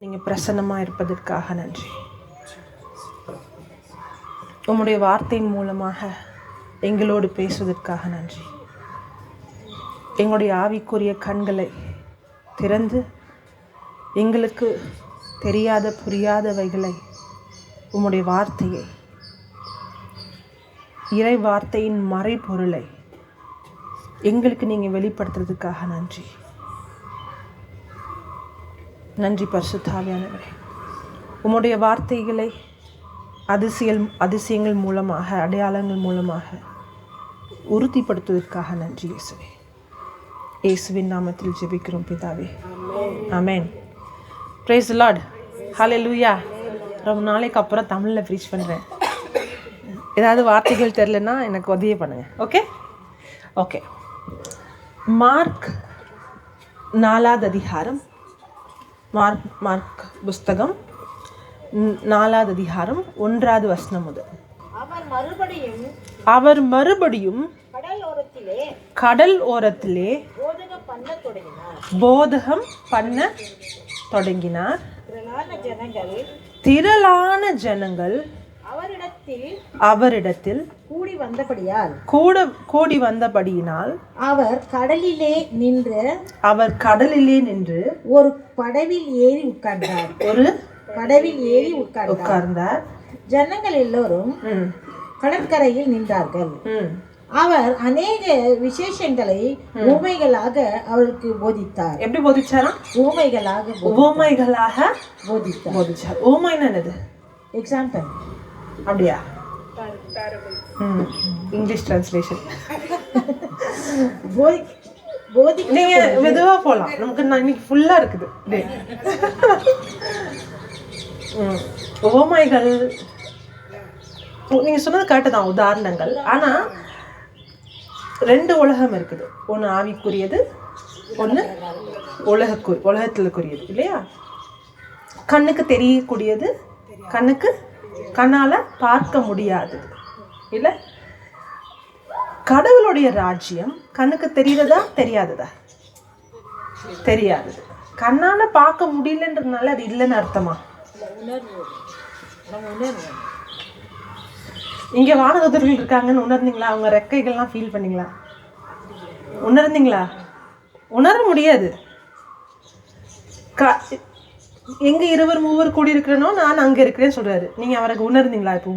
நீங்கள் பிரசன்னமாக இருப்பதற்காக நன்றி. உம்முடைய வார்த்தையின் மூலமாக எங்களோடு பேசுவதற்காக நன்றி. எங்களுடைய ஆவிக்குரிய கண்களை திறந்து எங்களுக்கு தெரியாத புரியாதவைகளை உம்முடைய வார்த்தையை, இறை வார்த்தையின் மறைபொருளை எங்களுக்கு நீங்கள் வெளிப்படுத்துறதுக்காக நன்றி. நன்றி பரிசுத்த ஆவியானவரே. உம்முடைய வார்த்தைகளை அதிசயங்கள் மூலமாக, அடையாளங்கள் மூலமாக உறுதிப்படுத்துவதற்காக நன்றி இயேசுவே. இயேசுவின் நாமத்தில் ஜெபிக்கிறோம் பிதாவே, ஆமென். பிரைஸ் தி லார்ட், ஹல்லேலூயா. ரொம்ப நாளைக்கு அப்புறம் தமிழில் ப்ரீச் பண்ணுறேன். ஏதாவது வார்த்தைகள் தெரிலன்னா எனக்கு உதவி பண்ணுங்கள். ஓகே. மார்க் 4வது அதிகாரம், மார்க் புஸ்தகம் 4வது அதிகாரம் 1வது வசனம் முதல். அவர் மறுபடியும் கடல் ஓரத்திலே போதகம் பண்ண தொடங்கினார். திரளான ஜனங்கள் அவரிடத்தில் கூடி வந்தபடியினால் அவர் கடலிலே நின்று ஒரு படவில் ஏறி உட்கார்ந்தார். ஜனங்கள் எல்லோரும் கடற்கரையில் நின்றார்கள். அவர் அநேக விசேஷங்களை உவமைகளாக அவருக்கு போதித்தார். எப்படி போதிச்சாரா? உவமைகளாக போதித்தார். உவமைன்னா என்னது? எக்ஸாம்பிள். அப்படியா? English translation. நீங்க மெதுவா போலாம், நமக்கு இன்னைக்கு ஃபுல்லா இருக்குது. உவமைகள் நீங்க சொன்னது கரெக்டு தான், உதாரணங்கள். ஆனா 2 உலகம் இருக்குது. ஒன்று ஆவிக்குரியது, ஒன்று உலகத்திற்குரியது இல்லையா? கண்ணுக்கு தெரியக்கூடியது, கண்ணால பார்க்க முடியாதது இல்லை. கடவுளுடைய ராஜ்யம் கண்ணுக்கு தெரியாததா தெரியாதது. கண்ணால பார்க்க முடியலன்றதுனால அது இல்லைன்னு அர்த்தமா? இங்க வானதூதர்கள் இருக்காங்கன்னு உணர்ந்தீங்களா? அவங்க ரெக்கைகள்லாம் ஃபீல் பண்ணீங்களா? உணர்ந்தீங்களா? உணர முடியாது. எங்க 2-3 கூடி இருக்கிறனோ நான் அங்க இருக்கிறேன்னு சொல்றாரு. நீங்க அவருக்கு உணர்ந்தீங்களா? இப்போ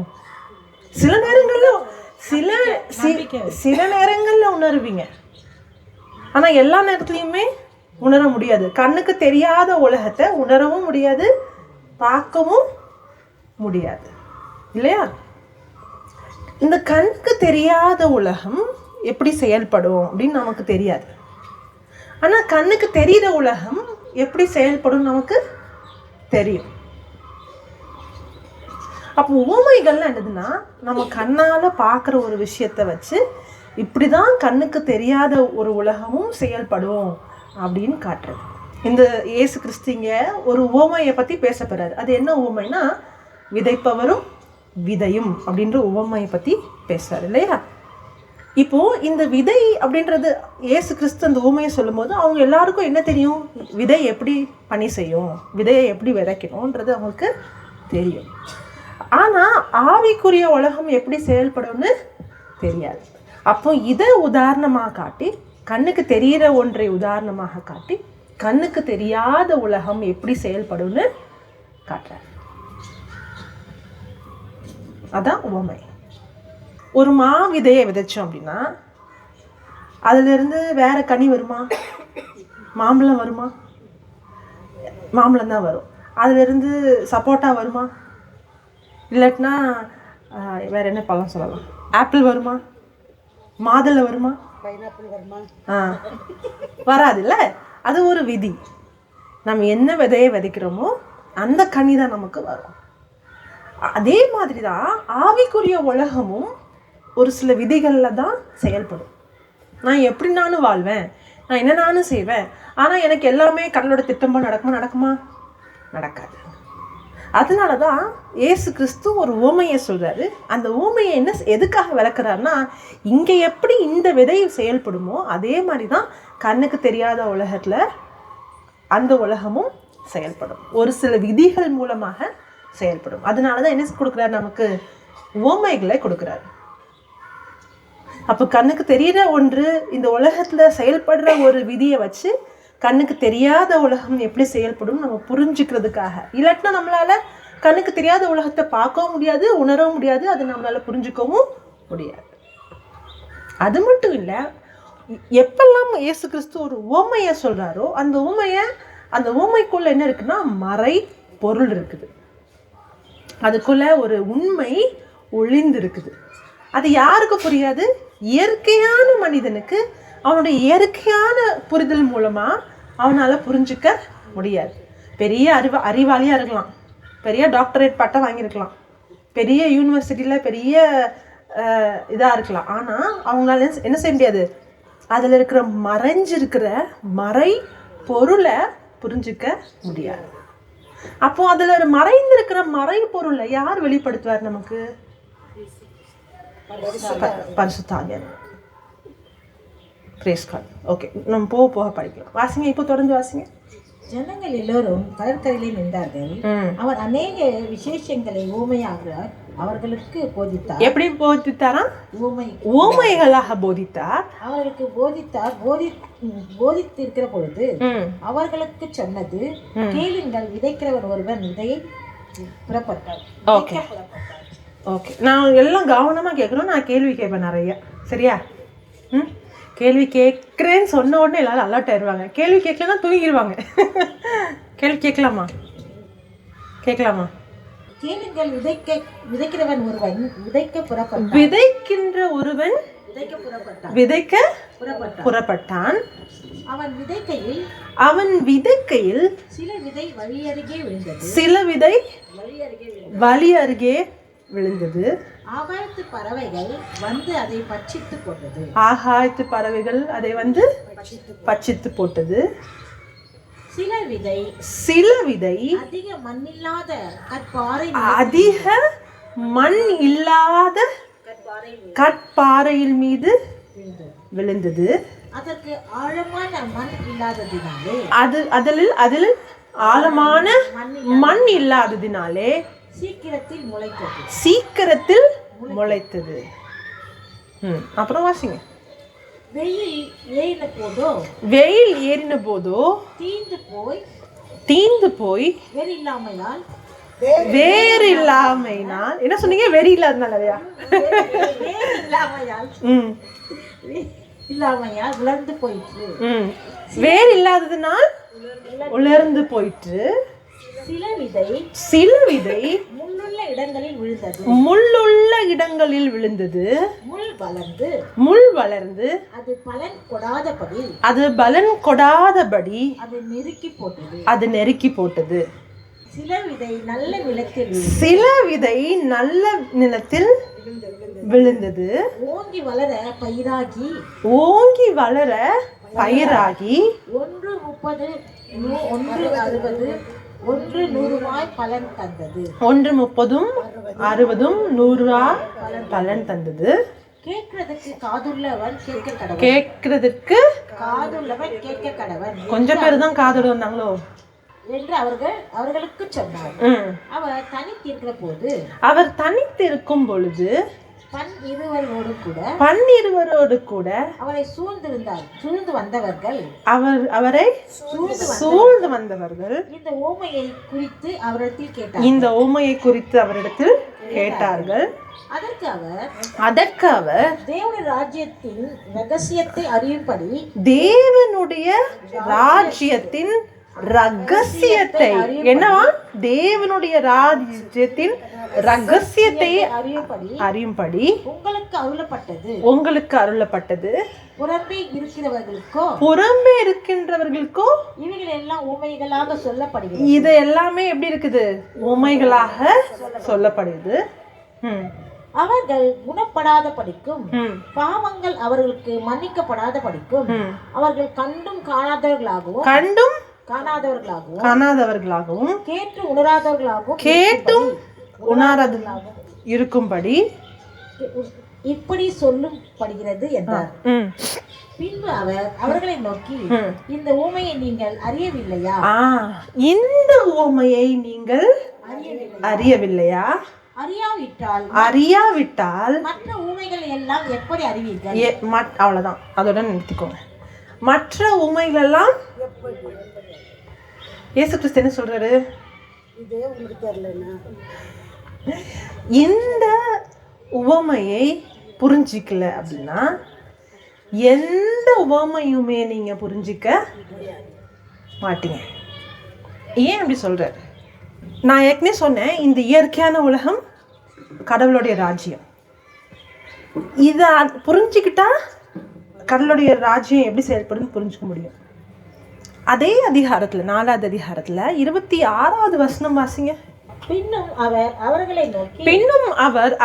சில நேரங்கள்ல உணர்வீங்க, ஆனா எல்லா நேரத்துலயுமே உணர முடியாது. கண்ணுக்கு தெரியாத உலகத்தை உணரவும் முடியாது, பார்க்கவும் முடியாது இல்லையா? இந்த கண்ணுக்கு தெரியாத உலகம் எப்படி செயல்படும் அப்படின்னு நமக்கு தெரியாது. ஆனா கண்ணுக்கு தெரியாத உலகம் எப்படி செயல்படும் நமக்கு தெரியும். அப்போ உவமைகள்லாம் என்னதுன்னா, நம்ம கண்ணால பார்க்குற ஒரு விஷயத்தை வச்சு இப்படிதான் கண்ணுக்கு தெரியாத ஒரு உலகமும் செயல்படும் அப்படின்னு காட்டுறது. இந்த இயேசு கிறிஸ்துங்க ஒரு உவமையை பற்றி பேச போறாரு. அது என்ன உவமைன்னா, விதைப்பவரும் விதையும் அப்படின்ற உவமையை பற்றி பேசுறாரு இல்லையா? இப்போ இந்த விதை அப்படின்றது இயேசு கிறிஸ்து அந்த உவமையை சொல்லும்போது அவங்க எல்லாருக்கும் என்ன தெரியும்? விதை எப்படி பணி செய்யும், விதையை எப்படி விதைக்கணும்ன்றது அவங்களுக்கு தெரியும். ஆனா ஆவிக்குரிய உலகம் எப்படி செயல்படும்னு தெரியாது. அப்போ இதை உதாரணமாக காட்டி, கண்ணுக்கு தெரிகிற ஒன்றை உதாரணமாக காட்டி, கண்ணுக்கு தெரியாத உலகம் எப்படி செயல்படும்னு காட்டுறார். அதான் உவமை. ஒரு விதையை விதைச்சோம் அப்படின்னா அதுலேருந்து வேற கனி வருமா? மாம்பழம் வருமா? மாம்பழம் தான் வரும். அதுலேருந்து சப்போட்டா வருமா? இல்லாட்டினா வேற என்ன பழம் சொல்லலாம்? ஆப்பிள் வருமா? மாதுளை வருமா? பைனாப்பிள் வருமா? வராதுல்ல. அது ஒரு விதி. நம்ம என்ன விதையை விதைக்கிறோமோ அந்த கனி தான் நமக்கு வரும். அதே மாதிரி தான் ஆவிக்குரிய உலகமும் ஒரு சில விதிகளில் தான் செயல்படும். நான் எப்படி நானும் வாழ்வேன், நான் என்ன நானும் செய்வேன், ஆனால் எனக்கு எல்லாமே கடவுளோட திட்டமாக நடக்குமா? நடக்காது. அதனால தான் இயேசு கிறிஸ்து ஒரு உவமையை சொல்கிறாரு. அந்த உவமையை எதுக்காக விளக்குறாருன்னா, இங்கே எப்படி இந்த விதை செயல்படுமோ அதே மாதிரி தான் கண்ணுக்கு தெரியாத உலகத்தில் அந்த உலகமும் செயல்படும், ஒரு சில விதிகள் மூலமாக செயல்படும். அதனாலதான் என்ன கொடுக்குறாரு, நமக்கு உவமைகளை கொடுக்குறாரு. அப்ப கண்ணுக்கு தெரிகிற ஒன்று இந்த உலகத்துல செயல்படுற ஒரு விதியை வச்சு கண்ணுக்கு தெரியாத உலகம் எப்படி செயல்படும் நம்ம புரிஞ்சுக்கிறதுக்காக. இல்லாட்டினா நம்மளால கண்ணுக்கு தெரியாத உலகத்தை பார்க்கவும் முடியாது, உணரவும் முடியாது, அது நம்மளால புரிஞ்சுக்கவும் முடியாது. அது மட்டும் இல்லை, எப்பெல்லாம் இயேசு கிறிஸ்து ஒரு உவமையை சொல்றாரோ அந்த உவமைக்குள்ள என்ன இருக்குன்னா மறை பொருள் இருக்குது, அதுக்குள்ள ஒரு உண்மை ஒளிந்து இருக்குது. அது யாருக்கு புரியாது? இயற்கையான மனிதனுக்கு அவனுடைய இயற்கையான புரிதல் மூலமா அவனால புரிஞ்சுக்க முடியாது. பெரிய அறிவாளியா இருக்கலாம், பெரிய டாக்டரேட் பட்டம் வாங்கியிருக்கலாம், பெரிய யூனிவர்சிட்டியில் பெரிய இதாக இருக்கலாம். ஆனால் அவங்களால என்ன செய்ய முடியாது, அதில் இருக்கிற மறைஞ்சிருக்கிற மறை பொருளை புரிஞ்சுக்க முடியாது. அப்போ அதில் மறைந்திருக்கிற மறை பொருளை யார் வெளிப்படுத்துவார் நமக்கு? பரிசுத்த ஆவியானவர். Brace God. ஓகே, நம்ம போக போக படிக்கலாம். வாசிங்க, இப்போ தொடர்ந்து வாசிங்க. ஜனங்கள் எல்லோரும் கடற்கரையிலே நின்றார்கள். அவர் அநேக விசேஷங்களை ஊமையாக அவர்களுக்கு போதித்தார். எப்படி போதித்தாரா? ஊமைகளாக போதித்தார். அவர்களுக்கு போதித்திருக்கிற பொழுது அவர்களுக்கு சொன்னது, கேளுங்கள், விதைக்கிறவர் ஒருவன் விதையை புறப்பட்டார். ஓகே, நான் எல்லாம் கவனமாக கேட்கணும். நான் கேள்வி கேட்பேன் நிறைய, சரியா? கேள்வி கேட்குறேன்னு சொன்ன உடனே எல்லாரும் அலர்ட் ஆயிடுவாங்க. கேள்வி கேட்கலன்னா தூங்கிடுவாங்க. கேள்வி கேட்கலாமா? கேளுங்கள், விதைக்கிறவன் ஒருவன் விதைக்க புறப்பட்டான். விதைக்கின்ற ஒருவன் விதைக்க புறப்பட்டான். அவன் விதைக்கையில் சில விதை வழி அருகே விழுந்தது. ஆகாயத்து பறவைகள் வந்து அதை பட்சித்து போட்டது. சில விதை அதிக மண் இல்லாத கற்பாறையில் மீது விழுந்தது. அதற்கு ஆழமான மண் இல்லாததினாலே அதில் ஆழமான மண் இல்லாததினாலே சீக்கிரத்தில் முளைத்தது. அப்புறம் வாசிங்க. வெயில் ஏறின போதோ தீந்து போய் வேறு இல்லாமையினால் என்ன சொன்னீங்க? வெறி இல்லாதனாலயா? வேறு இல்லாததுனால் உலர்ந்து போயிற்று. சில விதை முள்ளுள்ள இடங்களில் விழுந்தது. முள் வளர்ந்து அது பலன் கொடாதபடி அது நெருக்கி போட்டது. சில விதை நல்ல நிலத்தில் விழுந்தது. ஓங்கி வளர பயிராகி 130, 160, 100 பலன் தந்தது. 130, 60, 100 பலன் தந்தது. கேட்கிறதுக்கு காதுள்ளவன் கேட்க கடவன். கொஞ்சம் பேர் தான் காதோடு வந்தாங்களோ என்று அவர்களுக்கு சொன்னார். அவர் தனித்திருக்கும் பொழுது பன்னிருவரோடு கூட அவரை சூழ்ந்து வந்தவர்கள் இந்த ஓமையை குறித்து அவரிடத்தில் கேட்டார்கள். அதற்கு அவர் தேவனுடைய ராஜ்யத்தின் ரகசியத்தை என்னவா? தேவனுடைய ராஜ்யத்தின் ரகசியத்தை அறியும்படி உங்களுக்கு அருளப்பட்டது. புறம்பே இருக்கின்றவர்களுக்கோ இவைகள் எல்லாம் உமைகளாக சொல்லப்படுகிறது. இது எல்லாமே எப்படி இருக்குது? உமைகளாக சொல்லப்படுது. அவர்கள் குணப்படாத படிக்கும், பாவங்கள் அவர்களுக்கு மன்னிக்கப்படாத படிக்கும், அவர்கள் கண்டும் காணாதவர்களாகவும் கேட்டு உணராதவர்களாகவும் இருக்கும்படி இப்படி சொல்லப்படுகிறது என்றார். பின்பு அவர் அவர்களை நோக்கி, இந்த ஊமையை நீங்கள் அறியவில்லையா? இந்த உவமையை நீங்கள் அறியவில்லையா? அறியாவிட்டால் மற்ற ஊமைகள் எல்லாம் எப்படி அறிவீர்கள்? அவ்வளவுதான், அதோட நிறுத்திக்கோங்க. மற்ற ஊமைகள் எல்லாம் இயேசு கிறிஸ்து என்ன சொல்றாரு? இந்த உவமையை புரிஞ்சிக்கல அப்படின்னா எந்த உவமையுமே நீங்க புரிஞ்சிக்க மாட்டீங்க. ஏன் அப்படி சொல்றாரு? நான் ஏற்கனவே சொன்னேன், இந்த இயற்கையான உலகம் கடவுளுடைய ராஜ்யம். இதை புரிஞ்சுக்கிட்டா கடவுளுடைய ராஜ்யம் எப்படி செயல்படுன்னு புரிஞ்சுக்க முடியும். அதே அதிகாரத்துல 4வது அதிகாரத்துல 26வது வசனம் வாசிங்க. பின்னும் அவர்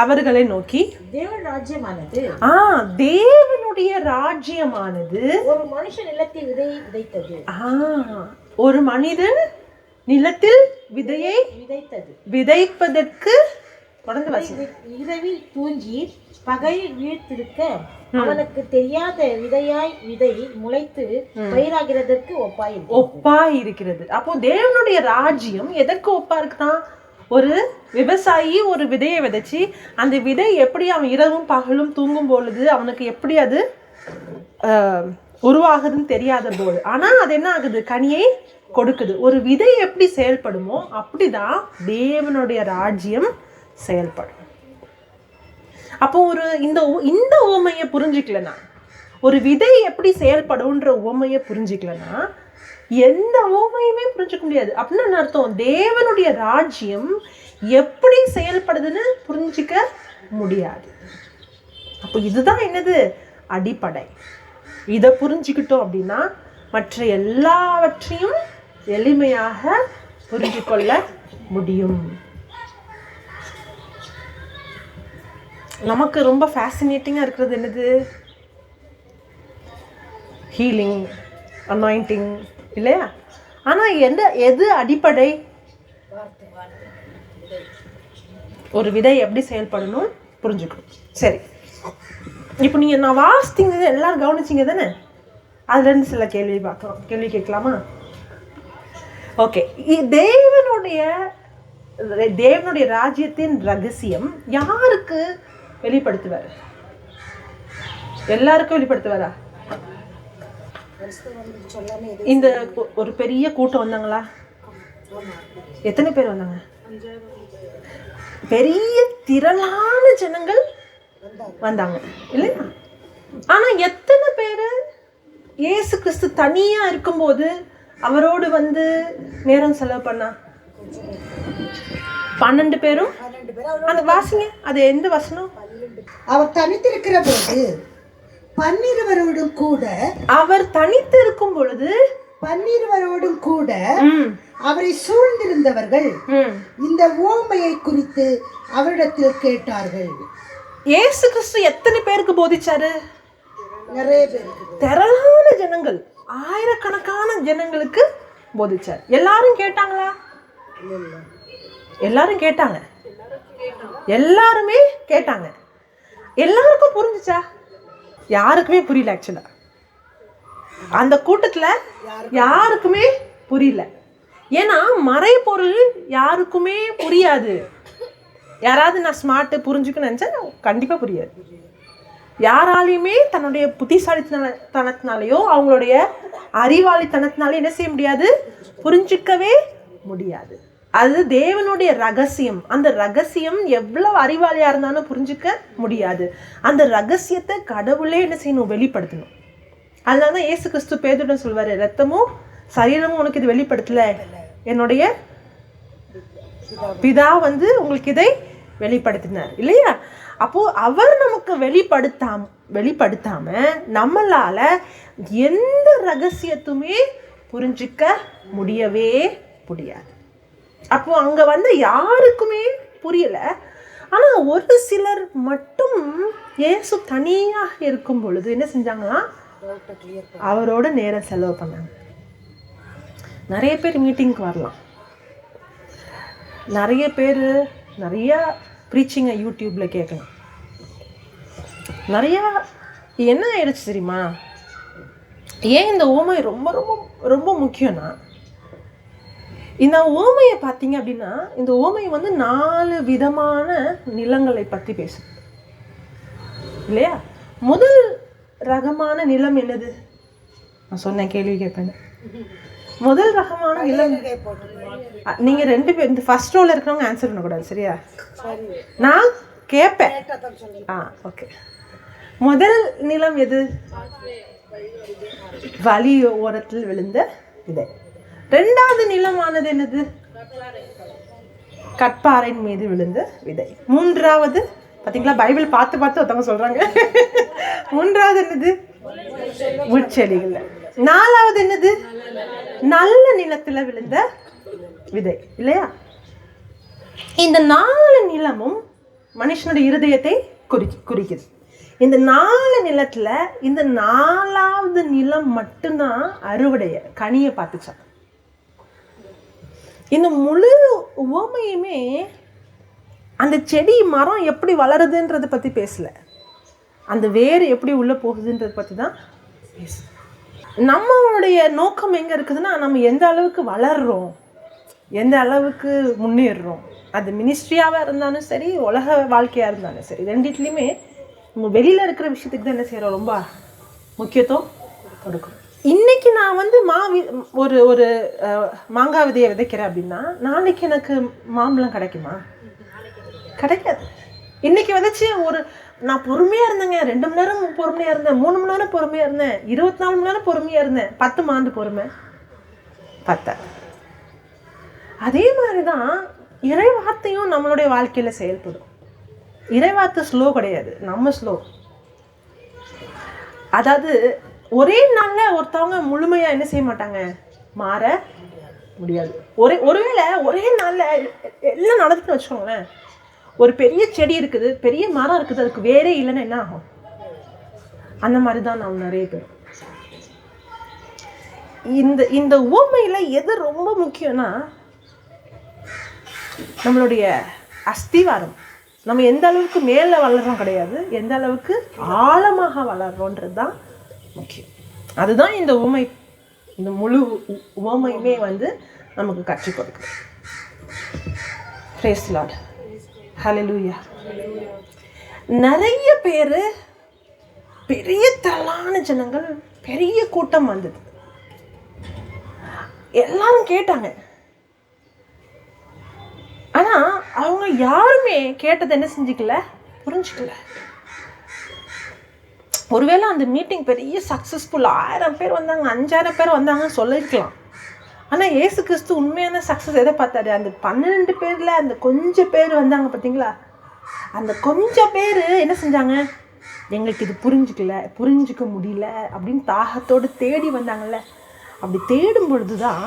அவர்களை நோக்கி தேவனுடைய ராஜ்யமானது ஒரு மனுஷன் நிலத்தில் விதையை விதைத்தது. ஒரு மனிதன் நிலத்தில் விதையை விதைப்பதற்கு இரவில் தூங்கி பகலில் வீழ்த்திருக்க அவனுக்கு தெரியாத விதை முளைத்து பயிராகிறதற்கு ஒப்பாய் இருக்கிறது. அப்போ தேவனுடைய ராஜ்யம் எதற்கு ஒப்பா இருக்குதான்? ஒரு விவசாயி ஒரு விதையை விதைச்சு அந்த விதை எப்படி அவன் இரவும் பகலும் தூங்கும் பொழுது அவனுக்கு எப்படி அது உருவாகுதுன்னு தெரியாத போது, ஆனா அது என்ன ஆகுது? கனியை கொடுக்குது. ஒரு விதை எப்படி செயல்படுமோ அப்படிதான் தேவனுடைய ராஜ்யம் செயல்படும். அப்போ இந்த உவமையை புரிஞ்சுக்கலனா, ஒரு விதை எப்படி செயல்படும்ன்ற உவமையை புரிஞ்சுக்கலனா எந்த உவமையுமே புரிஞ்சுக்க முடியாது. அப்படின்னு அர்த்தம், தேவனுடைய ராஜ்யம் எப்படி செயல்படுதுன்னு புரிஞ்சிக்க முடியாது. அப்போ இதுதான் என்னது? அடிப்படை. இதை புரிஞ்சுக்கிட்டோம் அப்படின்னா மற்ற எல்லாவற்றையும் எளிமையாக புரிஞ்சு கொள்ள முடியும். நமக்கு ரொம்ப ஃபேசினேட்டிங்காக இருக்கிறது என்னது? ஹீலிங், அனாயிண்டிங் இல்லையா? ஆனால் எது அடிப்படை? ஒரு விதை எப்படி செயல்படணும் புரிஞ்சுக்கணும். சரி, இப்போ நீங்கள் நான் வாசித்தீங்க எல்லாரும் கவனிச்சிங்க தானே? அதுலேருந்து சில கேள்வி கேட்கலாமா? ஓகே, தேவனுடைய ராஜ்யத்தின் ரகசியம் யாருக்கு வெளிப்படுத்துவார்? எல்லாருக்கும் வெளிப்படுத்துவாரா? இந்த ஒரு பெரிய கூட்டம் வந்தாங்களா? எத்தனை பேர் வந்தாங்க? பெரிய திரளான ஜனங்கள் வந்தாங்க இல்லையா? ஆனா எத்தனை பேரு இயேசு கிறிஸ்து தனியா இருக்கும்போது அவரோடு வந்து நேரம் செலவு பண்ணா? 12 பேரும். அந்த வாசிங்க, அது எந்த வசனம்? அவர் தனித்திருக்கிற போது 12 கூட, அவர் தனித்து இருக்கும் பொழுது 12 கூட அவரை சூழ்ந்திருந்தவர்கள் இந்த உவமையை குறித்து அவரிடத்தில் கேட்டார்கள். இயேசு கிறிஸ்து எத்தனை பேருக்கு போதிச்சாரு? நிறைய பேர், திரளான ஜனங்கள், ஆயிரக்கணக்கான ஜனங்களுக்கு போதிச்சார். எல்லாரும் கேட்டாங்களா? எல்லாரும் கேட்டாங்க. எல்லாருமே கேட்டாங்க. எல்லாருக்கும் புரிஞ்சுச்சா? யாருக்குமே புரியல. ஆக்சுவலா அந்த கூட்டத்துல யாருக்குமே புரியல. ஏன்னா மறைபொருள் யாருக்குமே புரியாது. யாராவது நான் ஸ்மார்ட் புரிஞ்சுக்கணும்னு நினைச்சா கண்டிப்பா புரியாது. யாராலையுமே தன்னுடைய புத்திசாலித்தனத்தினாலேயோ அவங்களுடைய அறிவாளித்தனத்தினாலே என்ன செய்ய முடியாது? புரிஞ்சிக்கவே முடியாது. அது தேவனுடைய ரகசியம். அந்த ரகசியம் எவ்வளவு அறிவாளியா இருந்தாலும் புரிஞ்சுக்க முடியாது. அந்த ரகசியத்தை கடவுளே என்ன செய்யணும்? வெளிப்படுத்தணும். அதனாலதான் இயேசு கிறிஸ்து பேதுருடன் சொல்வாரு, ரத்தமும் சரீரமும் உனக்கு இது வெளிப்படுத்தல, என்னுடைய பிதா வந்து உங்களுக்கு இதை வெளிப்படுத்தினார் இல்லையா? அப்போ அவர் நமக்கு வெளிப்படுத்தாம நம்மளால எந்த ரகசியத்துமே புரிஞ்சிக்க முடியவே முடியாது. அப்போ அங்க வந்து யாருக்குமே புரியல. ஆனா ஒரு சிலர் மட்டும் இயேசு தனியாக இருக்கும் பொழுது என்ன செஞ்சாங்கன்னா அவரோட நேரம் செலவு பண்ணாங்க. நிறைய பேர் மீட்டிங்க்கு வரலாம், நிறைய பேர் நிறைய ப்ரீச்சிங்கை யூடியூப்ல கேட்கலாம். நிறையா என்ன ஆயிடுச்சு தெரியுமா? ஏன் இந்த ஓமை ரொம்ப ரொம்ப ரொம்ப முக்கியம்னா, இந்த ஓமையை பார்த்தீங்க அப்படின்னா, இந்த ஓமை வந்து 4 விதமான நிலங்களை பற்றி பேசுது இல்லையா? முதல் ரகமான நிலம் என்னது? நான் சொன்னேன், கேள்வி கேட்பேன். முதல் ரகமான நிலம், நீங்க 2 பேர் இந்த ஃபர்ஸ்ட் ரோல இருக்கிறவங்க ஆன்சர் பண்ணக்கூடாது, சரியா? நான் கேட்பேன். ஓகே. முதல் நிலம் எது? வழி ஓரத்தில் விழுந்த விதை. 2வது நிலமானது என்னது? கற்பாறையின் மீது விழுந்த விதை. 3வது பாத்தீங்களா, பைபிள் பார்த்து பார்த்து ஒருத்தவங்க சொல்றாங்க. 3வது என்னது? முட்செடிகள். 4வது என்னது? நல்ல நிலத்துல விழுந்த விதை இல்லையா? இந்த 4 நிலமும் மனுஷனுடைய இருதயத்தை குறிக்குது. இந்த 4 நிலத்துல இந்த 4வது நிலம் மட்டும்தான் அறுவடைய கனியை பார்த்துச்சான். இந்த முழு உவமையுமே அந்த செடி மரம் எப்படி வளருதுன்றதை பற்றி பேசல, அந்த வேர் எப்படி உள்ளே போகுதுன்றதை பற்றி தான் பேசு. நம்மளுடைய நோக்கம் எங்கே இருக்குதுன்னா, நம்ம எந்த அளவுக்கு வளர்கிறோம், எந்த அளவுக்கு முன்னேறுறோம். அது மினிஸ்ட்ரியாவாக இருந்தாலும் சரி, உலக வாழ்க்கையாக இருந்தாலும் சரி, ரெண்டுத்துலேயுமே நம்ம வெளியில் இருக்கிற விஷயத்துக்கு தான் என்ன செய்கிறோம், ரொம்ப முக்கியத்துவம் கொடுக்கணும். இன்றைக்கி நான் வந்து ஒரு ஒரு மாங்காய் விதையை விதைக்கிறேன் அப்படின்னா, நாளைக்கு எனக்கு மாம்பழம் கிடைக்குமா? கிடைக்காது. இன்றைக்கி விதைச்சி நான் பொறுமையாக இருந்தேங்க, 2 மணி நேரம் பொறுமையாக இருந்தேன், 3 மணி நேரம் பொறுமையாக இருந்தேன், 24 மணி நேரம் பொறுமையாக இருந்தேன், 10 மாண்டு பொறுமை 10. அதே மாதிரி தான் இறைவார்த்தையும் நம்மளுடைய வாழ்க்கையில் செயல்படும். இறைவார்த்தை ஸ்லோ கிடையாது, நம்ம ஸ்லோ. அதாவது ஒரே நாளில் ஒருத்தவங்க முழுமையாக என்ன செய்ய மாட்டாங்க, மாற முடியாது. ஒருவேளை ஒரே நாளில் எல்லாம் நடந்துன்னு வச்சுக்கோங்களேன். ஒரு பெரிய செடி இருக்குது, பெரிய மரம் இருக்குது, அதுக்கு வேறே இல்லைன்னா என்ன ஆகும்? அந்த மாதிரி தான் நம்ம நிறைய பேர். இந்த உவமையில் எது ரொம்ப முக்கியம்னா, நம்மளுடைய அஸ்திவாரம், நம்ம எந்த அளவுக்கு மேலே வளர்றோம் கிடையாது, எந்த அளவுக்கு ஆழமாக வளர்றோன்றது தான் முக்கியம். அதுதான் இந்த உவமை, இந்த முழு உவமையுமே வந்து நமக்கு கற்றுக் கொடுக்குது. பிரைஸ் தி லார்ட், ஹல்லேலூயா. நிறைய பேர், பெரிய திரளான ஜனங்கள், பெரிய கூட்டம் வந்தது, எல்லாரும் கேட்டாங்க. ஆனா அவங்க யாருமே கேட்டதை என்ன செஞ்சுக்கல, புரிஞ்சுக்கல. ஒருவேளை அந்த மீட்டிங் பெரிய சக்ஸஸ்ஃபுல், 1000 பேர் வந்தாங்க, 5000 பேர் வந்தாங்கன்னு சொல்லியிருக்கலாம். ஆனால் ஏசு கிறிஸ்து உண்மையான சக்ஸஸ் எதை பார்த்தாரு? அந்த 12 பேரில் அந்த கொஞ்சம் பேர் வந்தாங்க பார்த்தீங்களா? அந்த கொஞ்சம் பேர் என்ன செஞ்சாங்க, எங்களுக்கு இது புரிஞ்சிக்க முடியல அப்படின்னு தாகத்தோடு தேடி வந்தாங்கல்ல. அப்படி தேடும் பொழுது தான்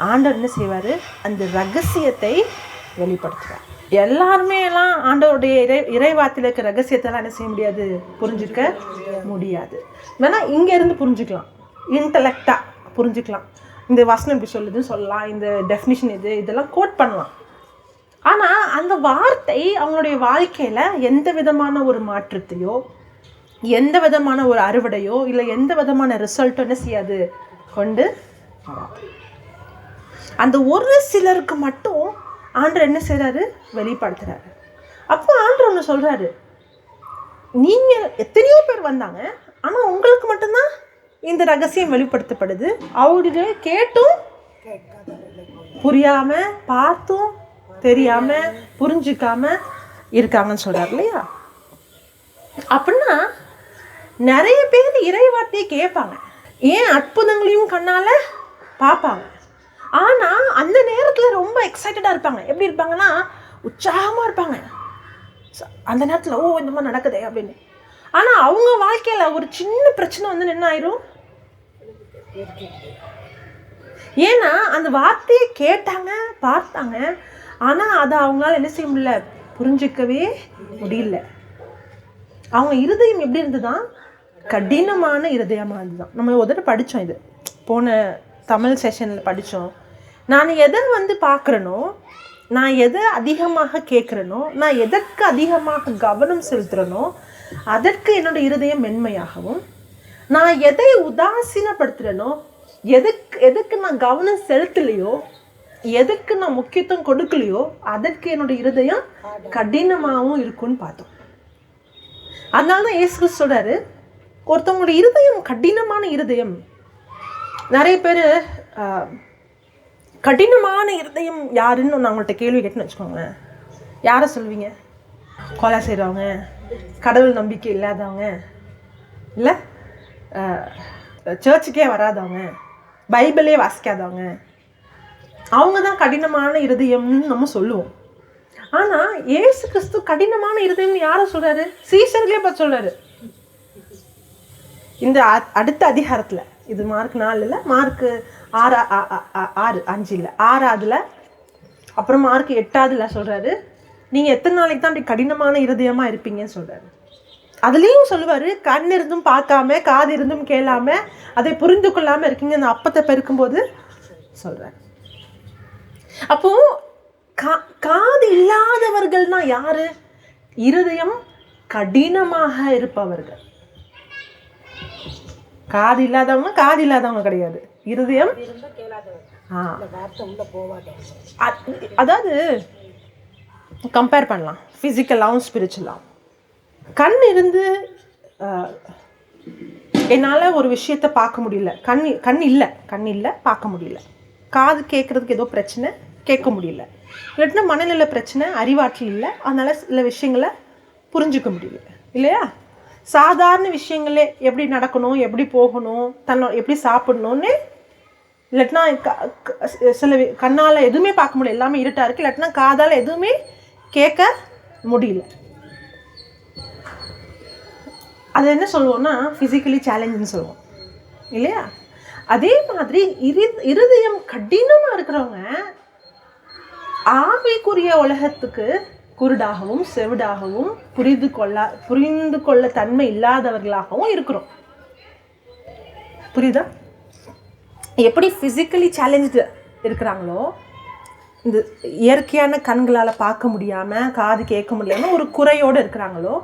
ஆண்டவர் என்ன செய்வார், அந்த ரகசியத்தை வெளிப்படுத்துவார். எல்லாருமே எல்லாம் ஆண்டவருடைய இறைவார்த்தையில் இருக்க ரகசியத்தெல்லாம் என்ன செய்ய முடியாது, புரிஞ்சிக்க முடியாது. வேணால் இங்கேருந்து புரிஞ்சுக்கலாம், இன்டலெக்டாக புரிஞ்சுக்கலாம். இந்த வசனம் இப்படி சொல்லுதுன்னு சொல்லலாம், இந்த டெஃபினிஷன் இதெல்லாம் கோட் பண்ணலாம். ஆனால் அந்த வார்த்தை அவங்களுடைய வாழ்க்கையில் எந்த விதமான ஒரு மாற்றத்தையோ, எந்த விதமான ஒரு அறுவடையோ, இல்லை எந்த விதமான ரிசல்ட்டோ என்ன செய்யாது, கொண்டு அந்த ஒரு சிலருக்கு மட்டும் ஆண்டவர் என்ன செய்கிறாரு, வெளிப்படுத்துகிறாரு. அப்போ ஆண்டவர் ஒன்று சொல்கிறாரு, நீங்கள் எத்தனையோ பேர் வந்தாங்க, ஆனால் உங்களுக்கு மட்டும்தான் இந்த ரகசியம் வெளிப்படுத்தப்படுது. அவருடைய கேட்டும் புரியாமல், பார்த்தும் தெரியாமல், புரிஞ்சிக்காம இருக்காங்கன்னு சொல்கிறார் இல்லையா? அப்படின்னா நிறைய பேர் இறைவார்த்தையை கேட்பாங்க, ஏன் அற்புதங்களையும் கண்ணால் பார்ப்பாங்க. ஆனால் அந்த நேரத்தில் ரொம்ப எக்ஸைட்டடாக இருப்பாங்க. எப்படி இருப்பாங்கன்னா, உற்சாகமாக இருப்பாங்க அந்த நேரத்தில். ஓ, இந்த மாதிரி நடக்குதே அப்படின்னு. ஆனால் அவங்க வாழ்க்கையில் ஒரு சின்ன பிரச்சனை வந்து என்ன ஆயிரும், ஏன்னா அந்த வார்த்தையை கேட்டாங்க, பார்த்தாங்க, ஆனால் அதை அவங்களால என்ன செய்ய முடியல, புரிஞ்சிக்கவே முடியல. அவங்க இருதயம் எப்படி இருந்துதான், கடினமான இருதயமாக இருந்துதான். நம்ம ஒரு தடவை படித்தோம், இது போன தமிழ் செஷனில் படித்தோம். நான் எதை வந்து பார்க்குறேனோ, நான் எதை அதிகமாக கேட்குறேனோ, நான் எதற்கு அதிகமாக கவனம் செலுத்துகிறேனோ, அதற்கு என்னோடய இருதயம் மென்மையாகவும், நான் எதை உதாசீனப்படுத்துறேனோ, எதுக்கு நான் கவனம் செலுத்தலையோ, எதுக்கு நான் முக்கியத்துவம் கொடுக்கலையோ, அதற்கு என்னுடைய இருதயம் கடினமாகவும் இருக்கும்னு பார்த்தோம். அதனாலதான் இயேசு கிறிஸ்து சொல்றாரு, ஒருத்தவங்களுடைய இருதயம் கடினமான இருதயம். நிறைய பேர் கடினமான இருதயம் யாருன்னு நான் உங்கள்கிட்ட கேள்வி கேட்டுன்னு வச்சுக்கோங்களேன், யாரை சொல்வீங்க? கொலை செய்கிறவங்க, கடவுள் நம்பிக்கை இல்லாதவங்க, இல்லை சர்ச்சுக்கே வராதவங்க, பைபிளே வாசிக்காதவங்க, அவங்க தான் கடினமான இருதயம்னு நம்ம சொல்லுவோம். ஆனால் இயேசு கிறிஸ்து கடினமான இருதயம்னு யாரை சொல்கிறாரு? சீஷர்களே பார்த்து சொல்கிறாரு. இந்த அடுத்த அதிகாரத்தில், இது மார்க் 4 இல்லை, மார்க் 5 இல்லை, 6 அப்புறம் மார்க் 8 சொல்கிறாரு, நீங்கள் எத்தனை நாளைக்கு தான் அப்படி கடினமான இருதயமாக இருப்பீங்கன்னு சொல்கிறாரு. அதுலேயும் சொல்லுவார், கண் இருந்தும் பார்க்காம, காது இருந்தும் கேளாம, அதை புரிந்து கொள்ளாமல் இருக்கீங்க. அந்த அப்பத்தை பெருக்கும்போது சொல்கிறார். அப்போ காது இல்லாதவர்கள்னா யாரு? இருதயம் கடினமாக இருப்பவர்கள். காது இல்லாதவங்க கிடையாது, இருதயம். அதாவது கம்பேர் பண்ணலாம், ஃபிசிக்கலாகவும் ஸ்பிரிச்சுவலாகவும். கண் இருந்து என்னால் ஒரு விஷயத்தை பார்க்க முடியல, கண் இல்லை பார்க்க முடியல. காது கேட்குறதுக்கு ஏதோ பிரச்சனை, கேட்க முடியல. இல்லாட்டினா மனநில பிரச்சனை, அறிவாற்றல் இல்லை, அதனால் சில விஷயங்களை புரிஞ்சுக்க முடியல, இல்லையா? சாதாரண விஷயங்களே எப்படி நடக்கணும், எப்படி போகணும், எப்படி சாப்பிடணும்னு, இல்லாட்டினா சில கண்ணால் எதுவுமே பார்க்க முடியல, எல்லாமே இருட்டாக இருக்குது. இல்லாட்டினா காதால் எதுவுமே கேட்க முடியல. அது என்ன சொல்லுவோம்னா ஃபிசிக்கலி சேலஞ்சுன்னு சொல்லுவோம், இல்லையா? அதே மாதிரி இருதயம் கடினமாக இருக்கிறவங்க ஆவிக்குரிய உலகத்துக்கு குருடாகவும் செவிடாகவும் புரிந்து கொள்ள தன்மை இல்லாதவர்களாகவும் இருக்கிறோம். புரியுதா? எப்படி ஃபிசிக்கலி சேலஞ்சு இருக்கிறாங்களோ, இந்த இயற்கையான கண்களால் பார்க்க முடியாமல், காது கேட்க முடியாமல் ஒரு குறையோடு இருக்கிறாங்களோ,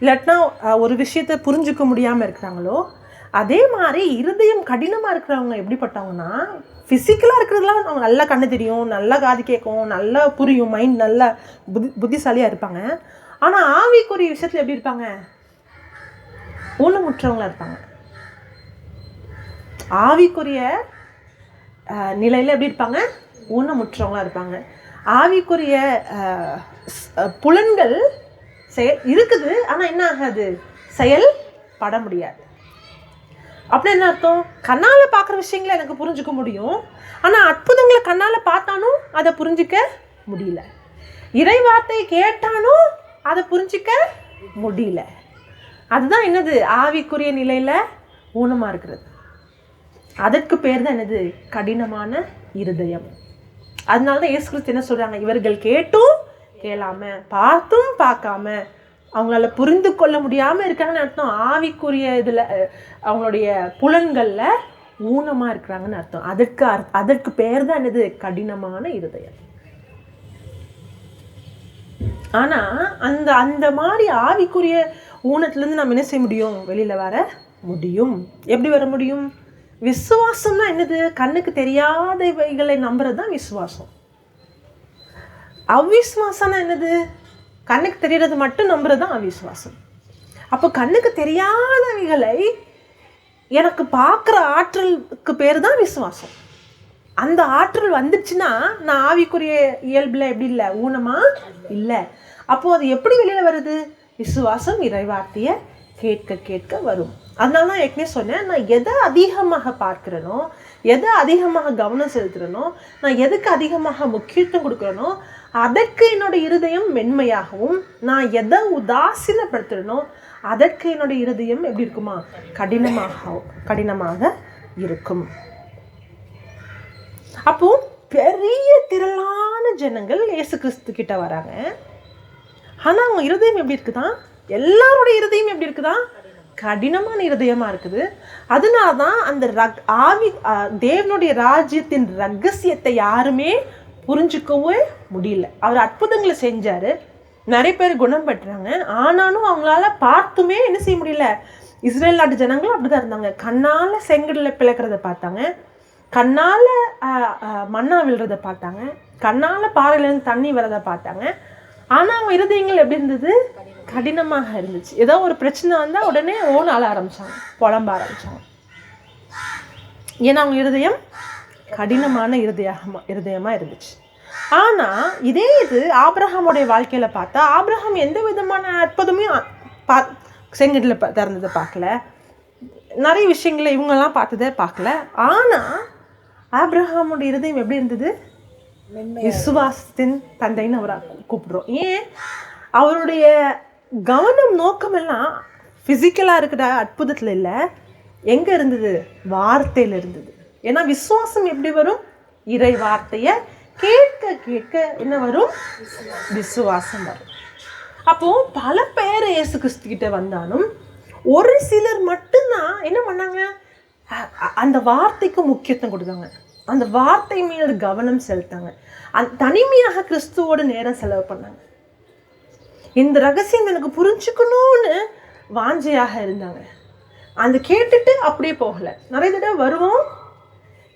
இல்லாட்டினா ஒரு விஷயத்தை புரிஞ்சுக்க முடியாமல் இருக்கிறாங்களோ, அதே மாதிரி இருதயம் கடினமாக இருக்கிறவங்க எப்படிப்பட்டவங்கன்னா, ஃபிசிக்கலாக இருக்கிறதுலாம் அவங்க நல்லா கண்ணு தெரியும், நல்லா காது கேட்கும், நல்லா புரியும், மைண்ட் நல்லா புத்திசாலியாக இருப்பாங்க. ஆனால் ஆவிக்குரிய விஷயத்தில் எப்படி இருப்பாங்க? ஊனமுற்றவங்களாக இருப்பாங்க. ஆவிக்குரிய நிலையில் எப்படி இருப்பாங்க? ஊனமுற்றவங்களாக இருப்பாங்க. ஆவிக்குரிய புலன்கள் இருக்குது, ஆனால் என்ன ஆகாது? செயல்பட முடியாது. அப்படி என்ன அர்த்தம்? கண்ணால் பார்க்குற விஷயங்களை எனக்கு புரிஞ்சுக்க முடியும், ஆனால் அற்புதங்களை கண்ணால் பார்த்தானும் அதை புரிஞ்சிக்க முடியல. இறை வார்த்தை கேட்டானும் அதை புரிஞ்சிக்க முடியல. அதுதான் என்னது? ஆவிக்குரிய நிலையில் ஊனமாக இருக்கிறது. அதற்கு பேர் தான் என்னது? கடினமான இருதயம். அதனால தான் இயேசு கிறிஸ்து என்ன சொல்கிறாங்க? இவர்கள் கேட்டும் கேளாம, பார்த்தும் பார்க்காம, அவங்களால புரிந்து கொள்ள முடியாமல் இருக்காங்கன்னு அர்த்தம். ஆவிக்குரிய இதில் அவங்களுடைய புலன்களில் ஊனமாக இருக்கிறாங்கன்னு அர்த்தம். அதற்கு பேர் தான் என்னது? கடினமான இருதயம். ஆனால் அந்த மாதிரி ஆவிக்குரிய ஊனத்துலேருந்து நம்ம என்ன செய்ய முடியும்? வெளியில் வர முடியும். எப்படி வர முடியும்? விசுவாசம்னா என்னது? கண்ணுக்கு தெரியாதவைகளை நம்புறது தான் விசுவாசம். அவிசுவாசம்னா என்னது? கண்ணுக்கு தெரியறது மட்டும் நம்புறது தான் அவிசுவாசம். அப்போ கண்ணுக்கு தெரியாதவைகளை எனக்கு பார்க்குற ஆற்றலுக்கு பேர் தான் விசுவாசம். அந்த ஆற்றல் வந்துடுச்சுன்னா நான் ஆவிக்குரிய இயல்பில் எப்படி இல்லை? ஊனமாக இல்லை. அப்போது அது எப்படி வெளியில் வருது? விசுவாசம் இறைவார்த்தையை கேட்க கேட்க வரும். அதனால தான் ஏற்கனவே சொன்னேன், நான் எதை அதிகமாக பார்க்குறேனோ, எதை அதிகமாக கவனம் செலுத்துகிறேனோ, நான் எதுக்கு அதிகமாக முக்கியத்துவம் கொடுக்குறேனோ அதற்கு என்னோடய இருதயம் மென்மையாகவும், நான் எதை உதாசீனப்படுத்துகிறேனோ அதற்கு என்னோடய இருதயம் எப்படி இருக்குமா? கடினமாக இருக்கும். அப்போ பெரிய திரளான ஜனங்கள் இயேசு கிறிஸ்து கிட்ட வராங்க. ஆனால் அவங்க இருதயம் எப்படி இருக்குதான்? எல்லாருடைய இருதயம் எப்படி இருக்குதான்? கடினமான இருதயமாக இருக்குது. அதனால தான் அந்த தேவனுடைய ராஜ்யத்தின் ரகசியத்தை யாருமே புரிஞ்சுக்கவே முடியல. அவர் அற்புதங்களை செஞ்சார், நிறைய பேர் குணம் பெற்றாங்க. ஆனாலும் அவங்களால பார்த்துமே என்ன செய்ய முடியல? இஸ்ரேல் நாட்டு ஜனங்களும் அப்படிதான் இருந்தாங்க. கண்ணால் செங்கடலை பிளக்கிறத பார்த்தாங்க, கண்ணால் மண்ணா விழுறதை பார்த்தாங்க, கண்ணால் பாறையிலேருந்து தண்ணி வரதை பார்த்தாங்க. ஆனால் அவங்க இருதயங்கள் எப்படி இருந்தது? கடினமாக இருந்துச்சு. ஏதோ ஒரு பிரச்சனை வந்தால் உடனே ஓன ஆள ஆரம்பித்தாங்க, புலம்ப ஆரம்பித்தாங்க. ஏன்னா அவங்க இருதயம் கடினமான இருதயமாக இருந்துச்சு. ஆனால் இதே இது ஆபிரகாமுடைய வாழ்க்கையில் பார்த்தா, ஆபிரகாம் எந்த விதமான அற்புதமையும் செங்கடலை திறந்ததை பார்க்கல, நிறைய விஷயங்களை இவங்கெல்லாம் பார்த்ததே பார்க்கல. ஆனால் ஆபிரகாமுடைய இருதயம் எப்படி இருந்தது? விசுவாசத்தின் தந்தைன்னு அவரை கூப்பிடுறோம். ஏன்? அவருடைய கவனம் நோக்கமெல்லாம் ஃபிசிக்கலாக இருக்கிற அற்புதத்தில் இல்லை, எங்கே இருந்தது? வார்த்தையில் இருந்தது. ஏன்னா விசுவாசம் எப்படி வரும்? இறை வார்த்தையை கேட்க கேட்க என்ன வரும்? விசுவாசம் வரும். அப்போ பல பேர் இயேசு கிறிஸ்து கிட்ட வந்தாலும் ஒரு சிலர் மட்டும்தான் என்ன பண்ணாங்க? அந்த வார்த்தைக்கு முக்கியத்துவம் கொடுத்தாங்க, அந்த வார்த்தை மீது கவனம் செலுத்தாங்க, தனிமையாக கிறிஸ்துவோட நேரம் செலவு பண்ணாங்க. இந்த ரகசியம் எனக்கு புரிஞ்சுக்கணும்னு வாஞ்சையாக இருந்தாங்க. அந்த கேட்டுட்டு அப்படியே போகலை. நிறைய தடவை வருவோம்.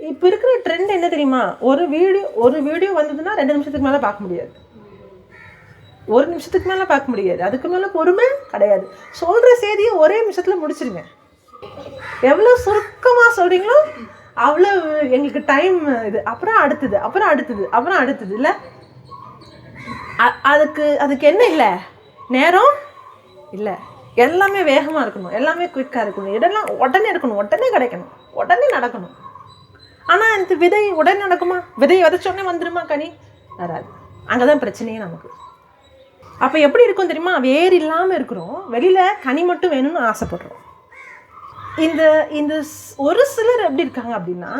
இப்போ இருக்கிற ட்ரெண்ட் என்ன தெரியுமா? ஒரு வீடியோ வந்ததுன்னா 2 நிமிஷத்துக்கு மேலே பார்க்க முடியாது, 1 நிமிஷத்துக்கு மேலே பார்க்க முடியாது, அதுக்கு மேலே பொறுமை கிடையாது. சொல்கிற செய்தியை ஒரே நிமிஷத்தில் முடிச்சிருங்க. எவ்வளோ சுருக்கமாக சொல்கிறீங்களோ அவ்வளோ எங்களுக்கு டைம் இது. அப்புறம் அடுத்தது இல்லை. அதுக்கு என்ன இல்லை? நேரம் இல்லை. எல்லாமே வேகமாக இருக்கணும், எல்லாமே குயிக்காக இருக்கணும், இதெல்லாம் உடனே இருக்கணும், உடனே கிடைக்கணும், உடனே நடக்கணும். ஆனால் இந்த விதை உடனே நடக்குமா? விதையை விதைச்சோடனே வந்துடுமா கனி? வராது. அங்கே தான் பிரச்சனையே நமக்கு. அப்போ எப்படி இருக்கும் தெரியுமா? வேறு இல்லாமல் இருக்கிறோம், வெளியில் கனி மட்டும் வேணும்னு ஆசைப்படுறோம். இந்த ஒரு சிலர் எப்படி இருக்காங்க அப்படின்னா,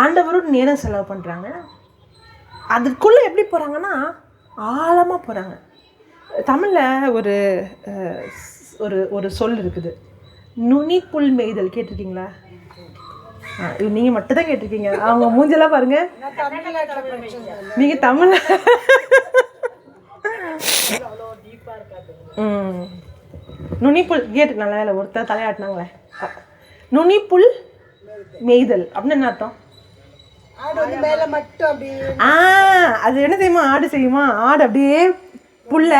ஆண்டவரோட நேரம் செலவு பண்ணுறாங்க. அதுக்குள்ளே எப்படி போகிறாங்கன்னா ஆழமாக போகிறாங்க. தமிழில் ஒரு ஒரு சொல் இருக்குது, நுனிப்புல் மேய்தல். கேட்டிருக்கீங்களா? நீங்கள் மட்டும்தான் கேட்டிருக்கீங்க, அவங்க மூஞ்செல்லாம் பாருங்க. நீங்கள் தமிழ் நுனிப்புல் கேட்டு நல்ல வேலை ஒருத்தர் தலையாட்டினாங்களே. நுனிப்புல் மேய்தல் அப்படின்னு என்ன அர்த்தம்? அது என்ன தெரியுமா? ஆடு செய்யுமா? ஆடு அப்படியே புல்ல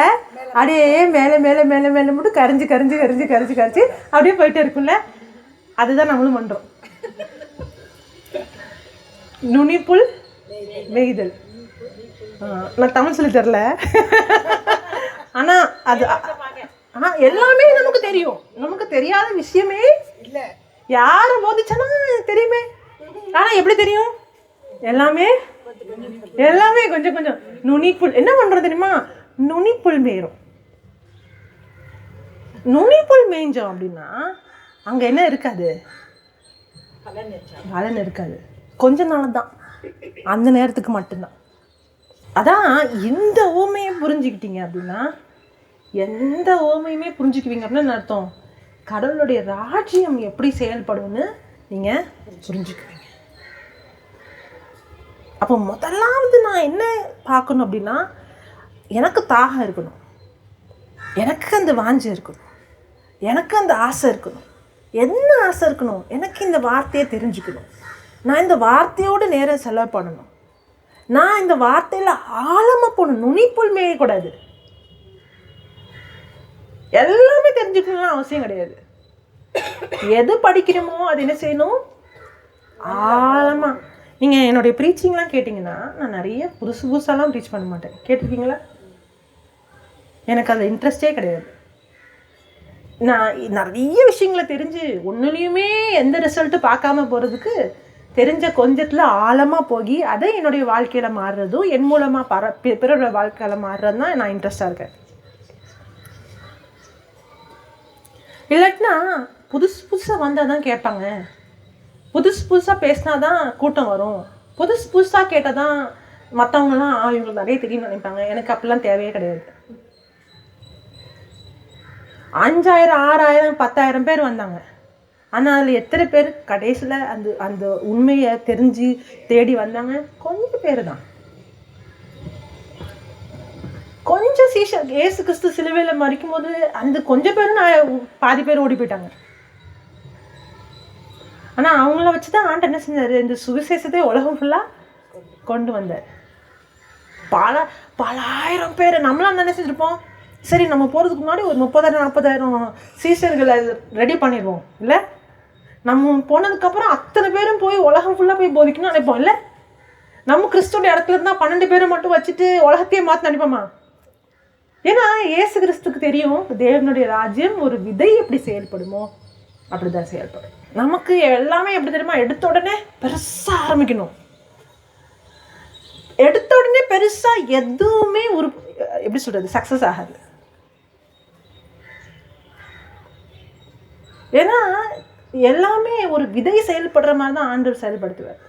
அப்படியே மேலே மேலே மேலே மேலே மட்டும் கரைஞ்சி கரைஞ்சி கரைஞ்சி கரைஞ்சி கரைச்சி அப்படியே போயிட்டே இருக்குல்ல. அதுதான் நம்மளும் பண்ணுறோம். நுனிப்புல் மேய்தல். நான் தமிழ் சொல்லி தரல, ஆனால் அது எல்லாமே நமக்கு தெரியும். நமக்கு தெரியாத விஷயமே இல்லை. யாரை போதிச்சானா தெரியுமே. ஆனால் எப்படி தெரியும்? எல்லாமே கொஞ்சம் கொஞ்சம். நுனிப்புல் என்ன பண்ணுறது தெரியுமா? நுனிப்புல் மேயிரும். நுனிப்புல் மேய்ஞ்சோம் அப்படின்னா அங்கே என்ன இருக்காது? பலன் இருக்காது. கொஞ்ச நாள் தான், அந்த நேரத்துக்கு மட்டும்தான். அதான் இந்த ஊமையை புரிஞ்சுக்கிட்டீங்க அப்படின்னா, எந்த ஊமையுமே புரிஞ்சுக்குவீங்க அப்படின்னு அர்த்தம். கடவுளுடைய ராஜ்யம் எப்படி செயல்படும்னு நீங்கள் புரிஞ்சுக்குவீங்க. அப்போ முதலாவது நான் என்ன பார்க்கணும் அப்படின்னா, எனக்கு தாகம் இருக்கணும், எனக்கு அந்த வாஞ்சை இருக்கணும், எனக்கு அந்த ஆசை இருக்கணும். என்ன ஆசை இருக்கணும்? எனக்கு இந்த வார்த்தையை தெரிஞ்சுக்கணும், நான் இந்த வார்த்தையோடு நேரம் செலவு பண்ணணும், நான் இந்த வார்த்தையில் ஆழமாக போகணும். நுனிப்புல் மேயக்கூடாது. எல்லாமே தெரிஞ்சுக்கணும்னு அவசியம் கிடையாது. எது படிக்கிறோமோ அது என்ன செய்யணும்? ஆழமாக. நீங்கள் என்னுடைய ப்ரீச்சிங்லாம் கேட்டிங்கன்னா, நான் நிறைய புதுசாலாம் ப்ரீச் பண்ண மாட்டேன். கேட்டிருக்கீங்களா? எனக்கு அதில் இன்ட்ரெஸ்டே கிடையாது. நான் நிறைய விஷயங்களை தெரிஞ்சு ஒன்றுலேயுமே எந்த ரிசல்ட்டும் பார்க்காம போகிறதுக்கு, தெரிஞ்ச கொஞ்சத்தில் ஆழமாக போய் அதை என்னுடைய வாழ்க்கையில் மாறுறதும், என் மூலமாக பிறரோட வாழ்க்கையில் மாறுறது தான் நான் இன்ட்ரெஸ்டாக இருக்கேன். இல்லாட்டினா புதுசாக வந்தால் தான் கேட்பாங்க, புதுசாக பேசினா தான் கூட்டம் வரும், புதுசாக கேட்டால் தான் மற்றவங்களாம் இவங்களுக்கு நிறைய தெரியும்னு நினைப்பாங்க. எனக்கு அப்படிலாம் தேவையே கிடையாது. 5000 6000 10,000 பேர் வந்தாங்க. ஆனால் அதில் எத்தனை பேர் கடைசியில் அந்த உண்மையை தெரிஞ்சு தேடி வந்தாங்க? கொஞ்சம் பேர் தான். கொஞ்ச கொஞ்சம் இயேசு கிறிஸ்து சிலுவையில் மறிக்கும் போது அந்த கொஞ்சம் பேர் பாதி பேர் ஓடி போயிட்டாங்க. ஆனால் அவங்கள வச்சு தான் ஆண்டு என்ன செஞ்சார், இந்த சுவிசேஷத்தை உலகம் ஃபுல்லாக கொண்டு வந்தார். பல ஆயிரம் பேர் நம்மளாம் என்ன செஞ்சுருப்போம், சரி நம்ம போகிறதுக்கு முன்னாடி ஒரு 30,000-40,000 சீஷர்களை ரெடி பண்ணிடுவோம் இல்லை, நம்ம போனதுக்கப்புறம் அத்தனை பேரும் போய் உலகம் ஃபுல்லாக போய் போதிக்கணும்னு நினைப்போம் இல்லை. நம்ம கிறிஸ்துவோட இடத்துல இருந்தால் 12 பேரை மட்டும் வச்சுட்டு உலகத்தையே மாற்ற நினைப்போமா? ஏன்னா இயேசு கிறிஸ்துக்கு தெரியும் தேவனுடைய ராஜ்யம் ஒரு விதை எப்படி செயல்படுமோ அப்படிதான் செயல்படும். நமக்கு எல்லாமே எப்படி தெரியுமா, எடுத்த உடனே பெருசா ஆரம்பிக்கணும். எடுத்த உடனே பெருசா எதுவுமே ஒரு எப்படி சொல்றது சக்சஸ் ஆகாது. ஏன்னா எல்லாமே ஒரு விதை செயல்படுற மாதிரி தான் ஆண்டவர் செயல்படுத்துவார்.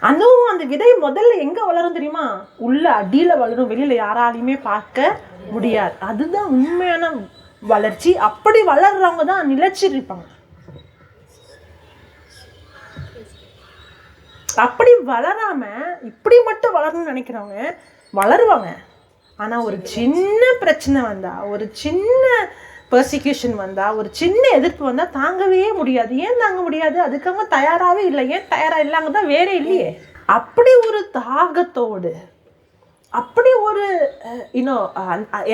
அதுவும் அந்த விதை முதல்ல எங்க வளரும் தெரியுமா, உள்ள அடியில வளரும், வெளியில யாராலையுமே பார்க்க முடியாது. அதுதான் உண்மையான வளர்ச்சி. அப்படி வளர்றவங்க தான் நிலைச்சி இருப்பாங்க. அப்படி வளராம இப்படி மட்டும் வளரணும்னு நினைக்கிறவங்க வளருவாங்க. ஆனா ஒரு சின்ன பிரச்சனை வந்தா, ஒரு சின்ன பெர்சிக்யூஷன் வந்தா, ஒரு சின்ன எதிர்ப்பு வந்தா தாங்கவே முடியாது. ஏன் தாங்க முடியாது? அதுக்காக தயாராகவே இல்லை. ஏன் தயாரா இல்லாங்க தான் வேற இல்லையே. அப்படி ஒரு தாகத்தோடு, அப்படி ஒரு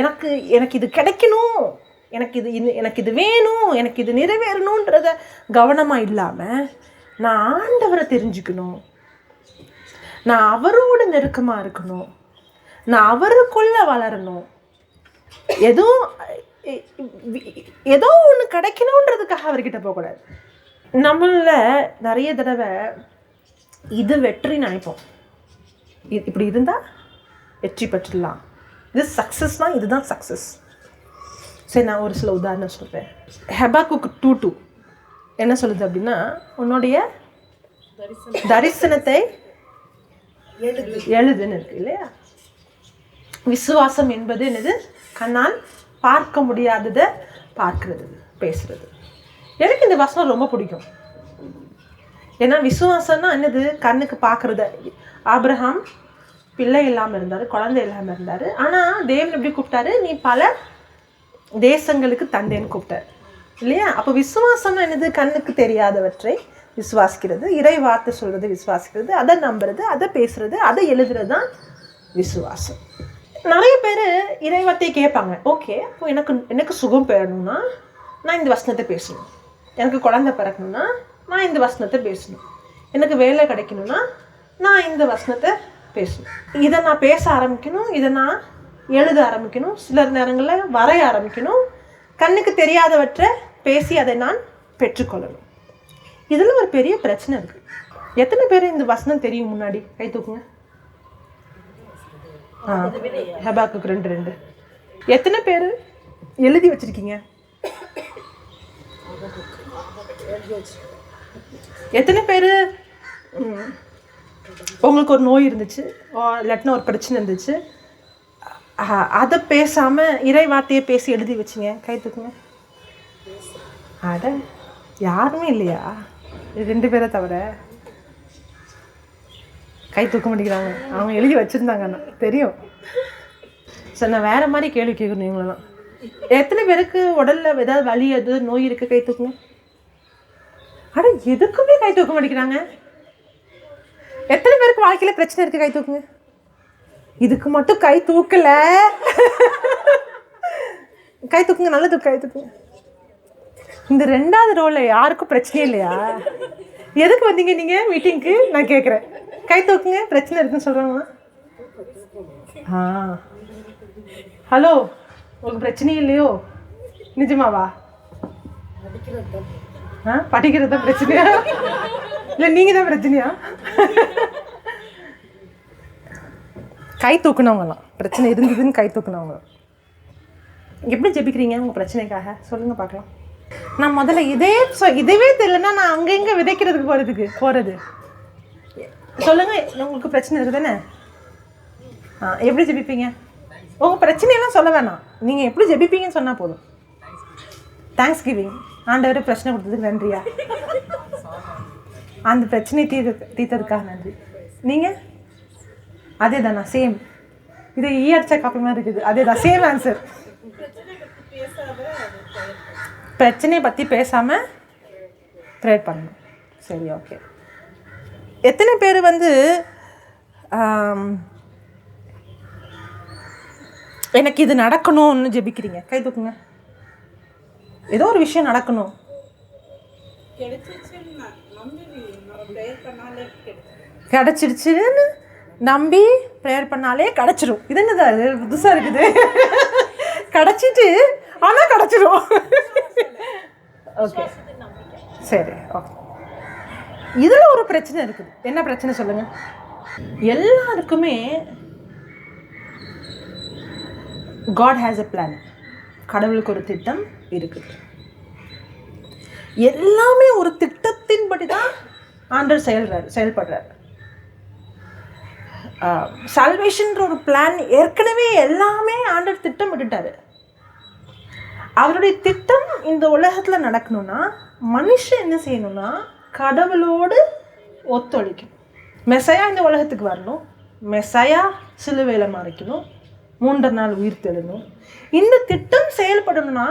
எனக்கு இது கிடைக்கணும், எனக்கு இது வேணும், எனக்கு இது நிறைவேறணுன்றத கவனமா இல்லாம நான் ஆண்டவரை தெரிஞ்சுக்கணும், நான் அவரோட நெருக்கமா இருக்கணும், நான் அவருக்குள்ள வளரணும், ஏதோ ஒன்று கிடைக்கணுன்றதுக்காக அவர்கிட்ட போகக்கூடாது. நம்மள நிறைய தடவை இது வெற்றி நினைப்போம். இப்படி இருந்தால் வெற்றி பெற்றுடலாம், இது சக்ஸஸ்னால் இதுதான் சக்ஸஸ். சரி, நான் ஒரு சில உதாரணம் சொல்கிறேன். ஹெபாக்குக் 2:2 என்ன சொல்லுது அப்படின்னா, உன்னுடைய தரிசனத்தை எழுதுன்னு இருக்கு இல்லையா. விசுவாசம் என்பது என்னது, கண்ணால் பார்க்க முடியாததை பார்க்கிறது, பேசுறது. எனக்கு இந்த வசனம் ரொம்ப பிடிக்கும். ஏன்னா விசுவாசம்னா என்னது, கண்ணுக்கு பார்க்கறத. ஆபிரகாம் பிள்ளை இல்லாமல் இருந்தார், குழந்தை இல்லாமல் இருந்தார். ஆனால் தேவன் எப்படி கூப்பிட்டாரு, நீ பல தேசங்களுக்கு தந்தைன்னு கூப்பிட்டார் இல்லையா. அப்போ விசுவாசம்னா என்னது, கண்ணுக்கு தெரியாதவற்றை விசுவாசிக்கிறது, இறை வார்த்தை சொல்றது விசுவாசிக்கிறது, அதை நம்புறது, அதை பேசுறது, அதை எழுதுறது தான் விசுவாசம். நிறைய பேர் இறைவார்த்தையை கேட்பாங்க. ஓகே, இப்போ எனக்கு சுகம் பெறணும்னா நான் இந்த வசனத்தை பேசணும், எனக்கு குழந்தை பிறக்கணும்னா நான் இந்த வசனத்தை பேசணும், எனக்கு வேலை கிடைக்கணும்னா நான் இந்த வசனத்தை பேசணும், இதை நான் பேச ஆரம்பிக்கணும், இதை நான் எழுத ஆரம்பிக்கணும், சிலர் நேரங்களில் வரைய ஆரம்பிக்கணும், கண்ணுக்கு தெரியாதவற்றை பேசி அதை நான் பெற்றுக்கொள்ளணும். இதில் ஒரு பெரிய பிரச்சனை இருக்குது. எத்தனை பேர் இந்த வசனம் தெரியும்? முன்னாடி கை தூக்குங்க. ஹெபாக்குக் 2:2 எத்தனை பேர் எழுதி வச்சிருக்கீங்க? எத்தனை பேர் உங்களுக்கு ஒரு நோய் இருந்துச்சு, இல்லாட்டினா ஒரு பிரச்சனை இருந்துச்சு, அதை பேசாமல் இறை வார்த்தையை பேசி எழுதி வச்சிங்க? கை தூக்குங்க. அட, யாருமே இல்லையா? 2 பேரை தவிர கை தூக்க மாட்டேங்கிறாங்க. அவங்க எழுதி வச்சுருந்தாங்க, தெரியும். சார், நான் வேறு மாதிரி கேள்வி கேட்கணும். இவங்களெல்லாம் எத்தனை பேருக்கு உடலில் ஏதாவது வலி, எது நோய் இருக்குது? கை தூக்குங்க. அட, எதுக்குமே கை தூக்க மாட்டேங்கிறாங்க. எத்தனை பேருக்கு வாழ்க்கையில் பிரச்சனை இருக்குது? கை தூக்குங்க. இதுக்கு மட்டும் கை தூக்கலை. கை தூக்குங்க, நல்லது. கை தூக்குங்க. இந்த 2வது ரோவில் யாருக்கும் பிரச்சனையே இல்லையா? எதுக்கு வந்தீங்க நீங்கள் மீட்டிங்க்கு? நான் கேட்குறேன். கை தூக்குங்க. பிரச்சனை இருக்குன்னு சொல்கிறாங்களா? ஹலோ, உங்களுக்கு பிரச்சனையே இல்லையோ? நிஜமாவா? படிக்கிறது தான் பிரச்சனையா? இல்லை நீங்கள் தான் பிரச்சனையா? கை தூக்குனவங்களாம் பிரச்சனை இருந்ததுன்னு கை தூக்குனவங்க எப்படி ஜெபிக்கிறீங்க உங்கள் பிரச்சனைக்காக? சொல்லுங்கள் பார்க்கலாம். நான் முதல்ல இதுவே தெரியலன்னா நான் அங்கங்கே விதைக்கிறதுக்கு போகிறது சொல்லுங்கள். உங்களுக்கு பிரச்சனை இருக்குது தானே? எப்படி ஜெபிப்பீங்க? உங்கள் பிரச்சனையெல்லாம் சொல்ல வேணாம், நீங்கள் எப்படி ஜெபிப்பீங்கன்னு சொன்னால் போதும். Thanks giving. ஆண்டவரே பிரச்சனை கொடுத்ததுக்கு நன்றியா, அந்த பிரச்சனை தீர்த்ததுக்காக நன்றி. நீங்கள் அதே தானா? சேம். இது ஈயடிச்ச காப்பி மாதிரி இருக்குது. அதே தான், சேம் ஆன்சர். பிரச்சனையை பற்றி பேசாமல் ப்ரேயர் பண்ணணும். சரி, ஓகே. எத்தனை பேர் வந்து எனக்கு இது நடக்கணும்னு ஜெபிக்கிறீங்க? கை தூக்குங்க. ஏதோ ஒரு விஷயம் நடக்கணும். கிடைச்சிடுச்சுன்னு நம்பி ப்ரேயர் பண்ணாலே கிடச்சிரும். இது என்னது, அது புதுசாக இருக்குது. கிடச்சிட்டு ஆனால் கிடச்சிரும். ஓகே, சரி, ஓகே. இதில் ஒரு பிரச்சனை இருக்குது. என்ன பிரச்சனை சொல்லுங்கள்? எல்லாருக்குமே God has a plan. கடவுளுக்கு ஒரு திட்டம் இருக்குது. எல்லாமே ஒரு திட்டத்தின்படி தான் ஆண்டவர் செயல்படுறார். சால்வேஷன்ற ஒரு பிளான் ஏற்கனவே எல்லாமே ஆண்டவர் திட்டம் விட்டுட்டாரு. அவருடைய திட்டம் இந்த உலகத்தில் நடக்கணும்னா மனுஷன் என்ன செய்யணும்னா கடவுளோடு ஒத்துழைக்கணும். மெசையா இந்த உலகத்துக்கு வரணும். மெசையா சிலுவையில் மறைக்கணும். 3 நாள் உயிர் தெழணும். இந்த திட்டம் செயல்படணும்னா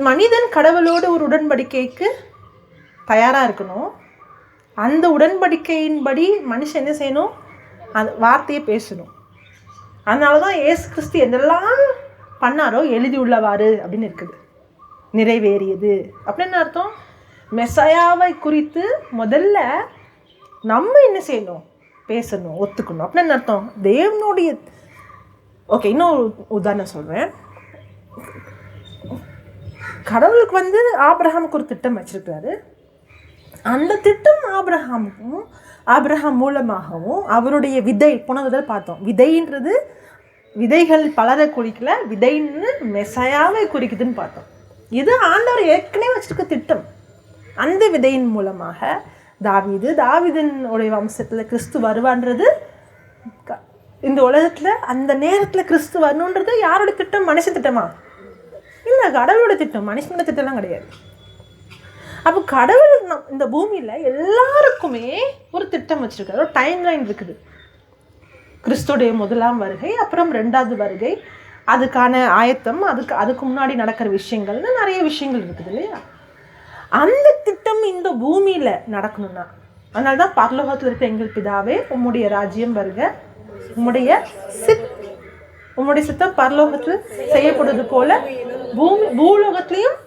மனிதன் கடவுளோடு ஒரு உடன்படிக்கைக்கு தயாராக இருக்கணும். அந்த உடன்படிக்கையின்படி மனுஷன் என்ன செய்யணும்? அந்த வார்த்தையை பேசணும். அதனால தான் இயேசு கிறிஸ்து எதெல்லாம் பண்ணாரோ எழுதி உள்ளவாறு அப்படின்னு இருக்குது. நிறைவேறியது அப்படின்னு அர்த்தம். மெசையாவை குறித்து முதல்ல நம்ம என்ன செய்யணும்? பேசணும், ஒத்துக்கணும் அப்படின்னு அர்த்தம். தேவனுடைய ஓகே, இன்னொரு உதாரணம் சொல்கிறேன். கடவுளுக்கு வந்து ஆபிரகாமுக்கு ஒரு திட்டம் வச்சிருக்காரு. அந்த திட்டம் ஆபிரகாம் மூலமாகவும் அவருடைய விதை புனவுதல் பார்த்தோம். விதைன்றது விதைகள் பலரை குறிக்கல, விதைன்னு மெசையாவை குறிக்குதுன்னு பார்த்தோம். இது ஆண்டவர் ஏற்கனவே வச்சிருக்க திட்டம். அந்த விதையின் மூலமாக தாவீதினுடைய வம்சத்தில் கிறிஸ்து வருவான்றது, இந்த உலகத்தில் அந்த நேரத்தில் கிறிஸ்து வரணுன்றது யாரோட திட்டம்? மனுஷன் திட்டமா? இல்லை, கடவுளோட திட்டம். மனுஷனோட திட்டம்லாம் கிடையாது. அப்போ கடவுள் இந்த பூமியில் எல்லாருக்குமே ஒரு திட்டம் வச்சுருக்காரு, ஒரு டைம் லைன் இருக்குது. கிறிஸ்துடைய முதலாம் வருகை, அப்புறம் 2வது வருகை, அதுக்கான ஆயத்தம், அதுக்கு முன்னாடி நடக்கிற விஷயங்கள்னு நிறைய விஷயங்கள் இருக்குது இல்லையா? அந்த திட்டம் இந்த பூமியில் நடக்கணும்னா, அதனால தான் பரலோகத்தில் இருக்க எங்கள் பிதாவே உம்முடைய ராஜ்யம் வருக, உம்முடைய சித்தம் பரலோகத்தில் செய்யப்படுவது போல பூலோகத்திலையும்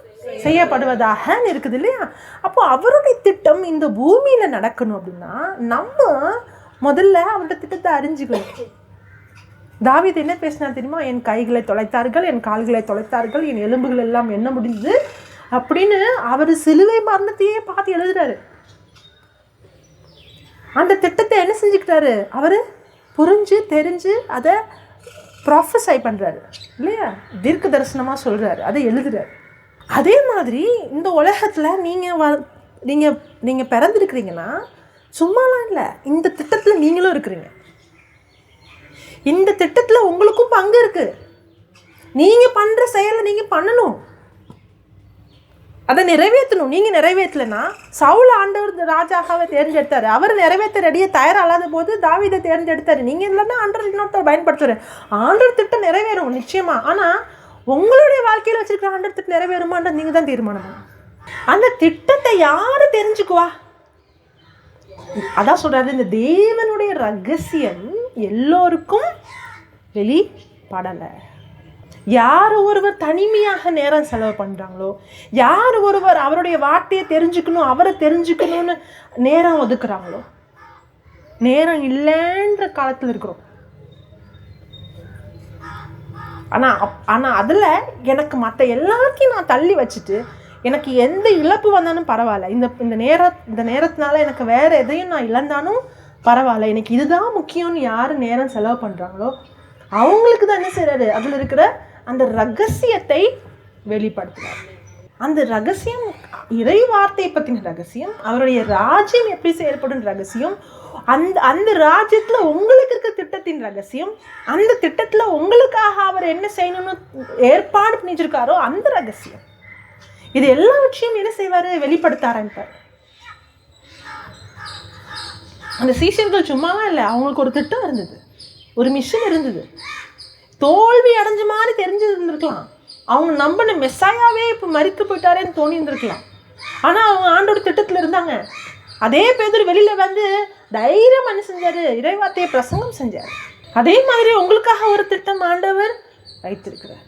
செய்யப்படுவதாக இருக்குது இல்லையா? அப்போ அவருடைய திட்டம் இந்த பூமியில் நடக்கணும் அப்படின்னா நம்ம முதல்ல அவருடைய திட்டத்தை அறிஞ்சுக்கணும். தாவீது என்ன பேசினா தெரியுமா? என் கைகளை தொலைத்தார்கள், என் கால்களை தொலைத்தார்கள், என் எலும்புகள் எல்லாம் என்ன முடிஞ்சது அப்படின்னு அவர் சிலுவை மரணத்தையே பார்த்து எழுதுறாரு. அந்த திட்டத்தை என்ன செஞ்சுக்கிட்டாரு? அவர் புரிஞ்சு தெரிஞ்சு அதை ப்ராஃபஸை பண்ணுறாரு இல்லையா? தீர்க்க தரிசனமாக சொல்கிறாரு, அதை எழுதுறாரு. அதே மாதிரி இந்த உலகத்தில் நீங்கள் பிறந்திருக்கிறீங்கன்னா சும்மாலாம் இல்லை, இந்த திட்டத்தில் நீங்களும் இருக்கிறீங்க. இந்த திட்டத்தில் உங்களுக்கும் பங்கு இருக்குது. நீங்கள் பண்ணுற செயலை நீங்கள் பண்ணணும், அதை நிறைவேற்றணும். நீங்கள் நிறைவேற்றலைன்னா சவுல் ஆண்டவர் ராஜாவை தேர்ந்தெடுத்தார். அவர் நிறைவேற்ற ரெடியாக தயாராகாத போது தாவீதை தேர்ந்தெடுத்தார். நீங்கள் இல்லைன்னா ஆண்டவர் இன்னொருத்தர் பயன்படுத்துகிறார். ஆண்டவர் திட்டம் நிறைவேறும் நிச்சயமாக. ஆனால் உங்களுடைய வாழ்க்கையில் வச்சுருக்கிற ஆண்டவர் திட்டம் நிறைவேறுமான்றது நீங்கள் தான் தீர்மானம். அந்த திட்டத்தை யார் தெரிஞ்சுக்குவா? அதான் சொல்கிறாரு, இந்த தேவனுடைய ரகசியம் எல்லோருக்கும் வெளிப்படலை. யார் ஒருவர் தனிமையாக நேரம் செலவு பண்ணுறாங்களோ, யார் ஒருவர் அவருடைய வார்த்தையை தெரிஞ்சுக்கணும், அவரை தெரிஞ்சுக்கணும்னு நேரம் ஒதுக்குறாங்களோ, நேரம் இல்லைன்ற காலத்தில் இருக்கிறோம். ஆனால் அதில் எனக்கு மற்ற எல்லாத்தையும் நான் தள்ளி வச்சுட்டு எனக்கு எந்த இழப்பு வந்தாலும் பரவாயில்ல, இந்த நேரத்தினால எனக்கு வேறு எதையும் நான் இழந்தாலும் பரவாயில்ல, எனக்கு இதுதான் முக்கியம்னு யார் நேரம் செலவு பண்ணுறாங்களோ அவங்களுக்கு தான் என்ன செய்கிறாரு? அதில் இருக்கிற அந்த ரகசியத்தை வெளிப்படுத்துகிறார். அந்த ரகசியம் இறை வார்த்தையை பற்றின ரகசியம், அவருடைய ராஜ்யம் எப்படி செயல்படும் ரகசியம், அந்த ராஜ்யத்தில் உங்களுக்கு இருக்க திட்டத்தின் ரகசியம், அந்த திட்டத்தில் உங்களுக்காக அவர் என்ன செய்யணும்னு ஏற்பாடு பண்ணிச்சிருக்காரோ அந்த ரகசியம். இது எல்லாவற்றையும் என்ன செய்வார்? வெளிப்படுத்தாரன்பார். அந்த சீஷர்கள் சும்மாவா இல்லை, அவங்களுக்கு ஒரு திட்டம் இருந்தது. ஒரு மிஷன் இருந்தது. தோல்வி அடைஞ்ச மாதிரி தெரிஞ்சு இருந்திருக்கலாம். அவங்க நம்பின மெஸ்ஸாயாவே இப்போ மரித்து போயிட்டாரேன்னு தோணி இருந்திருக்கலாம். ஆனால் அவங்க ஆண்டோட திட்டத்தில் இருந்தாங்க. அதே பேதுரு வெளியில் வந்து தைரியம் என்ன செஞ்சார்? இறைவார்த்தையை பிரசங்கம் செஞ்சார். அதே மாதிரி உங்களுக்காக ஒரு திட்டம் ஆண்டவர் வைத்திருக்கிறார்.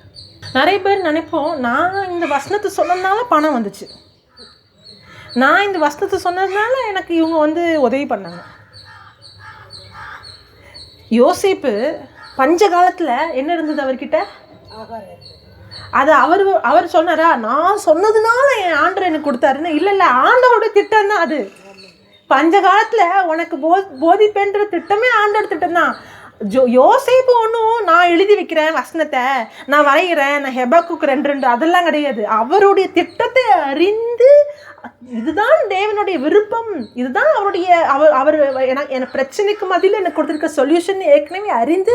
நிறைய பேர் நினைப்போம், நான் இந்த வசனத்தை சொன்னதுனால பணம் வந்துச்சு, நான் இந்த வசனத்தை சொன்னதுனால எனக்கு இவங்க வந்து உதவி பண்ணாங்க. யோசேப்பு பஞ்ச காலத்தில் என்ன இருந்தது அவர்கிட்ட? அது அவர் சொன்னாரா, நான் சொன்னதுனால என் ஆண்டவர் எனக்கு கொடுத்தாருன்னு? இல்லை, ஆண்டவரோட திட்டம் தான் அது. பஞ்ச காலத்தில் உனக்கு போதிப்பேன்ற திட்டமே ஆண்டோட திட்டம் தான். யோசேப்பு ஒன்றும் நான் எழுதி வைக்கிறேன் வசனத்தை, நான் வரைகிறேன், நான் ஹெபாக்குக்கு 2 அதெல்லாம் கிடையாது. அவருடைய திட்டத்தை அறிந்து இதுதான் தேவனுடைய விருப்பம், இதுதான் அவருடைய அவர் எனக்கு பிரச்சனைக்கு மத்தியில் எனக்கு கொடுத்துருக்க சொல்யூஷன் ஏற்கனவே அறிந்து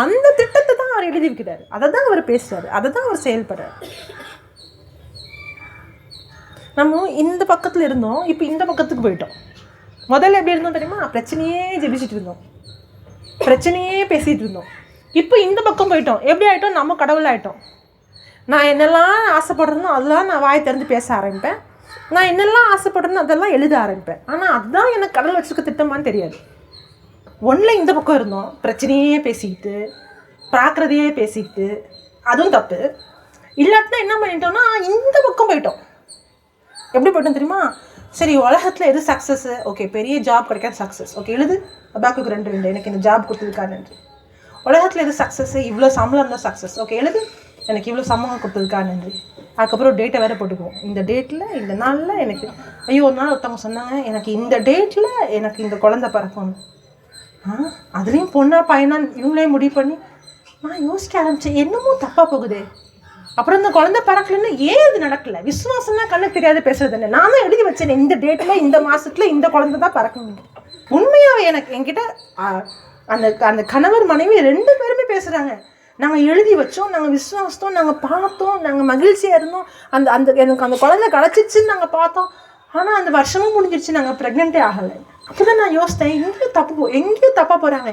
அந்த திட்டத்தை தான் அவர் எழுதி வைக்கிறார். அதை தான் அவர் பேசுறாரு, அதை தான் அவர் செயல்படுறார். நம்ம இந்த பக்கத்தில் இருந்தோம், இப்போ இந்த பக்கத்துக்கு போயிட்டோம். முதல்ல எப்படி இருந்தோம் தெரியுமா? பிரச்சனையே ஜெபிச்சுட்டு இருந்தோம், பிரச்சனையே பேசிகிட்டு இருந்தோம். இப்போ இந்த பக்கம் போயிட்டோம். எப்படி ஆகிட்டோம்? நம்ம கடவுள் ஆகிட்டோம். நான் என்னெல்லாம் ஆசைப்படுறேனோ அதெல்லாம் நான் வாய் திறந்து பேச ஆரம்பிப்பேன். நான் என்னெல்லாம் ஆசைப்படுறேனோ அதெல்லாம் எழுத ஆரம்பிப்பேன். ஆனால் அதுதான் எனக்கு கடவுள் வச்சுருக்க திட்டமானு தெரியாது. ஒன்றில் இந்த பக்கம் இருந்தோம், பிரச்சனையே பேசிக்கிட்டு, பார்க்குறதையே பேசிக்கிட்டு, அதுவும் தப்பு. இல்லாட்டினா என்ன பண்ணிட்டோம்னா இந்த பக்கம் போயிட்டோம். எப்படி போயிட்டோம் தெரியுமா? சரி, உலகத்தில் எது சக்ஸஸ்ஸு? ஓகே, பெரிய ஜாப் கிடைக்காத சக்ஸஸ். ஓகே, எழுது ஹெபாக்குக்கு 2 எனக்கு இந்த ஜாப் கொடுத்துருக்காரு நன்றி. உலகத்தில் எது சக்ஸஸ்ஸு? இவ்வளோ சம்பளம் இருந்தால் சக்ஸஸ். ஓகே, எழுது எனக்கு இவ்வளோ சம்பளம் கொடுத்துருக்கா நன்றி. அதுக்கப்புறம் டேட்டை வேறு போட்டுக்குவோம். இந்த டேட்டில் இந்த நாளில் எனக்கு ஒரு நாள் ஒருத்தவங்க சொன்னாங்க, எனக்கு இந்த டேட்டில் எனக்கு இந்த குழந்தை பிறக்கணும். அதுலேயும் பொண்ணா பையனா இவங்களே முடிவு பண்ணி நான் யோசிக்க ஆரம்பித்தேன், என்னமோ தப்பாக போகுதே. அப்புறம் இந்த குழந்தை பிறக்கலன்னு ஏன் இது நடக்கலை? விசுவாசம்னா கண்ணுக்கு தெரியாத பேசுறது இல்லை. நான் தான் எழுதி வச்சேன், இந்த டேட்டில் இந்த மாதத்தில் இந்த குழந்தை தான் பிறக்கணும். உண்மையாகவே எனக்கு என்கிட்ட அந்த கணவர் மனைவி 2 பேருமே பேசுகிறாங்க. நாங்கள் எழுதி வச்சோம், நாங்கள் விசுவாசத்தோம், நாங்கள் பார்த்தோம், நாங்கள் மகிழ்ச்சியாக இருந்தோம், எனக்கு அந்த குழந்தை கிடச்சிச்சின்னு நாங்கள் பார்த்தோம். ஆனால் அந்த வருஷமும் முடிஞ்சிருச்சு, நாங்கள் ப்ரெக்னென்ட்டே ஆகலை. அப்போ தான் நான் யோசித்தேன், எங்கேயும் தப்பாக போகிறாங்க.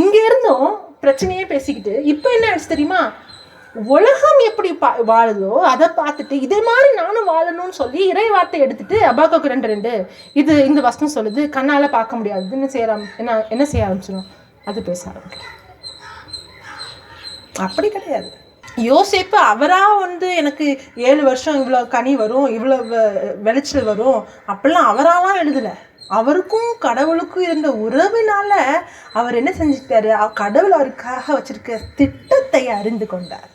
இங்கே இருந்தும் பிரச்சனையே பேசிக்கிட்டு இப்போ என்ன ஆயிடுச்சு தெரியுமா? உலகம் எப்படி வாழுதோ அதை பார்த்துட்டு இதே மாதிரி நானும் வாழணும்னு சொல்லி இறை வார்த்தை எடுத்துட்டு ஹெபாக்குக்கு 2 இது இந்த வசனம் சொல்லுது, கண்ணால் பார்க்க முடியாது, என்ன செய்ய ஆரம்பிச்சிடும், அது பேச ஆரம்பிக்கும். அப்படி கிடையாது. யோசேப்பு அவராக வந்து எனக்கு 7 வருஷம் இவ்வளோ கனி வரும், இவ்வளோ விளைச்சல் வரும் அப்படிலாம் அவராலாம் எழுதலை. அவருக்கும் கடவுளுக்கும் இருந்த உறவினால அவர் என்ன செஞ்சுட்டாரு? கடவுள் அவருக்காக வச்சிருக்க திட்டத்தை அறிந்து கொண்டார்.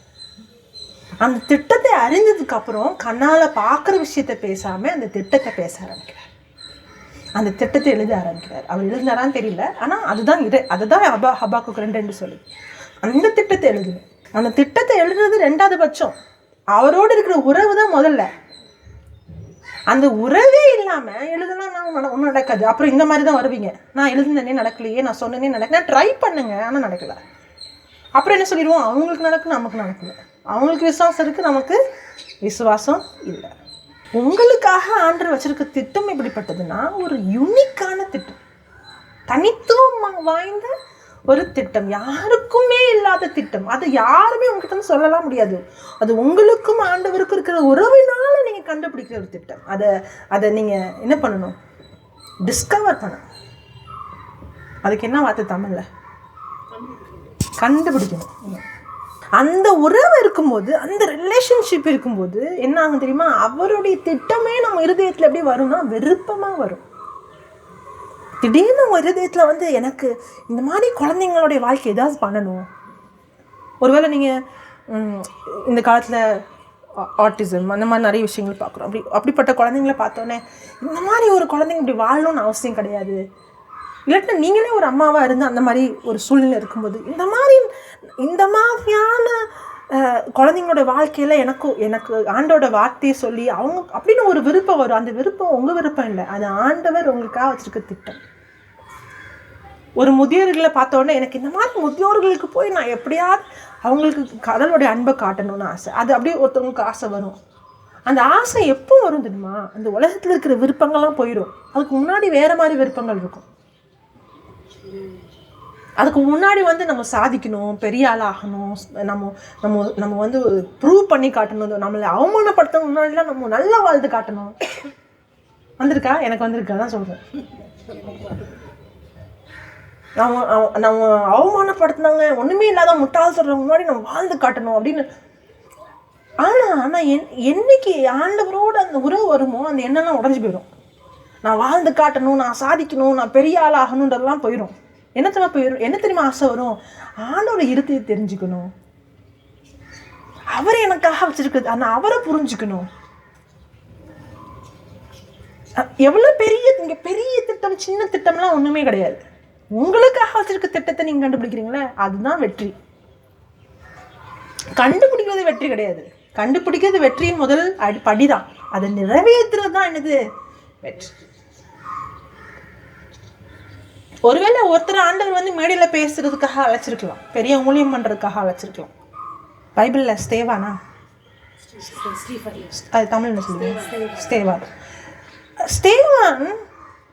அந்த திட்டத்தை அறிஞ்சதுக்கு அப்புறம் கண்ணால் பார்க்குற விஷயத்த பேசாமல் அந்த திட்டத்தை பேச ஆரம்பிக்கிறார், அந்த திட்டத்தை எழுத ஆரம்பிக்கிறார். அவர் எழுதினாரான்னு தெரியல, ஆனால் அதுதான் அதுதான் ஹெபாக்குக்கு 2 சொல்லுது. அந்த திட்டத்தை எழுதணும். அந்த திட்டத்தை எழுதுறது 2வது பட்சம். அவரோடு இருக்கிற உறவு தான் முதல்ல. அந்த உறவே இல்லாமல் எழுதுனா ஒன்றும் நடக்காது. அப்புறம் இந்த மாதிரி தான் வருவீங்க, நான் எழுதுனே நடக்கலையே, நான் சொன்னனே நடக்கல, ட்ரை பண்ணுங்க ஆனால் நடக்கலை. அப்புறம் என்ன சொல்லிடுவோம்? அவங்களுக்கு நடக்கும், நமக்கு நடக்கல. அவங்களுக்கு விசுவாசம் இருக்குது, நமக்கு விசுவாசம் இல்லை. உங்களுக்காக ஆண்டவர் வச்சிருக்க திட்டம் எப்படிப்பட்டதுன்னா ஒரு யூனிக்கான திட்டம், தனித்துவம் வாய்ந்த ஒரு திட்டம், யாருக்குமே இல்லாத திட்டம். அது யாருமே உங்ககிட்ட சொல்லலாம் முடியாது. அது உங்களுக்கும் ஆண்டவருக்கும் இருக்கிற உறவினால நீங்கள் கண்டுபிடிக்கிற ஒரு திட்டம். அதை நீங்கள் என்ன பண்ணணும்? டிஸ்கவர் பண்ணணும். அதுக்கு என்ன வார்த்தை தமிழ்ல? கண்டுபிடிக்கணும். அந்த உறவு இருக்கும்போது, அந்த ரிலேஷன்ஷிப் இருக்கும்போது என்ன ஆகும் தெரியுமா? அவருடைய திட்டமே நம்ம இருதயத்தில் எப்படி வரும்னா விருப்பமாக வரும். திடீர்னு உங்கள் இருதயத்தில் வந்து எனக்கு இந்த மாதிரி குழந்தைங்களுடைய வாழ்க்கை ஏதாவது பண்ணணும். ஒருவேளை நீங்கள் இந்த காலத்தில் ஆட்டிசம் அந்த மாதிரி நிறைய விஷயங்கள் பார்க்குறோம். அப்படிப்பட்ட குழந்தைங்கள பார்த்தோன்னே இந்த மாதிரி ஒரு குழந்தைங்க இப்படி வாழணும்னு அவசியம் கிடையாது. இல்லாட்டினா நீங்களே ஒரு அம்மாவாக இருந்து அந்த மாதிரி ஒரு சூழ்நிலை இருக்கும்போது இந்த மாதிரியான குழந்தைங்களோட வாழ்க்கையில் எனக்கு ஆண்டோட வார்த்தையை சொல்லி அவங்க அப்படின்னு ஒரு விருப்பம் வரும். அந்த விருப்பம் உங்கள் விருப்பம் இல்லை, அது ஆண்டவர் உங்களுக்காக வச்சுருக்க திட்டம். ஒரு முதியோர்களை பார்த்தோன்னே எனக்கு இந்த மாதிரி முதியோர்களுக்கு போய் நான் எப்படியாவது அவங்களுக்கு கடவுளுடைய அன்பை காட்டணும்னு ஆசை. அது அப்படியே ஒருத்தவங்களுக்கு ஆசை வரும். அந்த ஆசை எப்போ வரும் தெரியுமா? அந்த உலகத்தில் இருக்கிற விருப்பங்கள்லாம் போயிடும். அதுக்கு முன்னாடி வேறு மாதிரி விருப்பங்கள் இருக்கும். அதுக்கு முன்னாடி வந்து நம்ம சாதிக்கணும், பெரிய ஆளாகணும், நம்ம நம்ம நம்ம வந்து ப்ரூவ் பண்ணி காட்டணும், நம்மளை அவமானப்படுத்த முன்னாடிலாம் நம்ம நல்லா வாழ்ந்து காட்டணும். வந்திருக்கா? எனக்கு வந்திருக்கா தான் சொல்கிறேன். நம்ம அவமானப்படுத்தினாங்க, ஒன்றுமே இல்லாத முட்டாள் சொல்கிற முன்னாடி நம்ம வாழ்ந்து காட்டணும் அப்படின்னு. ஆனால் என்னைக்கு ஆண்டவரோட அந்த உறவு வருமோ அந்த எண்ணெல்லாம் உடஞ்சி போயிடும். நான் வாழ்ந்து காட்டணும், நான் சாதிக்கணும், நான் பெரிய ஆள் ஆகணுன்றதெல்லாம் போயிடும். என்ன தெரியுமா ஆசை வரும்? ஆண்டோட இருத்தையை தெரிஞ்சுக்கணும், அவரை எனக்காக வச்சிருக்குது, ஆனால் அவரை புரிஞ்சுக்கணும். எவ்வளோ பெரிய திட்டம், சின்ன திட்டம்லாம் ஒன்றுமே கிடையாது. உங்களுக்காக வச்சிருக்க திட்டத்தை நீங்கள் கண்டுபிடிக்கிறீங்களே, அதுதான் வெற்றி. கண்டுபிடிக்கிறது வெற்றி கிடையாது. கண்டுபிடிக்கிறது வெற்றியின் முதல் படிதான். அதை நிறைவேற்றுறது தான் என்னது வெற்றி. ஒருவேளை ஒருத்தர் ஆண்டவர் வந்து மேடையில் பேசுறதுக்காக அழைச்சிருக்கலாம், பெரிய ஊழியம் பண்ணுறதுக்காக அழைச்சிருக்கலாம். பைபிளில் ஸ்தேவானா, அது தமிழ் என்ன சொல்லுங்க, ஸ்தேவான்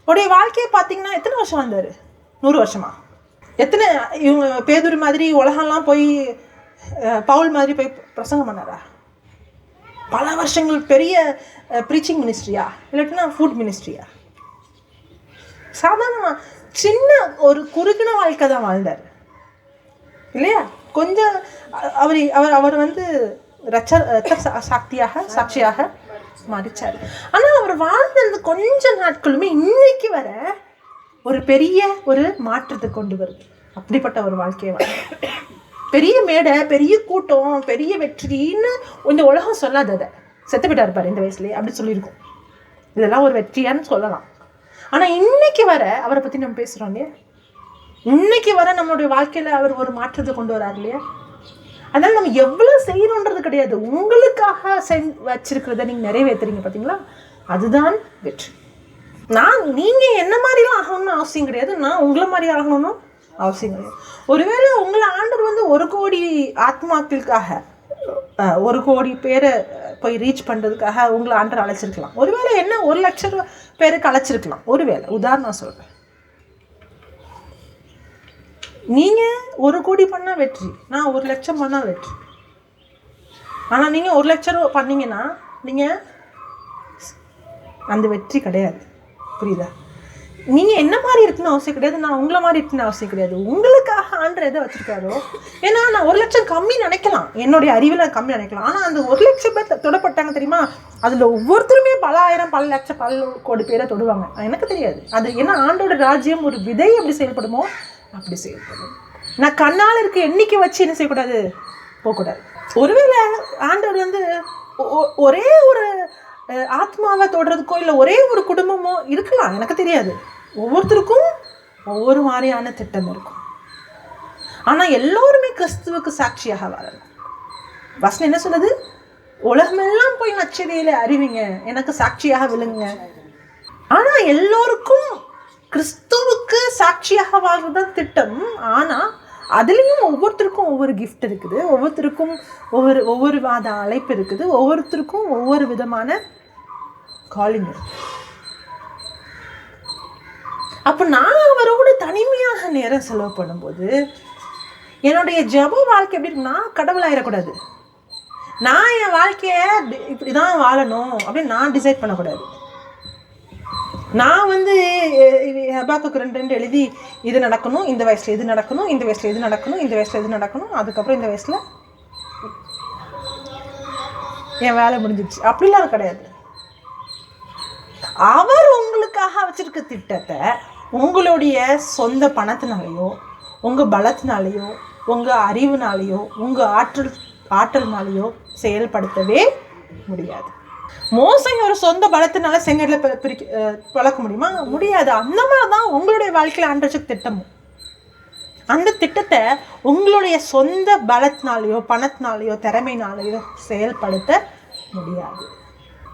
உடைய வாழ்க்கையை பார்த்தீங்கன்னா எத்தனை வருஷம் வந்தார்? 100 வருஷமா? எத்தனை இவங்க பேதுரு மாதிரி உலகம்லாம் போய் பவுல் மாதிரி போய் பிரசங்கம் பண்ணாரா? பல வருஷங்கள் பெரிய ப்ரீச்சிங் மினிஸ்ட்ரியா, இல்லாட்டினா ஃபுட் மினிஸ்ட்ரியா? சாதாரணமாக சின்ன ஒரு குறுகின வாழ்க்கை தான் வாழ்ந்தார் இல்லையா? கொஞ்சம் அவர் வந்து சாட்சியாக மாறிச்சார். ஆனால் அவர் வாழ்ந்த கொஞ்ச நாட்களுமே இன்னைக்கு வர ஒரு பெரிய ஒரு மாற்றத்தை கொண்டு வருது. அப்படிப்பட்ட ஒரு வாழ்க்கையை பெரிய மேடை, பெரிய கூட்டம், பெரிய வெற்றின்னு இந்த உலகம் சொல்லாது. அதை செத்து போயிட்டா இருப்பார் இந்த வயசுலேயே அப்படி சொல்லியிருக்கோம். இதெல்லாம் ஒரு வெற்றியான்னு சொல்லலாம். ஆனால் இன்னைக்கு வர அவரை பற்றி நம்ம பேசுகிறோம் இல்லையா? இன்னைக்கு வர நம்மளுடைய வாழ்க்கையில் அவர் ஒரு மாற்றத்தை கொண்டு வரார் இல்லையா? அதனால் நம்ம எவ்வளோ செய்யணுன்றது கிடையாது, உங்களுக்காக வச்சிருக்கிறத நீங்கள் நிறைவேற்றுறீங்க பார்த்தீங்களா, அதுதான் வெற்றி. நீங்கள் என்ன மாதிரிலாம் ஆகணும்னு அவசியம் கிடையாது, நான் உங்களை மாதிரி ஆகணும்னு அவசியம் கிடையாது. ஒருவேளை உங்களை ஆண்டவர் வந்து 1 கோடி ஆத்மாக்களுக்காக 1 கோடி பேரை போய் ரீச் பண்ணுறதுக்காக உங்களை ஆண்டவர் அழைச்சிருக்கலாம். ஒருவேளை என்ன 1 லட்சம் பேருக்கு அழைச்சிருக்கலாம். ஒருவேளை உதாரணம் சொல்கிறேன். நீங்கள் 1 கோடி பண்ணால் வெற்றி, நான் 1 லட்சம் பண்ணால் வெற்றி. ஆனால் நீங்கள் 1 லட்சம் ரூபா பண்ணீங்கன்னா நீங்கள் அந்த வெற்றி கிடையாது. புரியுதா? நீங்கள் என்ன மாதிரி இருக்குன்னு அவசியம் கிடையாது, நான் உங்களை மாதிரி இருக்குன்னு அவசியம் கிடையாது. உங்களுக்காக ஆண்டவர் எதை வச்சுருக்காரோ, ஏன்னா நான் 1 லட்சம் கம்மி நினைக்கலாம், என்னுடைய அறிவில் கம்மி நினைக்கலாம். ஆனால் அந்த 1 லட்சம் பேர் தொடப்பட்டாங்க தெரியுமா, அதில் ஒவ்வொருத்தருமே பல ஆயிரம், பல லட்சம், பல கோடி பேரை தொடுவாங்க. எனக்கு தெரியாது அது. ஏன்னா ஆண்டோட ராஜ்யம் ஒரு விதை எப்படி செயல்படுமோ அப்படி செயல்படும். நான் கண்ணால் இருக்க எண்ணிக்கை வச்சு என்ன செய்யக்கூடாது, போகக்கூடாது. ஒருவேளை ஆண்டவர் வந்து ஒரே ஒரு ஆத்மாவை தொடுறதுக்கோ இல்லை ஒரே ஒரு குடும்பமோ இருக்கலாம், எனக்கு தெரியாது. ஒவ்வொருத்தருக்கும் ஒவ்வொரு மாதிரியான திட்டம் இருக்கும். ஆனால் எல்லோருமே கிறிஸ்துவுக்கு சாட்சியாக வரணும். வசனம் என்ன சொல்லுது? உலகமெல்லாம் போய் நற்செய்தியில அறிவிங்க, எனக்கு சாட்சியாக விழுங்க. ஆனால் எல்லோருக்கும் கிறிஸ்துவுக்கு சாட்சியாக வாழ்றதுதான் திட்டம். ஆனால் அதுலேயும் ஒவ்வொருத்தருக்கும் ஒவ்வொரு கிஃப்ட் இருக்குது, ஒவ்வொருத்தருக்கும் ஒவ்வொரு வாத அழைப்பு இருக்குது, ஒவ்வொருத்தருக்கும் ஒவ்வொரு விதமான காலிங் இருக்குது. அப்போ நான் அவரோடு தனிமையாக நேரம் செலவு பண்ணும்போது என்னுடைய ஜப வாழ்க்கை எப்படி இருக்குன்னா, கடவுளாயிடக்கூடாது. நான் என் வாழ்க்கையை இப்படி தான் வாழணும் அப்படின்னு நான் டிசைட் பண்ணக்கூடாது. நான் வந்து ஹபாக்குக்கு 2 எழுதி இது நடக்கணும், இந்த வயசில் இது நடக்கணும், இந்த வயசில் இது நடக்கணும், இந்த வயசில் இது நடக்கணும், அதுக்கப்புறம் இந்த வயசில் என் வேலை முடிஞ்சிடுச்சு அப்படிலாம் கிடையாது. அவர் உங்களுக்காக வச்சிருக்க திட்டத்தை உங்களுடைய சொந்த பணத்தினாலேயோ, உங்கள் பலத்தினாலேயோ, உங்கள் அறிவுனாலேயோ, உங்கள் ஆற்றல்னாலேயோ செயல்படுத்தவே முடியாது. மோசை ஒரு சொந்த பலத்தினால செங்கடல பழக்க முடியுமா? முடியாது. அந்த மாதிரி தான் உங்களுடைய வாழ்க்கையில் ஆண்டவருக்கு திட்டமும். அந்த திட்டத்தை உங்களுடைய சொந்த பலத்தினாலேயோ, பணத்தினாலேயோ, திறமையினாலேயோ செயல்படுத்த முடியாது.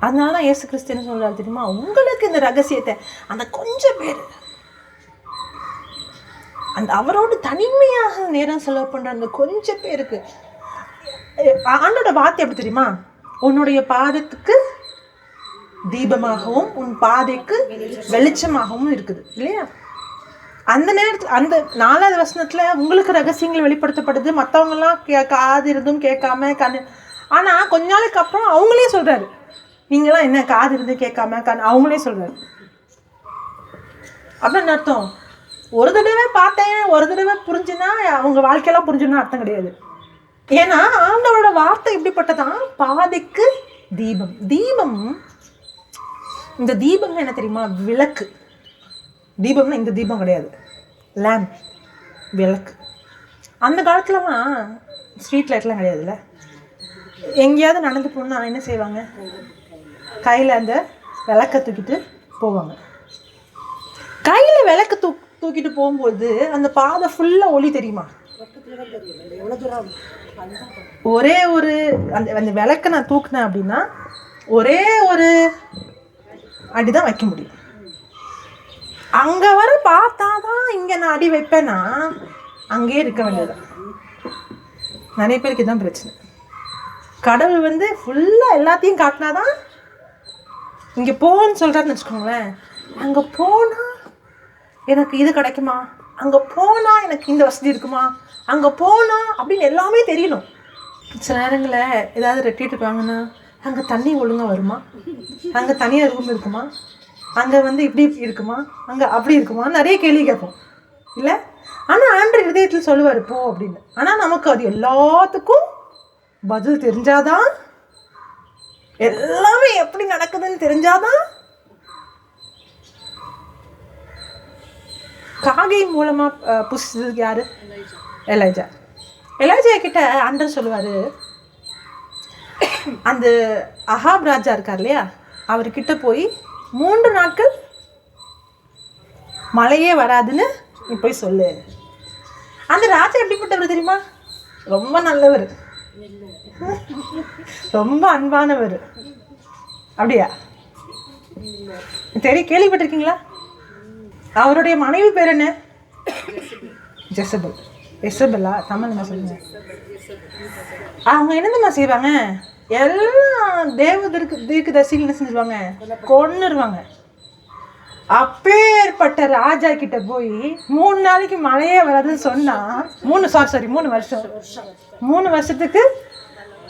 அதனால தான் இயேசு கிறிஸ்து என்ன சொல்றாரு தெரியுமா? உங்களுக்கு இந்த ரகசியத்தை அந்த கொஞ்சம் பேர் அந்த அவரோடு தனிமையாக நேரம் செலவு பண்ற அந்த கொஞ்சம் பேருக்கு ஆண்டோட வார்த்தை எப்படி தெரியுமா? உன்னுடைய பாதத்துக்கு தீபமாகவும் உன் பாதைக்கு வெளிச்சமாகவும் இருக்குது இல்லையா? அந்த நேரத்தில் அந்த 4வது வசனத்துல உங்களுக்கு ரகசியங்கள் வெளிப்படுத்தப்படுது, மற்றவங்கலாம் காது இருந்தும் கேட்காம ஆனால் கொஞ்ச நாளுக்கு அப்புறம் அவங்களே சொல்றாரு, நீங்களாம் என்ன காது இருந்து கேட்காம அவங்களே சொல்றாரு. அப்படின்னு அர்த்தம் ஒரு தடவை பார்த்தேன் ஒரு தடவை புரிஞ்சுன்னா அவங்க வாழ்க்கையெல்லாம் புரிஞ்சுன்னா அர்த்தம் கிடையாது. ஏன்னா ஆண்டவரோட வார்த்தை இப்படிப்பட்டதான், பாதைக்கு தீபம். தீபம், இந்த தீபம்னு என்ன தெரியுமா? விளக்கு. தீபம்னா இந்த தீபம் கிடையாது, லேம்ப், விளக்கு. அந்த காலத்துலலாம் ஸ்ட்ரீட் லைட்லாம் கிடையாதுல்ல. எங்கேயாவது நடந்து போனால் என்ன செய்வாங்க? கையில் அந்த விளக்கை தூக்கிட்டு போவாங்க. கையில் விளக்கு தூக்கிட்டு போகும்போது அந்த பாதை ஃபுல்லாக ஒளி தெரியுமா? ஒரே ஒரு அந்த விளக்கை நான் தூக்குனேன் அப்படின்னா ஒரே ஒரு அடிதான் வைக்க முடியும். அங்கே வர பார்த்தாதான் இங்கே நான் அடி வைப்பேன்னா அங்கேயே இருக்க வேண்டியதுதான். நிறைய பேருக்கு இதுதான் பிரச்சனை. கடவுள் வந்து ஃபுல்லாக எல்லாத்தையும் காட்டினாதான் இங்கே போன்னு சொல்கிறாருன்னு வச்சுக்கோங்களேன். அங்கே போனால் எனக்கு இது கிடைக்குமா, அங்கே போனால் எனக்கு இந்த வசதி இருக்குமா, அங்கே போனால் அப்படின்னு எல்லாமே தெரியணும். சில நேரங்களில் ஏதாவது ரெட்டிட்டு வாங்கினா அங்கே தண்ணி ஒழுங்காக வருமா, அங்கே தனியாக ரூம் இருக்குமா, அங்கே வந்து இப்படி இருக்குமா, அங்கே அப்படி இருக்குமா, நிறைய கேள்வி கேட்போம் இல்லை. ஆனால் ஆண்டவர் இதயத்தில் சொல்லுவார் போ அப்படின்னு. ஆனால் நமக்கு அது எல்லாத்துக்கும் பதில் தெரிஞ்சாதான், எல்லாமே எப்படி நடக்குதுன்னு தெரிஞ்சாதான். காகை மூலமாக புசிச்சதுக்கு யாரு? எலைஜா. எலைஜா கிட்ட ஆண்டவர் சொல்லுவார், அந்த அகாப் ராஜா இருக்கார் இல்லையா, அவர்கிட்ட போய் 3 நாட்கள் மழையே வராதுன்னு நீ போய் சொல்லு. அந்த ராஜா எப்படிப்பட்டவர் தெரியுமா? ரொம்ப நல்லவர், ரொம்ப அன்பானவர். அப்படியா? கேள்விப்பட்டிருக்கீங்களா? அவருடைய மனைவி பேர் என்ன? ஜெசபெல். எசபெல்லா? தமிழ் என்ன சொல்லுங்க? அவங்க என்னதுமா செய்வாங்க? எல்லாம் தீர்க்கதரிசிகள் என்ன செஞ்சிருவாங்க? கொன்னுருவாங்க. அப்பேற்பட்ட ராஜா கிட்ட போய் 3 நாளைக்கு மழையே வராதுன்னு சொன்னா 3 வருஷம் 3 வருஷத்துக்கு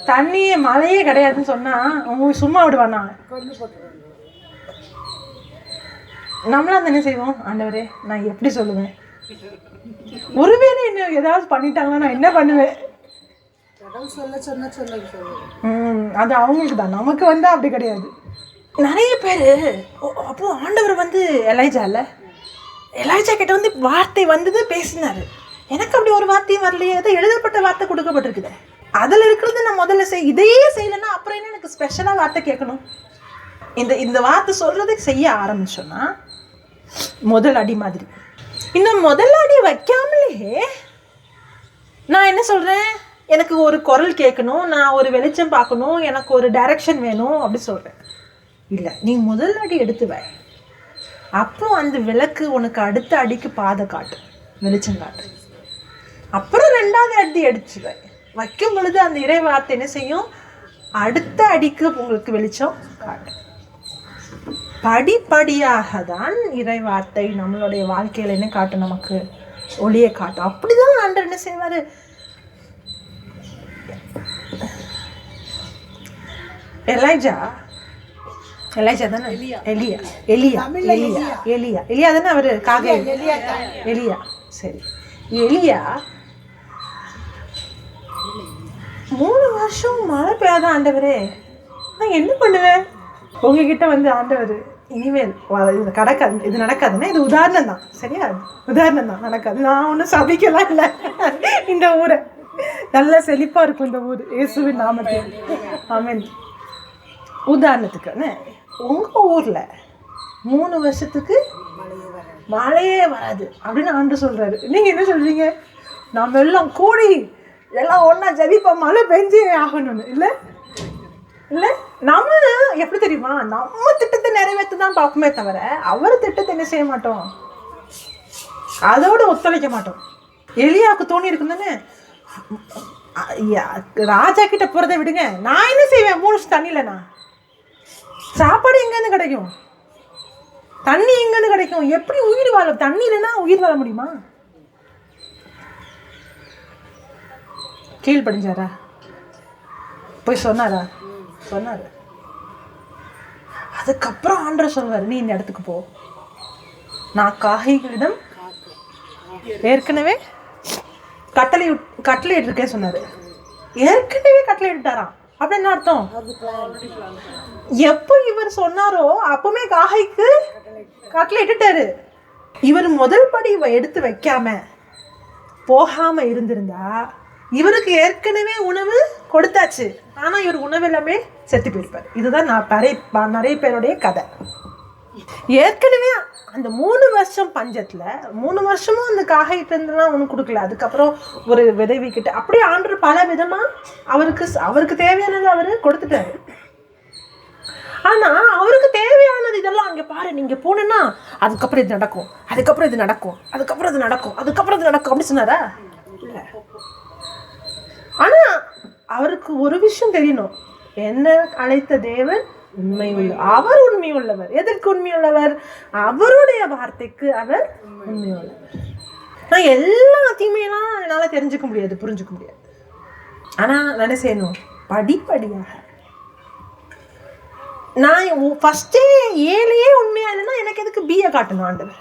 தண்ணியே மழையே கிடையாதுன்னு சொன்னா அவங்க சும்மா விடுவானா? நம்மளாம் என்ன செய்வோம்? ஆண்டவரே நான் எப்படி சொல்லுவேன்? ஒருவேளை என்ன ஏதாவது பண்ணிட்டாங்கன்னா நான் என்ன பண்ணுவேன்? அது அவங்களுக்கு தான், நமக்கு வந்து அப்படி கிடையாது. நிறைய பேர் அப்போ ஆண்டவர் வந்து எலைஜா கிட்ட வந்து வார்த்தை வந்தது, பேசினாரு. எனக்கு அப்படி ஒரு வார்த்தையும் வரலையே, ஏதோ எழுதப்பட்ட வார்த்தை கொடுக்கப்பட்டிருக்குது, அதில் இருக்கிறது நான் முதல்ல இதையே செய்யலைன்னா அப்புறம் என்ன எனக்கு ஸ்பெஷலாக வார்த்தை கேட்கணும்? இந்த வார்த்தை சொல்றதுக்கு செய்ய ஆரம்பிச்சோன்னா முதல் அடி மாதிரி. இந்த முதல் அடி வைக்காமலே நான் என்ன சொல்றேன்? எனக்கு ஒரு குரல் கேட்கணும், நான் ஒரு வெளிச்சம் பார்க்கணும், எனக்கு ஒரு டைரக்ஷன் வேணும் அப்படி சொல்றேன். இல்லை, நீ முதல் அடி எடுத்து வை, அப்புறம் அந்த விளக்கு உனக்கு அடுத்த அடிக்கு பாதை காட்டு, வெளிச்சம் காட்டு. அப்புறம் 2வது அடி எடுத்து வைக்கும் பொழுது அந்த இறை வார்த்தை என்ன செய்யும்? அடுத்த அடிக்கு உங்களுக்கு வெளிச்சம் காட்டும். படிப்படியாக தான் இறை வார்த்தை நம்மளுடைய வாழ்க்கையில் என்ன காட்டும்? நமக்கு ஒளியை காட்டும். அப்படிதான் ஆண்டவர் என்ன செய்வாரு? எலைஜா தானே? எலியா தானே அவரு? காகை எலியா. சரி, எலியா 3 வருஷம் மழை பெய்யாத ஆண்டவரே, நான் என்ன பண்ணுவேன்? உங்ககிட்ட வந்து ஆண்டவர் இனிமேல் இது நடக்காதுன்னா இது உதாரணம் தான், சரியா? உதாரணம் தான், நடக்காது. நான் ஒன்றும் சபிக்கலாம் இல்லை. இந்த ஊரை நல்ல செழிப்பாக இருக்கும் இந்த ஊர், இயேசுவின் நாமத்தில். ஆமென். உதாரணத்துக்கு உங்கள் ஊரில் 3 வருஷத்துக்கு மழையே வராது அப்படின்னு ஆண்டு சொல்கிறாரு. நீங்கள் என்ன சொல்கிறீங்க? நம்ம எல்லாம் கூடி எல்லாம் ஒன்றா ஜெபிப்போம், மழை பெஞ்சே ஆகணும்னு. இல்லை இல்லை, நம்ம எப்படி தெரியுமா? நம்ம திட்டத்தை நிறைவேற்ற தான் பார்ப்போமே தவிர அவர் திட்டத்தை என்ன செய்ய மாட்டோம், அதோட ஒத்துழைக்க மாட்டோம். எலியாவுக்கு தோணி இருக்கும் தானே, ராஜா கிட்ட போறதை விடுங்க, நான் என்ன செய்வேன்? 3 வருஷம் தண்ணியில நான் சாப்பாடு எங்கேருந்து கிடைக்கும்? தண்ணி எங்கேருந்து கிடைக்கும்? எப்படி உயிர் வாழ? தண்ணி இல்லைன்னா உயிர் வாழ முடியுமா? கீழ்படிஞ்சாரா? போய் சொன்னாரா? சொன்னாரு. அதுக்கப்புறம் ஆண்டவர் சொல்வார், நீ இந்த இடத்துக்கு போ, நான் காகைகளிடம் ஏற்கனவே கட்டளை இருக்கேன் சொன்னாரு. ஏற்கனவே கட்டளை இட்டாராம். அப்படி என்ன அர்த்தம்? எப்போ இவர் சொன்னாரோ அப்பவுமே காகைக்கு கட்டளை இட்டுட்டாரு. இவர் முதல் படி எடுத்து வைக்காம போகாம இருந்திருந்தா இவருக்கு ஏற்கனவே உணவு கொடுத்தாச்சு. ஆனா இவர் உணவு எல்லாமே செத்து போயிருப்பார். இதுதான் நான் நிறைய பேருடைய கதை. ஏற்கனவே அந்த 3 வருஷம் பஞ்சத்துல 3 வருஷமும் அந்த காகைட்டு இருந்தெல்லாம் ஒன்றும் கொடுக்கல. அதுக்கப்புறம் ஒரு விதவிக்கிட்ட அப்படியே ஆண்டவர் பல விதமா அவருக்கு தேவையானது அவரு கொடுத்துட்டாரு. ஆனா அவருக்கு தேவையானது இதெல்லாம் அங்க பாரு, நீங்க போனா அதுக்கப்புறம் இது நடக்கும், அதுக்கப்புறம் இது நடக்கும், அதுக்கப்புறம் இது நடக்கும், அதுக்கப்புறம் இது நடக்கும் அப்படி சொன்னாரா? இல்ல. ஆனா அவருக்கு ஒரு விஷயம் தெரியணும், என்ன அழைத்த தேவன் உண்மை உள்ள, அவர் உண்மை உள்ளவர். எதற்கு உண்மை உள்ளவர்? அவருடைய வார்த்தைக்கு அவர் உண்மை உள்ளவர். நான் எல்லாத்தையுமே என்னால தெரிஞ்சுக்க முடியாது, புரிஞ்சுக்க முடியாது. ஆனா என்ன செய்யணும்? படிப்படியாக. நான் ஃபர்ஸ்டே 7 உண்மையா இல்லைன்னா எனக்கு எதுக்கு பிஏ காட்டணும் ஆண்டவர்?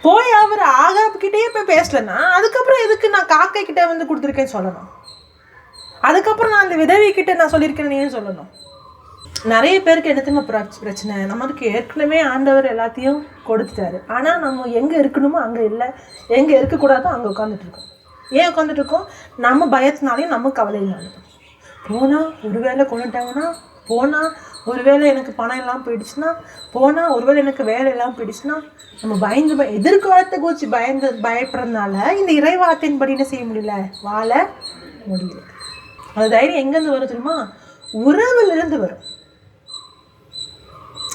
போய் அவர் ஆகாப்கிட்டே போய் பேசலன்னா அதுக்கப்புறம் எதுக்கு நான் காக்கை கிட்ட வந்து கொடுத்துருக்கேன்னு சொல்லணும்? அதுக்கப்புறம் நான் அந்த விதவி கிட்ட நான் சொல்லியிருக்கேன்னு சொல்லணும்? நிறைய பேருக்கு என்னத்துமா பிரச்சனை, நமக்கு ஏற்கனவே ஆண்டவர் எல்லாத்தையும் கொடுத்துட்டாரு. ஆனால் நம்ம எங்கே இருக்கணுமோ அங்கே இல்லை, எங்கே இருக்கக்கூடாதோ அங்கே உட்காந்துட்டு இருக்கோம். ஏன் உட்காந்துட்டு இருக்கோம்? நம்ம பயத்தினாலையும் நம்ம கவலையினாலும். போனால் ஒருவேளை கொண்டுட்டாங்கன்னா, போனால் ஒருவேளை எனக்கு பணம் எல்லாம் போயிடுச்சுன்னா, போனால் ஒருவேளை எனக்கு வேலை எல்லாம் போயிடுச்சுன்னா, நம்ம பயந்து எதிர்காலத்தை குறித்து பயப்படுறதுனால இந்த இறைவார்த்தையின்படி என்ன செய்ய முடியல, வாழ முடியல. அந்த தைரியம் எங்கேருந்து வரும் தெரியுமா? உறவிலிருந்து வரும்.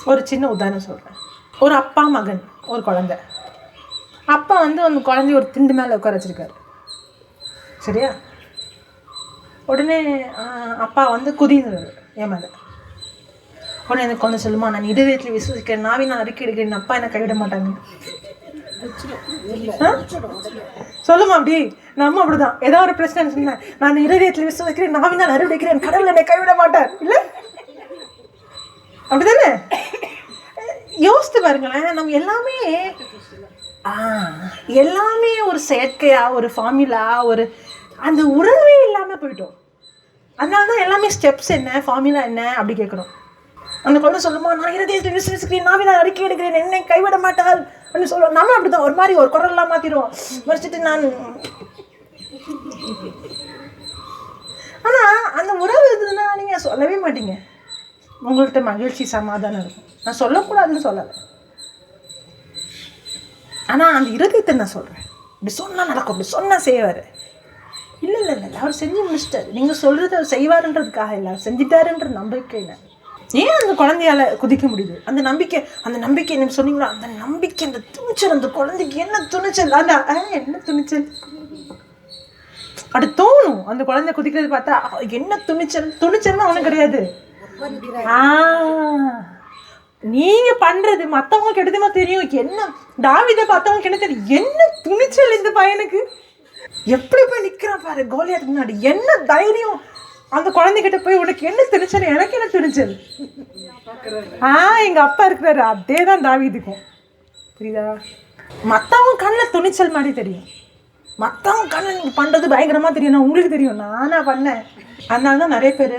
ஒரு சின்ன உதாரணம் சொல்கிறேன். ஒரு அப்பா மகன், ஒரு குழந்தை. அப்பா வந்து அந்த குழந்தைய ஒரு திண்டு மேலே உட்கார வச்சிருக்காரு, சரியா? உடனே அப்பா வந்து குதிங்கிறாரு என் மேலே. உடனே எனக்கு குழந்தை சொல்லுமா, நான் இதயத்தில் விசுவசிக்கிறேன், நாவி நான் அறிக்கை எடுக்கிறேன், அப்பா என்னை கைவிட மாட்டாங்க. சொல்லுமா? அப்படி நம்ம அப்படிதான். ஏதாவது ஒரு பிரச்சனை சொன்னேன், நான் இதயத்தில் விசுவசிக்கிறேன், நாவினால் அறுவடைக்கிறேன், கடவுள் என்னை கைவிட மாட்டார். இல்லை அப்படிதானே? யோசித்து பாருங்களேன். நம்ம எல்லாமே ஒரு செயற்கையா, ஒரு ஃபார்முலா, ஒரு அந்த உறவே இல்லாமல் போயிட்டோம். அதனால தான் எல்லாமே ஸ்டெப்ஸ் என்ன, ஃபார்முலா என்ன அப்படி கேட்கணும். அந்த குழந்தை சொல்லுமா, நான் இதயத்தில் விசுவசிக்கிறேன், நாவினால் அறிக்கை எடுக்கிறேன், என்னை கைவிட மாட்டாள் அப்படின்னு சொல்லுவோம். நம்ம அப்படிதான் ஒரு மாதிரி ஒரு குரல்லாம் மாற்றிடுவோம், மறைச்சிட்டு நான். ஆனால் அந்த உறவு இருந்ததுன்னா நீங்கள் சொல்லவே மாட்டீங்க. உங்கள்கிட்ட மகிழ்ச்சி சமாதானம் இருக்கும். நான் சொல்லக்கூடாதுன்னு சொல்லலை, ஆனால் அந்த இருதயத்தை நான் சொல்கிறேன். இப்படி சொன்னால் நடக்கும், இப்படி சொன்னால் செய்வார். இல்லை இல்லை இல்லை, அவர் செஞ்சு முடிச்சிட்டாரு. நீங்கள் சொல்கிறது அவர் செய்வாருன்றதுக்காக இல்லை, அவர் செஞ்சிட்டாருன்ற நம்பிக்கை. ஏன் அந்த குழந்தையால குதிக்க முடியுது? அந்த நம்பிக்கை நீங்கள் சொன்னீங்களா, அந்த நம்பிக்கை, அந்த துணிச்சல், அந்த குழந்தைக்கு என்ன துணிச்சல், அந்த என்ன துணிச்சல் அப்படி தோணும். அந்த குழந்தை குதிக்கிறது பார்த்தா என்ன துணிச்சல்னா ஒன்றும் கிடையாது. நீங்க பண்றது மற்றவங்க கெடுதமா தெரியும். என்ன தாவீதை பார்த்தவங்க என்ன தெரியும், என்ன துணிச்சல் இந்த பையனுக்கு, எப்படி போய் நிக்கிறான் பாரு கோலியாத்துக்கு முன்னாடி, என்ன தைரியம். அந்த குழந்தைகிட்ட போய் உனக்கு என்ன துணிச்சல், எனக்கு என்ன துணிச்சல். எங்க அப்பா இருக்கிறாரு, அதே தான் தாவீதுக்கும். புரியுதா? மற்றவங்க கண்ணில் துணிச்சல் மாதிரி தெரியும், மற்றவங்க கண்ணில் நீங்கள் பண்ணுறது பயங்கரமாக தெரியும். நான் உங்களுக்கு தெரியும், நானா பண்ணேன். அதனால தான் நிறைய பேர்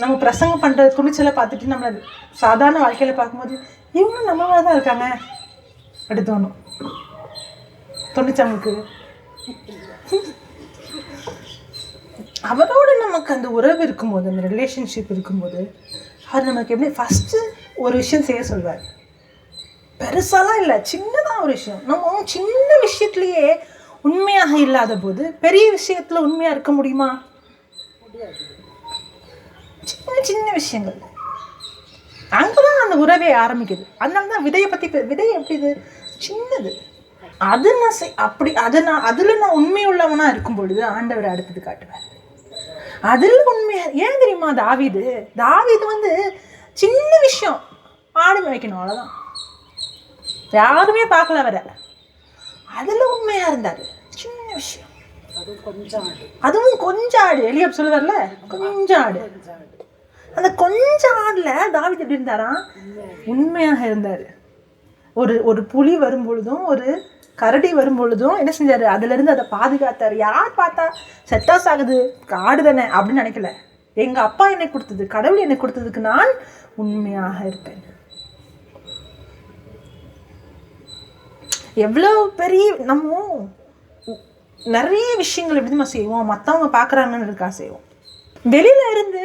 நம்ம பிரசங்கம் பண்ணுற துணிச்சலை பார்த்துட்டு நம்மளை சாதாரண வாழ்க்கையில் பார்க்கும்போது இவங்களும் நம்மளாக தான் இருக்காங்க அப்படி தோணும். துணிச்சவங்களுக்கு அவரோட நமக்கு அந்த உறவு இருக்கும்போது, அந்த ரிலேஷன்ஷிப் இருக்கும்போது, அவர் நமக்கு எப்படி ஃபஸ்ட்டு ஒரு விஷயம் செய்ய சொல்வார். பெருசாலாம் இல்லை, சின்னதாக ஒரு விஷயம். நம்ம சின்ன விஷயத்துலையே உண்மையாக இல்லாத போது பெரிய விஷயத்தில் உண்மையாக இருக்க முடியுமா? சின்ன சின்ன விஷயங்கள் அங்கே தான் அந்த உறவே ஆரம்பிக்குது. அதனால தான் விதையை பற்றி, விதை எப்படி இது சின்னது, அது நான் அதில் நான் உண்மை உள்ளவனாக இருக்கும் பொழுது ஆண்டவரை அடுத்தது காட்டுவார். அதில் உண்மையா ஏன் தெரியுமா? தாவீது வந்து சின்ன விஷயம், ஆடு மேய்க்கணும், அவ்வளோதான். யாருமே பார்க்கல அவரை. அதில் உண்மையாக இருந்தார். சின்ன விஷயம், அதுவும் கொஞ்சம் ஆடு. எலியாப் சொல்லுவார்ல, கொஞ்சம் ஆடு. அந்த கொஞ்சம் ஆடில் தாவீது எப்படி இருந்தாரா? உண்மையாக இருந்தார். ஒரு புலி வரும்பொழுதும் ஒரு கரடி வரும்பொழுதும் என்ன செஞ்சார்? அதுலேருந்து அதை பாதுகாத்தார். யார் பார்த்தா செத்தாஸ் ஆகுது, ஆடு தானே அப்படின்னு நினைக்கல. எங்கள் அப்பா என்னை கொடுத்தது, கடவுள் என்னை கொடுத்ததுக்கு நான் உண்மையாக இருப்பேன். எவ்வளோ பெரிய நம்ம நிறைய விஷயங்கள் எப்படி நம்ம செய்வோம், மற்றவங்க பார்க்குறாங்கன்னு இருக்கா செய்வோம். வெளியில இருந்து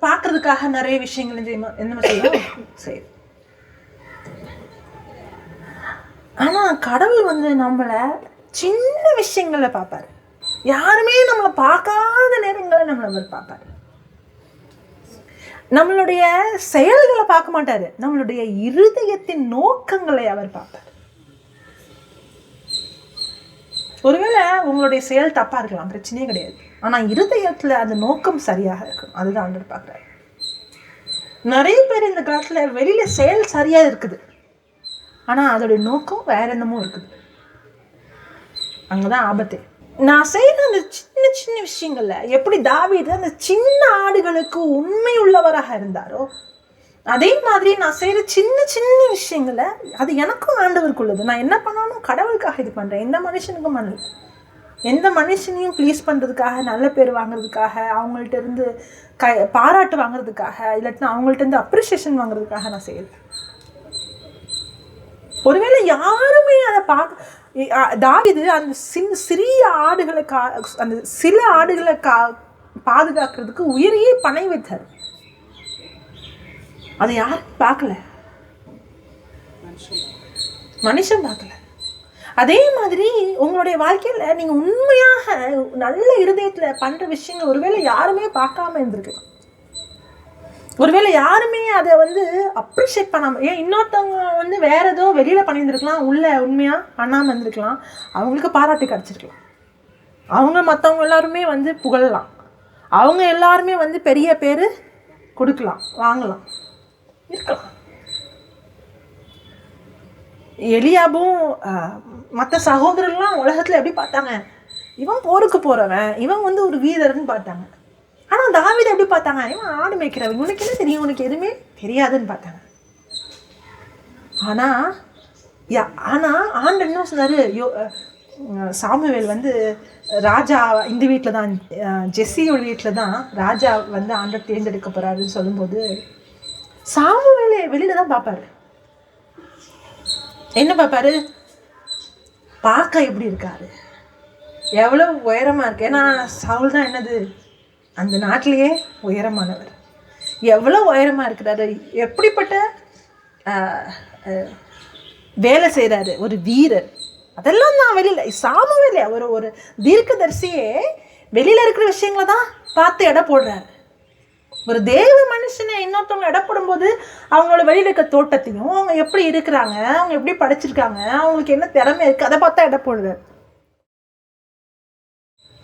பார்க்கறதுக்காக நிறைய விஷயங்கள் என்ன செய்வோம். ஆனால் கடவுள் நம்மளை சின்ன விஷயங்களை பார்ப்பார். யாருமே நம்மளை பார்க்காத நேரங்களை நம்மளை பார்ப்பார். நம்மளுடைய செயல்களை பார்க்க மாட்டார், நம்மளுடைய இருதயத்தின் நோக்கங்களை அவர் பார்ப்பார். ஒருவேளை உங்களுடைய செயல் தப்பா இருக்கலாம், பிரச்சனையே கிடையாது. ஆனா இருதயத்துல அந்த நோக்கம் சரியாக இருக்கும், அதுதான் ஆண்டவர் பார்க்குறாரு. நிறைய பேர் இந்த காலத்துல வெளியில செயல் சரியா இருக்குது, ஆனா அதோடைய நோக்கம் வேற என்னமோ இருக்குது. அங்கதான் ஆபத்து. நான் செய்யற அந்த சின்ன சின்ன விஷயங்கள்ல எப்படி தாவீது அந்த சின்ன ஆடுகளுக்கு உண்மை உள்ளவராக இருந்தாரோ, அதே மாதிரி நான் செய்கிற சின்ன சின்ன விஷயங்களை அது எனக்கும் ஆண்டவருக்குள்ளது. நான் என்ன பண்ணாலும் கடவுளுக்காக இது பண்ணுறேன், எந்த மனுஷனுக்கும் பண்ணல. எந்த மனுஷனையும் ப்ளீஸ் பண்ணுறதுக்காக, நல்ல பேர் வாங்குறதுக்காக, அவங்கள்ட்ட இருந்து பாராட்டு வாங்குறதுக்காக, இல்லாட்டினா அவங்கள்ட்ட இருந்து அப்ரிஷியேஷன் வாங்குறதுக்காக நான் செய்யலை. ஒருவேளை யாருமே அதை தாவீது அந்த சிறிய ஆடுகளை அந்த சில ஆடுகளை பாதுகாக்கிறதுக்கு உயிரையே பணை வைத்தார். அதை யாரும் பார்க்கல, மனுஷன் பார்க்கல. அதே மாதிரி உங்களுடைய வாழ்க்கையில நீங்க உண்மையாக நல்ல இருதயத்துல பண்ற விஷயங்கள் ஒருவேளை யாருமே பார்க்காம இருந்திருக்கலாம். ஒருவேளை யாருமே அதை அப்ரிஷியேட் பண்ணாம, ஏன் இன்னொருத்தவங்க வேற ஏதோ வெளியில பண்ணியிருந்திருக்கலாம், உள்ள உண்மையா பண்ணாம இருந்திருக்கலாம். அவங்களுக்கு பாராட்டு கிடைச்சிருக்கலாம், அவங்க மற்றவங்க எல்லாருமே புகழலாம், அவங்க எல்லாருமே பெரிய பேரு கொடுக்கலாம், வாங்கலாம், இருக்கலாம். எலியாபும் மற்ற சகோதரர்லாம் உலகத்துல எப்படி பார்த்தாங்க? இவன் போருக்கு போறவன், இவன் ஒரு வீரர்னு பார்த்தாங்க. ஆனா தாவீதை எப்படி பார்த்தாங்க? இவன் ஆடு மேய்க்கிறவன், உனக்கு என்ன தெரியும், உனக்கு எதுவுமே தெரியாதுன்னு பார்த்தாங்க. ஆனா ஆண்டு என்ன சொன்னாரு? சாமுவேல் ராஜா இந்த வீட்டில் தான், ஜெஸ்ஸியோட வீட்டில் தான் ராஜா ஆண்டவர் தேர்ந்தெடுக்க போறாருன்னு சொல்லும்போது சாமுவேலை வெளியில தான் பார்ப்பாரு. என்ன பார்ப்பாரு? பார்க்க எப்படி இருக்காரு, எவ்வளவு உயரமா இருக்கு. ஏன்னா சவுல் தான் என்னது, அந்த நாட்டிலேயே உயரமானவர். எவ்வளவு உயரமா இருக்கிறாரு, எப்படிப்பட்ட வேலை செய்யறாரு, ஒரு வீரர். அதெல்லாம் தான் வெளியில. சாமுவேல் ஒரு தீர்க்கதரிசியே வெளியில இருக்கிற விஷயங்களை தான் பார்த்து எடை போடுறாரு. ஒரு தேவ மனுஷனை இன்னொருத்தவங்க இடப்படும் போது அவங்களோட வெளியில இருக்க தோட்டத்தையும், அவங்க எப்படி இருக்கிறாங்க, அவங்க எப்படி படிச்சிருக்காங்க, அவங்களுக்கு என்ன திறமை இருக்கு, அதை பார்த்தா இட போடுறாரு.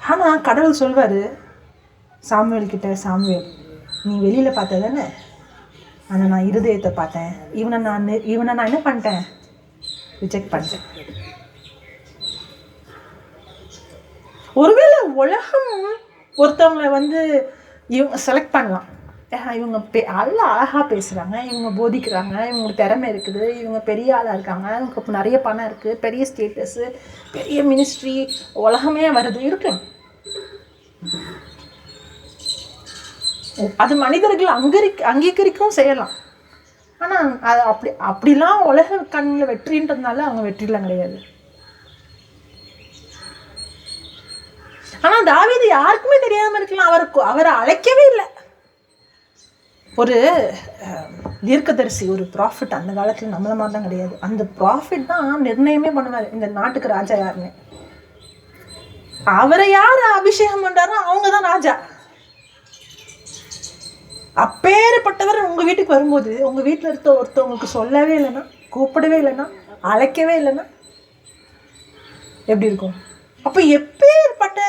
ஆனா கடவுள் சொல்வாரு சாமுவேல் கிட்ட, சாமுவேல் நீ வெளியில பார்த்த தானே, ஆனா நான் இருதயத்தை பார்த்தேன். இவனை நான் என்ன பண்ணிட்டேன்? ரிஜெக்ட் பண்ணிட்டேன். ஒருவேளை உலகம் ஒருத்தவங்களை இவங்க செலக்ட் பண்ணலாம். இவங்க நல்லா அழகாக பேசுகிறாங்க, இவங்க போதிக்கிறாங்க, இவங்களுக்கு திறமை இருக்குது, இவங்க பெரிய ஆளாக இருக்காங்க, இவங்களுக்கு நிறைய பணம் இருக்குது, பெரிய ஸ்டேட்டஸு, பெரிய மினிஸ்ட்ரி, உலகமே வருது, இருக்கலாம். அது மனிதர்கள் அங்கீகரிக்கவும் செய்யலாம். ஆனால் அது அப்படிலாம் உலக கண்ணில் வெற்றின்றதுனால அவங்க வெற்றிலாம் கிடையாது. ஆனால் தாவீது யாருக்குமே தெரியாமல் இருக்கலாம். அவரை அழைக்கவே இல்லை. ஒரு தீர்க்கதரிசி, ஒரு ப்ராஃபிட் அந்த காலத்தில் நம்மள மாதிரி தான் கிடையாது. அந்த ப்ராஃபிட் தான் நிர்ணயமே பண்ணுவார் இந்த நாட்டுக்கு ராஜா யாருன்னு. அவரை யார் அபிஷேகம் பண்றாரோ அவங்க தான் ராஜா. அப்பேற்பட்டவர் உங்க வீட்டுக்கு வரும்போது உங்க வீட்டில் இருக்க ஒருத்தவங்களுக்கு சொல்லவே இல்லைன்னா, கூப்பிடவே இல்லைன்னா, அழைக்கவே இல்லைன்னா எப்படி இருக்கும்? அப்ப எப்பேற்பட்ட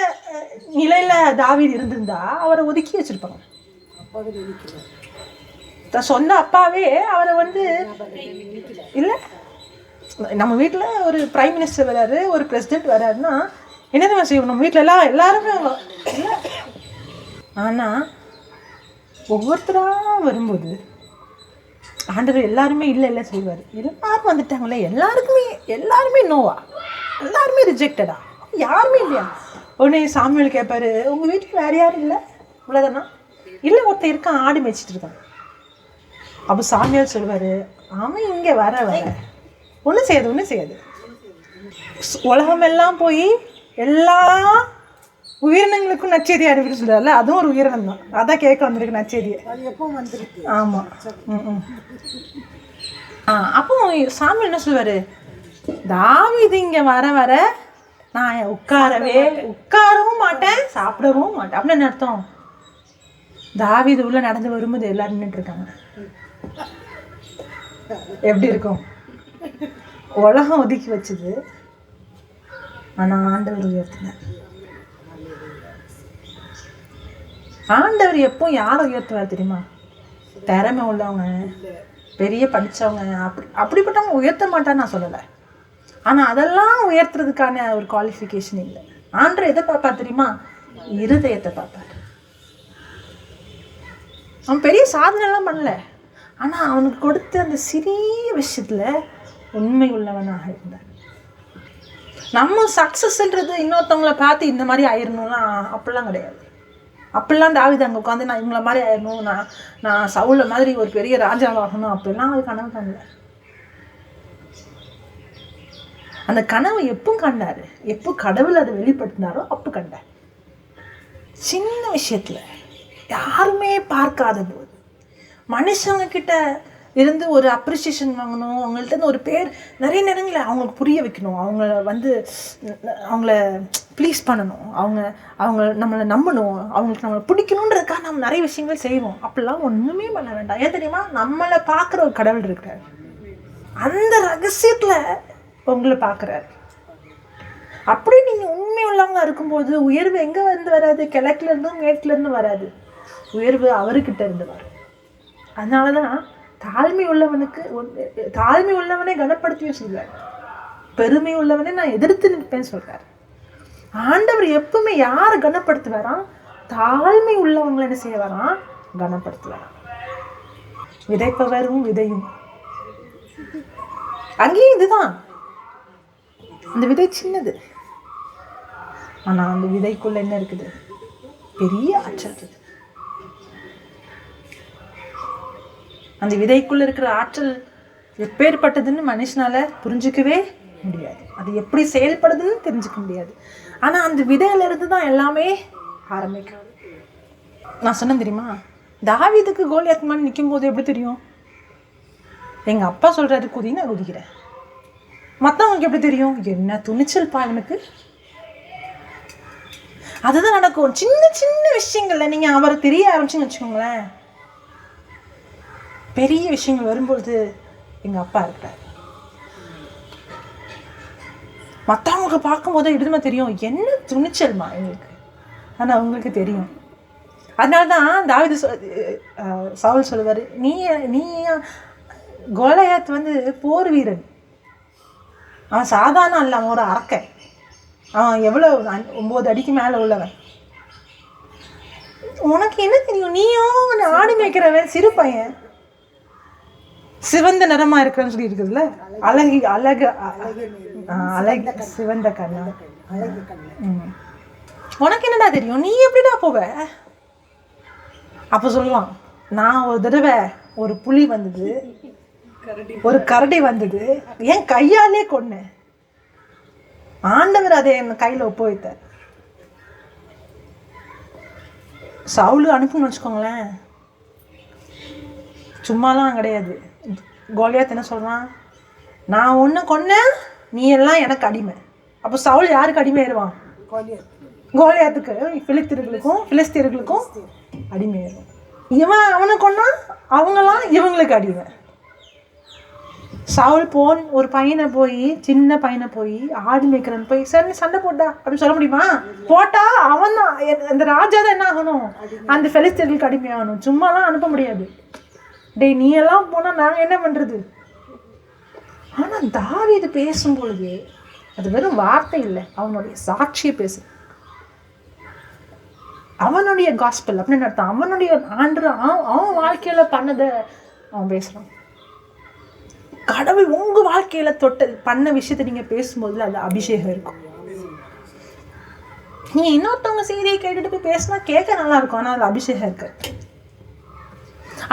நிலையில தாவீது இருந்திருந்தா அவரை ஒதுக்கி வச்சிருப்பாங்க. சொந்த அப்பாவே அவரை வந்து இல்லை, நம்ம வீட்டில் ஒரு பிரைம் மினிஸ்டர் வராரு, ஒரு பிரசிடென்ட் வராருன்னா என்னதான் செய்வோம்? நம்ம வீட்டில் எல்லாருமே இல்லை. ஆனால் ஒவ்வொருத்தராக வரும்போது ஆண்டவர் எல்லாருமே இல்லை செய்வார். எல்லாரும் வந்துட்டாங்களே, எல்லாருமே நோவா, எல்லாருமே ரிஜெக்டடா, யாருமே இல்லையா? உடனே சாமுவேல் கேட்பாரு, உங்கள் வீட்டில் வேறு யாரும் இல்லை? இவ்வளோதானா? இல்லை, ஒருத்தர் இருக்கான், ஆடு மேய்ச்சிட்டு இருக்கான். அப்போ சாமுவேல் சொல்லுவார், அவன் இங்கே வர ஒன்றும் செய்யாது. உலகமெல்லாம் போய் எல்லா உயிரினங்களுக்கும் நச்செய்தி அறிவிட்டு சொல்கிறார்ல, அதுவும் ஒரு உயிரினம் தான். அதான் கேட்க வந்திருக்கு நச்செய்தியை. ஆமாம். அப்போ சாமுவேல் என்ன சொல்லுவார், தாவீது இங்கே வர நான் உட்காரவும் மாட்டேன், சாப்பிடவும் மாட்டேன். அப்படின்னு என்ன அர்த்தம்? தாவீது உள்ள நடந்து வரும்போது எல்லாரும் நின்றுட்டு இருக்காங்க. எப்படி இருக்கும்? உலகம் ஒதுக்கி வச்சது, ஆனால் ஆண்டவர் உயர்த்தினார். ஆண்டவர் எப்போ யாரை உயர்த்துவார் தெரியுமா? திறமை உள்ளவங்க, பெரிய படித்தவங்க, அப்படிப்பட்டவங்க உயர்த்த மாட்டான்னு நான் சொல்லலை. ஆனால் அதெல்லாம் உயர்த்துறதுக்கான ஒரு குவாலிஃபிகேஷன் இல்லை. ஆண்டவர் எதை பார்ப்பார் தெரியுமா? இருதயத்தை பார்ப்பார். அவன் பெரிய சாதனைலாம் பண்ணல, ஆனால் அவனுக்கு கொடுத்த அந்த சிறிய விஷயத்தில் உண்மை உள்ளவனாக இருந்தார். நம்ம சக்ஸஸ்ன்றது இன்னொருத்தவங்களை பார்த்து இந்த மாதிரி ஆயிடணும்லாம் அப்படிலாம் கிடையாது. அப்படிலாம் தாவீது அங்கே உட்காந்து நான் இவங்கள மாதிரி ஆயிடணும், நான் சவுல மாதிரி ஒரு பெரிய ராஜாவாகணும், அப்படிலாம் அது கனவு காணல. அந்த கனவு எப்போ கண்டாரு? எப்போ கடவுள் அதை வெளிப்படுத்தினாரோ அப்போ கண்டார். சின்ன விஷயத்துல யாருமே பார்க்காத போது மனுஷங்க கிட்ட இருந்து ஒரு அப்ரிசியேஷன் வாங்கணும், அவங்கள்ட்ட இருந்து ஒரு பேர், நிறைய நேரங்களில் அவங்களுக்கு புரிய வைக்கணும், அவங்கள ப்ளீஸ் பண்ணணும், அவங்க நம்மளை நம்பணும், அவங்களுக்கு நம்மளை பிடிக்கணுன்றதுக்காக நம்ம நிறைய விஷயங்கள் செய்வோம். அப்படிலாம் ஒன்றுமே பண்ண வேண்டாம். ஏன் தெரியுமா? நம்மளை பார்க்குற ஒரு கடவுள் இருக்கிறார். அந்த ரகசியத்தில் உங்களை பார்க்குறாரு. அப்படி நீங்கள் உண்மை உள்ளவங்க இருக்கும்போது உயர்வு எங்கே வராது? கிழக்குலேருந்தும் மேற்குலேருந்தும் வராது. உயர்வு அவர்கிட்ட இருந்து வரும். அதனால தான் தாழ்மை உள்ளவனை கனப்படுத்தியும் சொல்றார், பெருமை உள்ளவனை நான் எதிர்த்து நிற்பேன்னு சொல்றார். ஆண்டவர் எப்பவுமே யாரை கனப்படுத்துவாராம்? தாழ்மை உள்ளவங்களை என்ன செய்வாராம்? கனப்படுத்துவாராம். விதைப்பவரும் விதையும் அங்கேயும் இதுதான். அந்த விதை சின்னது, ஆனா அந்த விதைக்குள்ள என்ன இருக்குது? பெரிய ஆற்றல் இருக்குது. அந்த விதைக்குள்ள இருக்கிற ஆற்றல் எப்பேற்பட்டதுன்னு மனுஷனால புரிஞ்சிக்கவே முடியாது. அது எப்படி செயல்படுதுன்னு தெரிஞ்சுக்க முடியாது. ஆனா அந்த விதையில இருந்து தான் எல்லாமே ஆரம்பிக்கும். நான் சொன்னேன் தெரியுமா, தாவீதுக்கு கோலியாத் மாதிரி நிற்கும் போது எப்படி தெரியும்? எங்க அப்பா சொல்றாரு குதி, நான் குதிக்கிறேன். மற்றவங்களுக்கு எப்படி தெரியும்? என்ன துணிச்சல் பாவனுக்கு. அதுதான் நடக்கும். சின்ன சின்ன விஷயங்கள்ல நீங்க அவரை தெரிய ஆரம்பிச்சுன்னு வச்சுக்கோங்களேன், பெரிய விஷயங்கள் வரும்பொழுது எங்க அப்பா இருக்கிறார். மற்றவங்க பார்க்கும்போது எடுத்துமா தெரியும், என்ன துணிச்சல்மா எங்களுக்கு. ஆனால் அவங்களுக்கு தெரியும். அதனால்தான் தாவீது சவுல் சொல்லுவார், நீ கோலியாத் வந்து போர் வீரன், அவன் சாதாரண அல்ல, அவன் ஒரு அரக்கன். அவன் எவ்வளோ 9 அடிக்கு மேலே உள்ளவன். உனக்கு என்ன தெரியும்? நீயும் ஆடு மேய்க்கிறவன், சிறு பையன், சிவந்த நிறமா இருக்கிறன்னு சொல்லி இருக்குதுல்ல, அழகு சிவந்த கண்ணா. உனக்கு என்னடா தெரியும்? நீ எப்படிடா போவ? அப்ப சொல்லுவான், நான் ஒரு தடவை ஒரு புலி வந்தது, ஒரு கரடி வந்தது, என் கையாலே கொன்னேன், ஆண்டவர் அதை என் கையில ஒப்புவித்தார். சவுலு அனுப்புன்னு வச்சுக்கோங்களேன், சும்மாலாம் கிடையாது. கோலியாத் என்ன சொல்றான்? நான் ஒன்று கொன்னேன், நீ எல்லாம் எனக்கு அடிமை. அப்போ சவுல் யாருக்கு அடிமையாயிருவான்? கோலியாத்துக்கு, பிலிஸ்தீர்களுக்கும் அடிமையாயிருவான். இவன் அவனை கொன்னா அவங்களாம் இவங்களுக்கு அடிமை. சவுல் ஒரு பையனை போய், சின்ன பையனை போய், ஆடு மேய்க்கிறன்னு போய் சரி சண்டை போட்டா அப்படின்னு சொல்ல முடியுமா? போட்டா அவன் தான், அந்த ராஜா தான் என்ன ஆகணும்? அந்த பிலிஸ்தீர்களுக்கு அடிமையாகணும். சும்மாலாம் அனுப்ப முடியாது. டேய் நீ எல்லாம் போனால் நாங்கள் என்ன பண்ணுறது? ஆனால் தாவீது பேசும்பொழுது அது வெறும் வார்த்தை இல்லை, அவனுடைய சாட்சியை பேசு, அவனுடைய காஸ்பல் அப்படின்னு அர்த்தம். அவனுடைய ஆண்டு அவன் வாழ்க்கையில பண்ணதை அவன் பேசுறான். கடவுள் உங்க வாழ்க்கையில பண்ண விஷயத்தை நீங்க பேசும்போது அது அபிஷேகம் இருக்கும். நீ இன்னொருத்தவங்க செய்தியை கேட்டுட்டு போய் பேசினா கேட்க நல்லா இருக்கும், ஆனா அது அபிஷேகம் இருக்கு.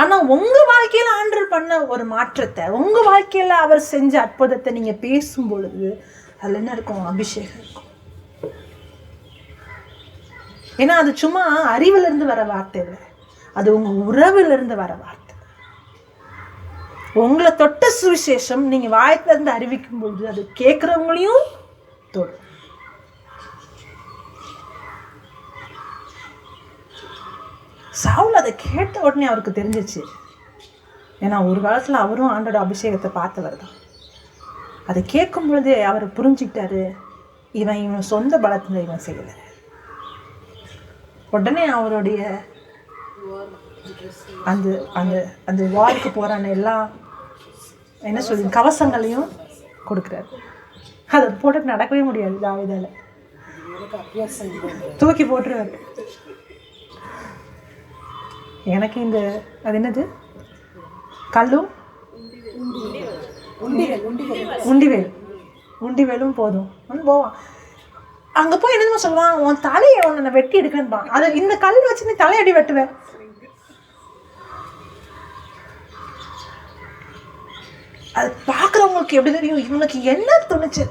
ஆனா உங்க வாழ்க்கையில ஆண்டவர் பண்ண ஒரு மாற்றத்தை, உங்க வாழ்க்கையில அவர் செஞ்ச அற்புதத்தை நீங்க பேசும் பொழுது அதுல என்ன இருக்கும்? அபிஷேகம் இருக்கும். ஏன்னா அது சும்மா அறிவுல இருந்து வர வார்த்தை இல்லை, அது உங்க உறவுல இருந்து வர வார்த்தை. உங்களை தொட்ட சுவிசேஷம் நீங்க வாயத்துல இருந்து அறிவிக்கும் பொழுது அது கேட்கிறவங்களையும் தொடும். சவுல் அதை கேட்ட உடனே அவருக்கு தெரிஞ்சிச்சு. ஏன்னா ஒரு காலத்துல அவரும் ஆண்டோட அபிஷேகத்தை பார்த்தவர் தான். அதை கேட்கும் பொழுதே அவர் புரிஞ்சுக்கிட்டாரு, இவன் சொந்த பலத்துல இவன் செய்யலை. உடனே அவருடைய அந்த அந்த அந்த வாருக்கு போறான எல்லாம் என்ன சொல்லி கவசங்களையும் கொடுக்குறாரு. அதை போட்டு நடக்கவே முடியாது, தாவீதால தூக்கி போட்டுருவாரு. எனக்கு இந்த அது என்னது கல்லும் உண்டிவேலும் போதும் போவான். அங்க போய் என்னதுமா சொல்லுவான், உன் தலையை உன்னை வெட்டி எடுக்கணும்பான். அதை இந்த கல் வச்சு நீ தலையடி வெட்டுவேன். அது பாக்குறவங்களுக்கு எப்படி தெரியும் இவனுக்கு என்ன துணிச்சு?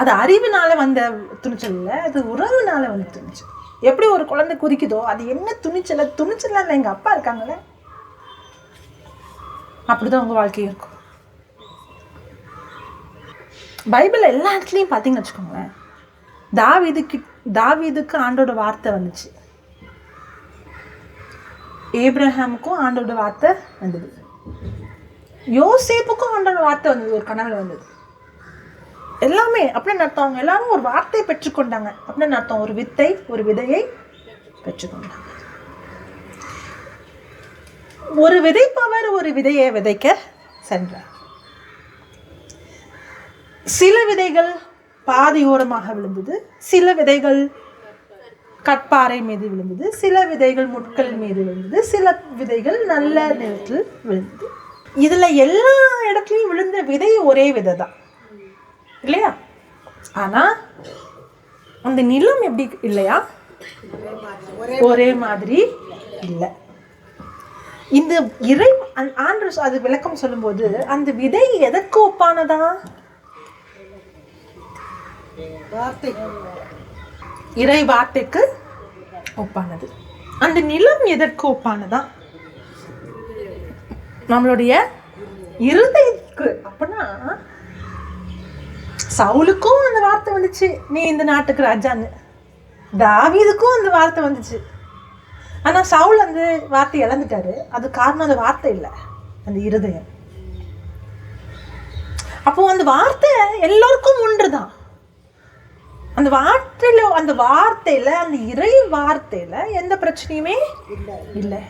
அது அறிவுனால வந்த துணிச்சல் இல்லை, அது உறவுனால வந்த துணிச்சல். எப்படி ஒரு குழந்தை குறிக்குதோ அது என்ன துணிச்சல? துணிச்சல் இல்லை, எங்க அப்பா இருக்காங்களே. அப்படிதான் உங்க வாழ்க்கை இருக்கும். பைபிள் எல்லா இடத்துலையும் பார்த்தீங்கன்னு வச்சுக்கோங்களேன், தாவீதுக்கு ஆண்டோட வார்த்தை வந்துச்சு, ஏப்ரஹாமுக்கும் ஆண்டோட வார்த்தை வந்தது, யோசேப்புக்கும் ஆண்டோட வார்த்தை வந்தது, ஒரு கனவுல வந்தது. எல்லாமே அப்படின்னு அர்த்தம். அவங்க எல்லாரும் ஒரு வார்த்தையை பெற்றுக்கொண்டாங்க அப்படின்னு அர்த்தம். ஒரு விதையை பெற்றுக்கொண்டாங்க. ஒரு விதைப்பவர் ஒரு விதையை விதைக்க சென்றார். சில விதைகள் பாதியோரமாக விழுந்தது, சில விதைகள் கற்பாறை மீது விழுந்தது, சில விதைகள் முட்கள் மீது விழுந்தது, சில விதைகள் நல்ல நிலத்தில் விழுந்தது. இதுல எல்லா இடத்துலையும் விழுந்த விதை ஒரே விதை தான் இல்லையா? ஆனா அந்த நிலம் எப்படி இல்லையா? ஒரே மாதிரி இல்லை. இந்த இறை ஆண்டு அது விளக்கம் சொல்லும்போது அந்த விதை எதற்கு ஒப்பானதா? இறை வார்த்தைக்கு ஒப்பானது. அந்த நிலம் எதற்கு ஒப்பானதா? நம்மளுடைய இருதயத்துக்கு. அப்படின்னா சவுலுக்கும் அந்த வார்த்தை வந்துச்சு, நீ இந்த நாட்டுக்கு ராஜான்னு. தாவீதுக்கும் அந்த வார்த்தை வந்துச்சு. ஆனா சவுல் அந்த வார்த்தை இழந்துட்டாரு. அது காரணம் அந்த வார்த்தை இல்லை, அந்த இருதயம். அப்போ அந்த வார்த்தை எல்லோருக்கும் ஒன்றுதான். அந்த வார்த்தையில அந்த இறை வார்த்தையில எந்த பிரச்சனையுமே இல்லை.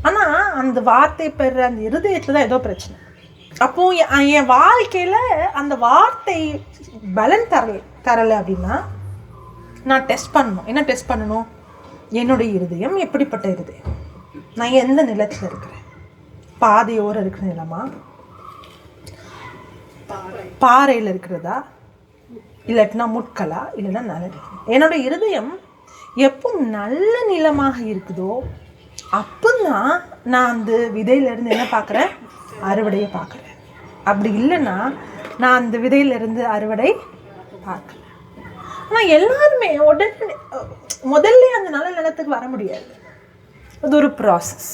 ஆனா அந்த வார்த்தை பெற அந்த இருதயத்துல தான் ஏதோ பிரச்சனை. அப்போ என் வாழ்க்கையில அந்த வார்த்தை பலன் தரலை அப்படின்னா நான் டெஸ்ட் பண்ணணும். என்ன டெஸ்ட் பண்ணணும்? என்னுடைய இருதயம் எப்படிப்பட்ட இருதயம்? நான் எந்த நிலத்தில் இருக்கிறேன்? பாதையோரம் இருக்கிற நிலமா, பாறையில் இருக்கிறதா, இல்லாட்டினா முட்களா, இல்லைன்னா நல்ல நிலம்? என்னோட இருதயம் எப்போ நல்ல நிலமாக இருக்குதோ அப்போதான் நான் அந்த விதையிலிருந்து என்ன பார்க்குறேன்? அறுவடையை பார்க்குறேன். அப்படி இல்லைன்னா நான் அந்த விதையிலிருந்து அறுவடை பார்க்குறேன். ஆனால் எல்லாருமே உடனே முதல்ல அந்த நல்ல நிலத்துக்கு வர முடியாது. அது ஒரு ப்ராசஸ்.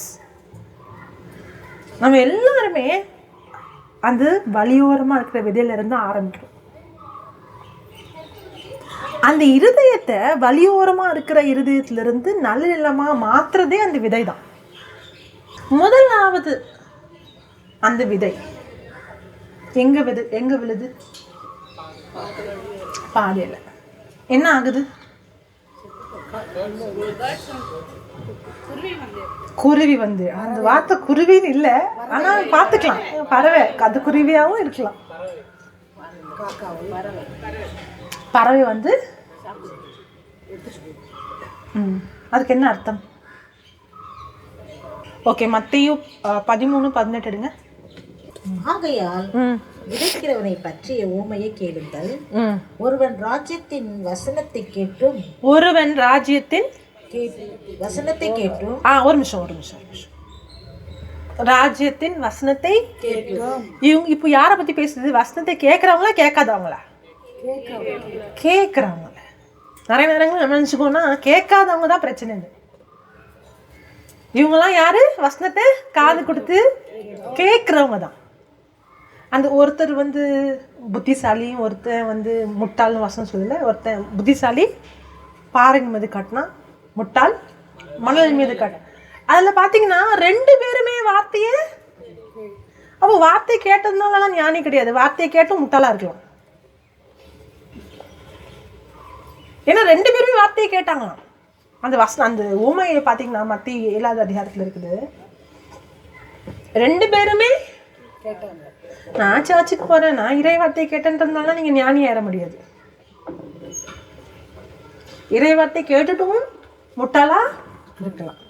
நம்ம எல்லாருமே அந்த வழியோரமாக இருக்கிற விதையிலிருந்து ஆரம்பிக்கிறோம். அந்த இருதயத்தை வழியோரமாக இருக்கிற இருதயத்திலிருந்து நல்ல நிலமாக மாற்றுறதே அந்த விதை தான். முதலாவது அந்த விதை எங்க விழுது? பாதையில். என்ன ஆகுது? குருவி வந்து, அந்த வார்த்தை குருவின்னு இல்லை, ஆனால் பார்த்துக்கலாம், பறவை, அது குருவியாகவும் இருக்கலாம். பறவை வந்து அதுக்கு என்ன அர்த்தம்? ஓகே, மத்தேயு 13:18 எடுங்க. ஆகையால் விதைக்கிறவனை பற்றிய ஊமையை கேளுங்கள். ஒருவன் ராஜ்யத்தின் வசனத்தை கேட்டும் ஒரு நிமிஷம் ராஜ்யத்தின் வசனத்தை இவங்க இப்போ யாரை பத்தி பேசுது? வசனத்தை கேட்கறவங்களா கேட்காதவங்களா? கேட்கறவங்கள. நிறைய நேரங்கள் நம்ம நினைச்சுக்கோன்னா கேட்காதவங்க தான் பிரச்சனை. இவங்கெல்லாம் யாரு? வசனத்தை காது கொடுத்து கேட்கறவங்க தான். அந்த ஒருத்தர் வந்து புத்திசாலியும் ஒருத்தன் வந்து முட்டாள்னு வசனம் சொல்லல. ஒருத்தன் புத்திசாலி பாறையின் மீது காட்டினா, முட்டாள் மணல் மீது காட்டினா. அதில் பார்த்தீங்கன்னா 2 பேருமே வார்த்தையை, அப்போ வார்த்தையை கேட்டதுனால ஞானி கிடையாது, வார்த்தையை கேட்டும் முட்டாளாக இருக்கலாம். ஏன்னா 2 பேருமே வார்த்தையை கேட்டாங்களாம். அந்த அந்த ஊமையை பார்த்தீங்கன்னா மத்திய 7வது அதிகாரத்தில் இருக்குது. 2 பேருமே கேட்டாங்க. நான் சர்ச்சுக்கு போகிறேன், நான் இறை வார்த்தையை கேட்டேன்றதுனால நீங்கள் ஞானி ஏற முடியாது. இறை வார்த்தை கேட்டுட்டும் முட்டாளா இருக்கலாம்.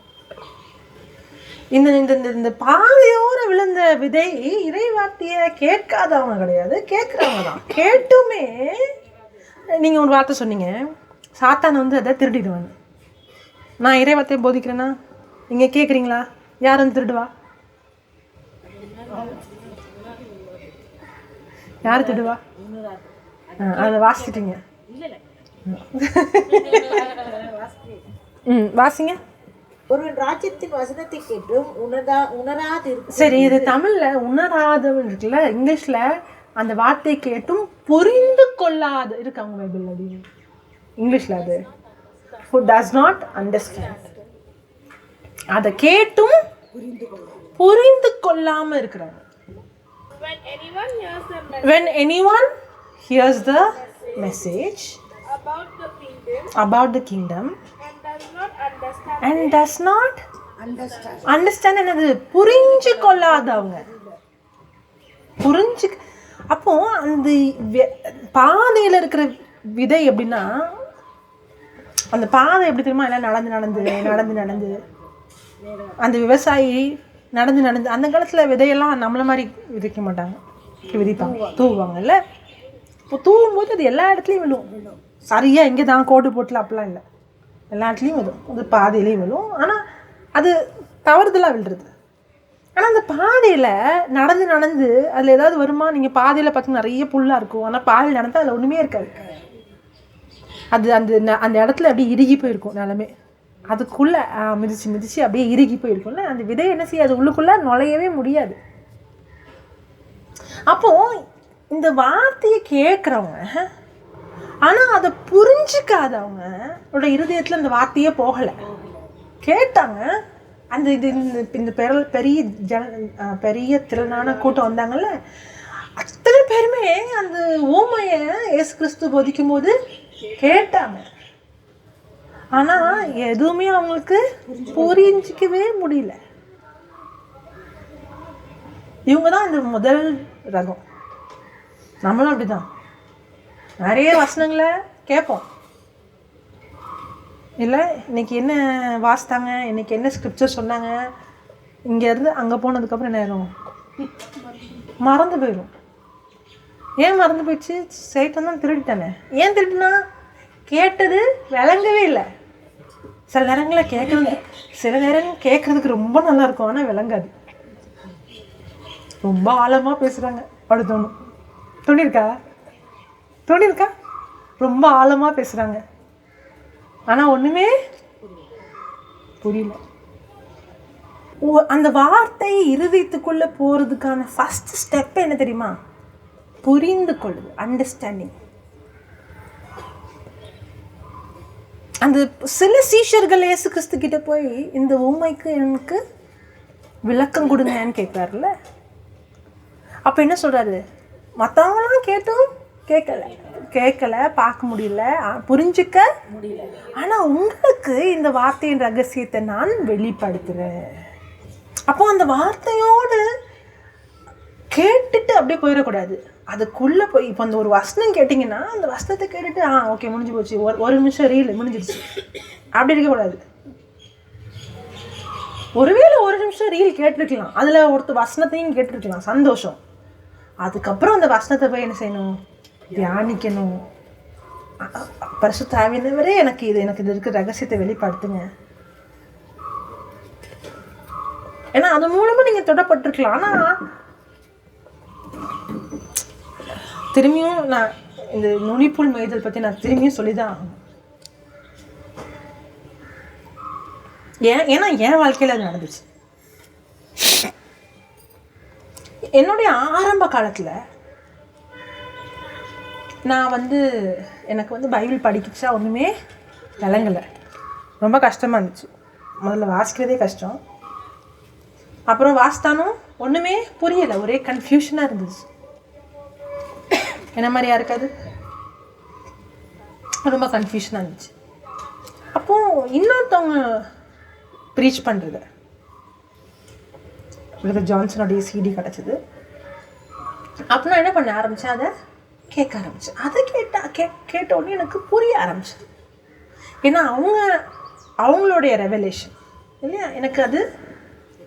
இந்த இந்த இந்த பாதையோட விழுந்த விதை இறை வார்த்தையை கேட்காதவங்க கிடையாது, கேட்குறவங்க தான். கேட்டுமே நீங்கள் ஒரு வார்த்தை சொன்னீங்க, சாத்தானை வந்து அதை திருடிடுவாங்க. நான் இறை வார்த்தையை போதிக்கிறேன்னா நீங்கள் கேட்குறீங்களா? யார் வந்து திருடுவா? யார் திருடுவா? அதை வாசிச்சிட்டீங்க. வாசிங்க. ஒருவன் ராஜ்யத்தின் வசனத்தை கேட்டும் உணராது. சரி, இது தமிழ்ல உணராதவன் இருக்குல்ல, இங்கிலீஷ்ல அந்த வார்த்தை கேட்டும் புரிந்து கொள்ளாத இருக்கு அவங்க பைபிள் அப்படின்னு. இங்கிலீஷ்ல அது who does not understand. அதை கேட்டும் புரிந்து கொள்ளாம இருக்கிறாங்க. When anyone hears the message about the kingdom and does not understand, என்னது? புரிஞ்சு கொள்ளாதவங்க. அப்போ அந்த பாதையில் இருக்கிற விதை எப்படின்னா, அந்த பாதை எப்படி தெரியுமா? எல்லாம் நடந்து அந்த விவசாயி நடந்து அந்த காலத்தில் விதையெல்லாம் நம்மள மாதிரி விதைக்க மாட்டாங்க, விதைப்பாங்க, தூவுவாங்கல்ல. இப்போ தூவும் போது அது எல்லா இடத்துலையும் விழும். சரியாக இங்கே தான் கோடு போட்டில் அப்படிலாம் இல்லை, எல்லா இடத்துலையும் விழும். அது பாதையிலையும் விழும், ஆனால் அது தவறுதலாக விழுறது. ஆனால் அந்த பாதையில் நடந்து அதில் ஏதாவது வருமா? நீங்கள் பாதையில் பார்த்தீங்கன்னா நிறைய புல்லாக இருக்கும், ஆனால் பாதையில் நடந்தால் அதில் ஒன்றுமே இருக்காது. அது அந்த இடத்துல அப்படியே இறுகி போயிருக்கும் நிலமே. அதுக்குள்ளே மிதிச்சு அப்படியே இறுகி போயிருக்கும்ல. அந்த விதை என்ன செய்ய, அது உள்ளுக்குள்ளே நுழையவே முடியாது. அப்போது இந்த வார்த்தையை கேட்குறவங்க, ஆனால் அதை புரிஞ்சிக்காதவங்க இருதயத்தில் அந்த வார்த்தையே போகலை. கேட்டாங்க, அந்த இந்த பெரிய திறனான கூட்டம் வந்தாங்கல்ல, அத்தனை பேருமே அந்த ஊமையை இயேசு கிறிஸ்து போதிக்கும் போது கேட்டாங்க. ஆனால் எதுவுமே அவங்களுக்கு புரிஞ்சிக்கவே முடியல. இவங்க தான் இந்த முதல் ரகம். நம்மளும் அப்படிதான் நிறைய வசனங்களை கேட்போம் இல்லை, இன்னைக்கு என்ன வாசித்தாங்க, இன்னைக்கு என்ன ஸ்கிரிப்சர் சொன்னாங்க, இங்கேருந்து அங்கே போனதுக்கப்புறம் என்ன ஆயிரும்? மறந்து போயிடும். ஏன் மறந்து போயிடுச்சு? சைட்டம் தான் திருடிட்டானே. ஏன் திருடினா? கேட்டது விளங்கவே இல்லை. சில நேரங்களில் கேட்குறதுக்கு ரொம்ப நல்லா இருக்கும், ஆனால் விளங்காது. ரொம்ப ஆழமாக பேசுகிறாங்க அப்படி தோணிருக்கா? ரொம்ப ஆழமாக பேசுகிறாங்க, ஆனால் ஒன்றுமே புரியல. அந்த வார்த்தை இருதயத்துக்குள்ளே போகிறதுக்கான ஃபஸ்ட் ஸ்டெப் என்ன தெரியுமா? புரிந்து கொள்ளுது, அண்டர்ஸ்டாண்டிங். அந்த சில சீஷர்கள் இயேசு கிறிஸ்து கிட்ட போய் இந்த ஊமைக்கு எனக்கு விளக்கம் கொடுங்கன்னு கேட்குறாருல்ல. அப்போ என்ன சொல்கிறாரு? மற்றவங்களாம் கேட்டும் கேட்கல, கேட்கல, பார்க்க முடியல, புரிஞ்சிக்க முடியல. ஆனால் உங்களுக்கு இந்த வார்த்தையின் ரகசியத்தை நான் வெளிப்படுத்துகிறேன். அப்போ அந்த வார்த்தையோடு கேட்டுட்டு அப்படியே போயிடக்கூடாது. அதுக்குள்ளே போய் இப்போ அந்த ஒரு வசனம் கேட்டிங்கன்னா அந்த வசனத்தை கேட்டுட்டு ஓகே முடிஞ்சு போச்சு, ஒரு நிமிஷம் ரீல் முடிஞ்சிருச்சு அப்படி இருக்கக்கூடாது. ஒருவேளை ஒரு நிமிஷம் ரீல் கேட்டிருக்கலாம், அதில் ஒருத்தர் வசனத்தையும் கேட்டிருக்கலாம், சந்தோஷம். அதுக்கப்புறம் அந்த வசனத்தை போய் என்ன செய்யணும்? தியானிக்கணும். பரிசுத்த ஆவியானவரே எனக்கு இது இருக்கிற ரகசியத்தை வெளிப்படுத்துங்க. ஏன்னா அது மூலமா நீங்க தொடப்பட்டிருக்கலாம். ஆனா திரும்பியும் நான் இந்த நுனிப்புல் மேய்தல் பத்தி நான் திரும்பியும் சொல்லிதான் ஆகணும். ஏன்னா என் வாழ்க்கையில அது நடந்துச்சு. என்னுடைய ஆரம்ப காலத்துல நான் எனக்கு பைபிள் படிக்கிச்சா ஒன்றுமே விளங்கலை, ரொம்ப கஷ்டமாக இருந்துச்சு. முதல்ல வாசிக்கிறதே கஷ்டம், அப்புறம் வாசித்தானும் ஒன்றுமே புரியலை, ஒரே கன்ஃபியூஷனாக இருந்துச்சு. என்ன மாதிரியா இருக்காது, ரொம்ப கன்ஃபியூஷனாக இருந்துச்சு. அப்போது இன்னொருத்தவங்க ப்ரீச் பண்ணுறது, பிரதர் ஜான்சனுடைய சிடி கிடச்சிது. அப்போ நான் என்ன பண்ண ஆரம்பித்தேன், அதை கேட்க ஆரம்பித்தேன். அதை கேட்ட உடனே எனக்கு புரிய ஆரம்பிச்சது. ஏன்னா அவங்களுடைய ரெவலேஷன் இல்லையா, எனக்கு அது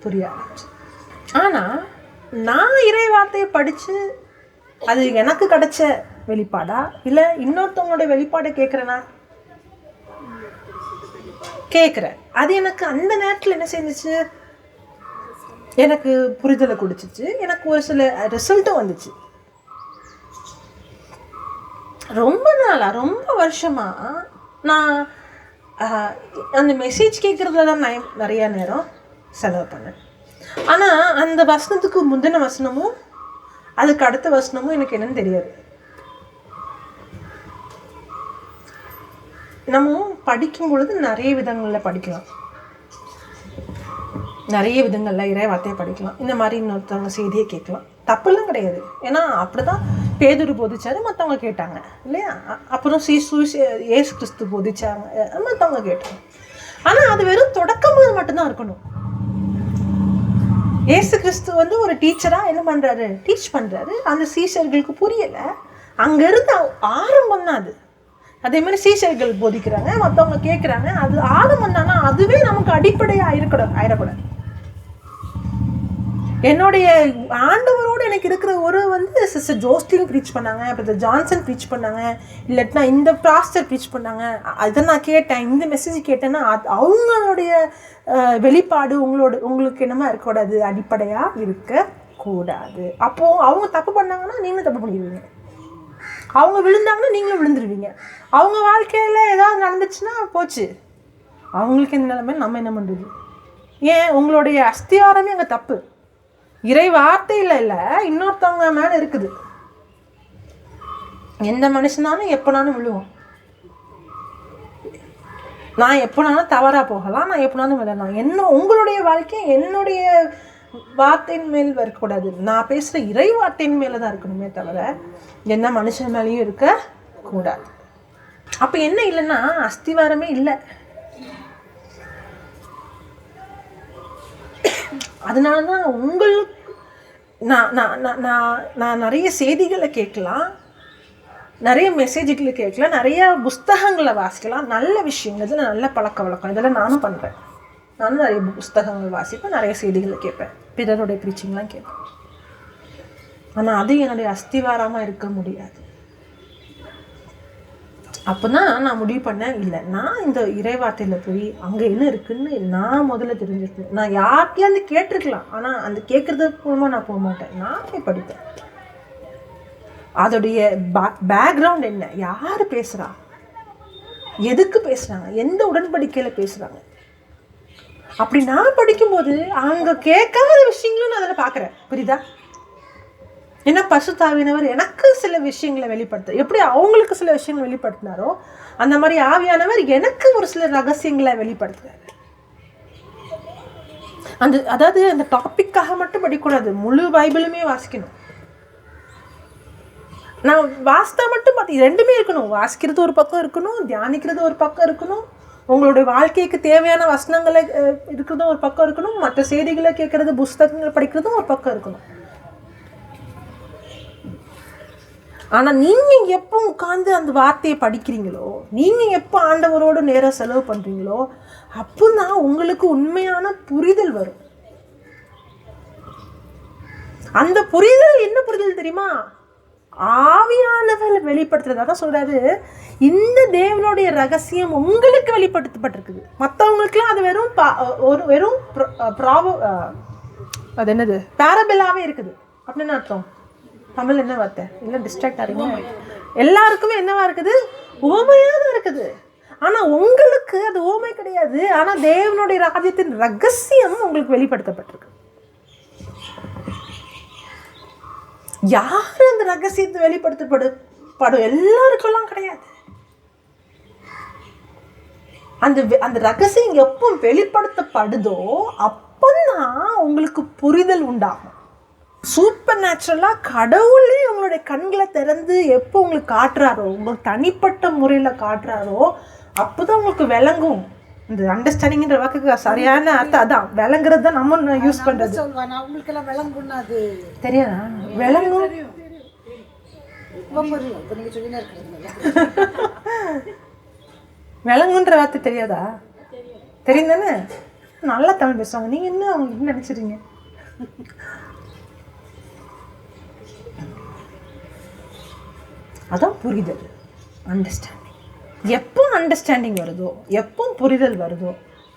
புரிய ஆரம்பிச்சு. ஆனால் நான் இறை வார்த்தையை படித்து அது எனக்கு கிடைச்ச வெளிப்பாடா இல்லை இன்னொருத்தவங்களோட வெளிப்பாடை கேட்குறேன்னா? கேட்குறேன். அது எனக்கு அந்த நேரத்தில் என்ன செஞ்சிச்சு, எனக்கு புரிதலை கொடுத்துச்சு, எனக்கு ஒரு சில ரிசல்ட்டும் வந்துச்சு. ரொம்ப நாளாக ரொம்ப வருஷமாக நான் அந்த மெசேஜ் கேட்குறதுல தான் நான் நிறையா நேரம் செலவு பண்ணேன். ஆனால் அந்த வசனத்துக்கு முந்தின வசனமும் அதுக்கு அடுத்த வசனமும் எனக்கு என்னன்னு தெரியாது. நம்ம படிக்கும் பொழுது நிறைய விதங்களில் படிக்கலாம், நிறைய விதங்களில் இறை வார்த்தையை படிக்கலாம். இந்த மாதிரி இன்னொருத்தவங்க செய்தியை கேட்கலாம், தப்புலாம் கிடையாது. ஏன்னா அப்படிதான் பேதுரு போதிச்சாரு, மற்றவங்க கேட்டாங்க இல்லையா. அப்புறம் ஏசு கிறிஸ்து போதிச்சாங்க, மற்றவங்க கேட்டாங்க. ஆனால் அது வெறும் தொடக்கமாக மட்டும்தான் இருக்கணும். ஏசு கிறிஸ்து ஒரு டீச்சராக என்ன பண்ணுறாரு, டீச் பண்ணுறாரு. அந்த சீஷர்களுக்கு புரியலை, அங்கேருந்து ஆரம்பம் தான் அது. அதே மாதிரி சீஷர்கள் போதிக்கிறாங்க, மற்றவங்க கேட்குறாங்க, அது ஆரம்பம் தானா, அதுவே நமக்கு அடிப்படையாக ஆயிடக்கூடாது. என்னுடைய ஆண்டவரோடு எனக்கு இருக்கிற ஒரு சிஸ்டர் ஜோஸ்டின் ப்ரீச் பண்ணாங்க, பிரதர் ஜான்சன் ப்ரீச் பண்ணாங்க, இல்லாட்டினா இந்த பாஸ்டர் ப்ரீச் பண்ணாங்க, அதை நான் கேட்டேன், இந்த மெசேஜ் கேட்டேன்னா அவங்களுடைய வெளிப்பாடு உங்களுக்கு என்னமா இருக்கக்கூடாது, அடிப்படையாக இருக்கக்கூடாது. அப்போது அவங்க தப்பு பண்ணாங்கன்னா நீங்களும் தப்பு பண்ணிடுவீங்க, அவங்க விழுந்தாங்கன்னா நீங்களும் விழுந்துருவீங்க. அவங்க வாழ்க்கையில் ஏதாவது நடந்துச்சுன்னா போச்சு, அவங்களுக்கு எந்த நிலைமை, நம்ம என்ன பண்ணுறது? ஏன் உங்களுடைய அஸ்திவாரமே அங்கே தப்பு, இறை வார்த்தையில் இல்லை, இன்னொருத்தவங்க மேலே இருக்குது. எந்த மனுஷனாலும் எப்போனாலும் விழுவோம். நான் எப்போனாலும் தவறாக போகலாம், நான் எப்போனாலும் விழலாம். உங்களுடைய வாழ்க்கை என்னுடைய வார்த்தையின் மேல் இருக்கக்கூடாது, நான் பேசுகிற இறை வார்த்தையின் மேலே தான் இருக்கணுமே தவிர எந்த மனுஷன் மேலேயும் இருக்கக்கூடாது. அப்போ என்ன இல்லைன்னா அஸ்திவாரமே இல்லை. அதனால தான் நான் நிறைய செய்திகளை கேட்கலாம், நிறைய மெசேஜுகளை கேட்கலாம், நிறைய புஸ்தகங்களை வாசிக்கலாம், நல்ல விஷயங்கள், இதில் நல்ல பழக்க வழக்கம், இதெல்லாம் நானும் பண்ணுறேன். நானும் நிறைய புஸ்தகங்கள் வாசிப்பேன், நிறைய செய்திகளை கேட்பேன், பிறருடைய ப்ரீச்சிங்லாம் கேட்பேன். ஆனால் அது என்னுடைய அஸ்திவாரமாக இருக்க முடியாது. அப்போ தான் நான் முடிவு பண்ணேன், இல்லை நான் இந்த இறைவார்த்தையில் போய் அங்கே என்ன இருக்குன்னு நான் முதல்ல தெரிஞ்சுருக்கேன். நான் யார்கிட்டையாவது கேட்டிருக்கலாம், ஆனால் அந்த கேட்குறது மூலமாக நான் போக மாட்டேன், நான் போய் படிப்பேன். அதோடைய பேக்ரவுண்ட் என்ன, யார் பேசுகிறா, எதுக்கு பேசுகிறாங்க, எந்த உடன்படிக்கையில் பேசுகிறாங்க, அப்படி நான் படிக்கும்போது அங்கே கேட்காத விஷயங்களும் நான் அதில் பார்க்குறேன். புரியுதா? ஏன்னா பரிசுத்த ஆவியானவர் எனக்கு சில விஷயங்களை வெளிப்படுத்த, எப்படி அவங்களுக்கு சில விஷயங்களை வெளிப்படுத்தினாரோ அந்த மாதிரி ஆவியானவர் எனக்கு ஒரு சில ரகசியங்களை வெளிப்படுத்துறாரு. அதாவது அந்த டாபிக்காக மட்டும் படிக்கக்கூடாது, முழு பைபிளுமே வாசிக்கணும். நான் வாசித்தா மட்டும் பார்த்து ரெண்டுமே இருக்கணும். வாசிக்கிறது ஒரு பக்கம் இருக்கணும், தியானிக்கிறது ஒரு பக்கம் இருக்கணும், உங்களுடைய வாழ்க்கைக்கு தேவையான வசனங்களை இருக்கிறதும் ஒரு பக்கம் இருக்கணும், மற்ற செய்திகளை கேட்கறது, புஸ்தகங்களை படிக்கிறதும் ஒரு பக்கம் இருக்கணும். ஆனால் நீங்கள் எப்போ உட்காந்து அந்த வார்த்தையை படிக்கிறீங்களோ, நீங்கள் எப்போ ஆண்டவரோடு நேரம் செலவு பண்ணுறீங்களோ, அப்போ தான் உங்களுக்கு உண்மையான புரிதல் வரும். அந்த புரிதல் என்ன புரிதல் தெரியுமா? ஆவியானவர் வெளிப்படுத்துறதா தான் சொல்றாரு. இந்த தேவனுடைய ரகசியம் உங்களுக்கு வெளிப்படுத்தப்பட்டிருக்குது. மற்றவங்களுக்குலாம் அது வெறும் அது என்னது பேரபிளாவே இருக்குது. அப்படின்னு அர்த்தம். தமிழ் என்ன வார்த்தை இல்லை, டிஸ்ட்ராக்ட் ஆகிறீங்க. எல்லாருக்குமே என்னவா இருக்குது? உவமையாக தான் இருக்குது. ஆனால் உங்களுக்கு அது உவமை கிடையாது. ஆனால் தேவனுடைய ராஜ்யத்தின் ரகசியம் உங்களுக்கு வெளிப்படுத்தப்பட்டிருக்கு. யார் அந்த ரகசியத்தை வெளிப்படுத்தப்படும்? எல்லாருக்கெல்லாம் கிடையாது. அந்த ரகசியம் எப்போ வெளிப்படுத்தப்படுதோ அப்போதான் உங்களுக்கு புரிதல் உண்டாகும். சூப்பர் நேச்சுரலாக கடவுளே உங்களுடைய கண்களை திறந்து எப்போ உங்களுக்கு காட்டுறாரோ, உங்களுக்கு தனிப்பட்ட முறையில் காட்டுறாரோ, அப்போதான் உங்களுக்கு விளங்கும். இந்த அண்டர்ஸ்டாண்டிங்ன்ற வாக்குக்கு சரியான அர்த்தம் அதான். விளங்குறது தான் நம்ம யூஸ் பண்ணுறது. அவங்களுக்கெல்லாம் விளங்கும்னா அது தெரியாதா? விளங்கும். விளங்குன்ற வார்த்தை தெரியாதா? தெரியும் தானே? நல்லா தமிழ் பேசுவாங்க. நீங்கள் என்ன அவங்க என்ன நினச்சிடுங்க? அதான் புரிதல், அண்டர்ஸ்டாண்டிங். எப்போ அண்டர்ஸ்டாண்டிங் வருதோ, எப்போ புரிதல் வருதோ,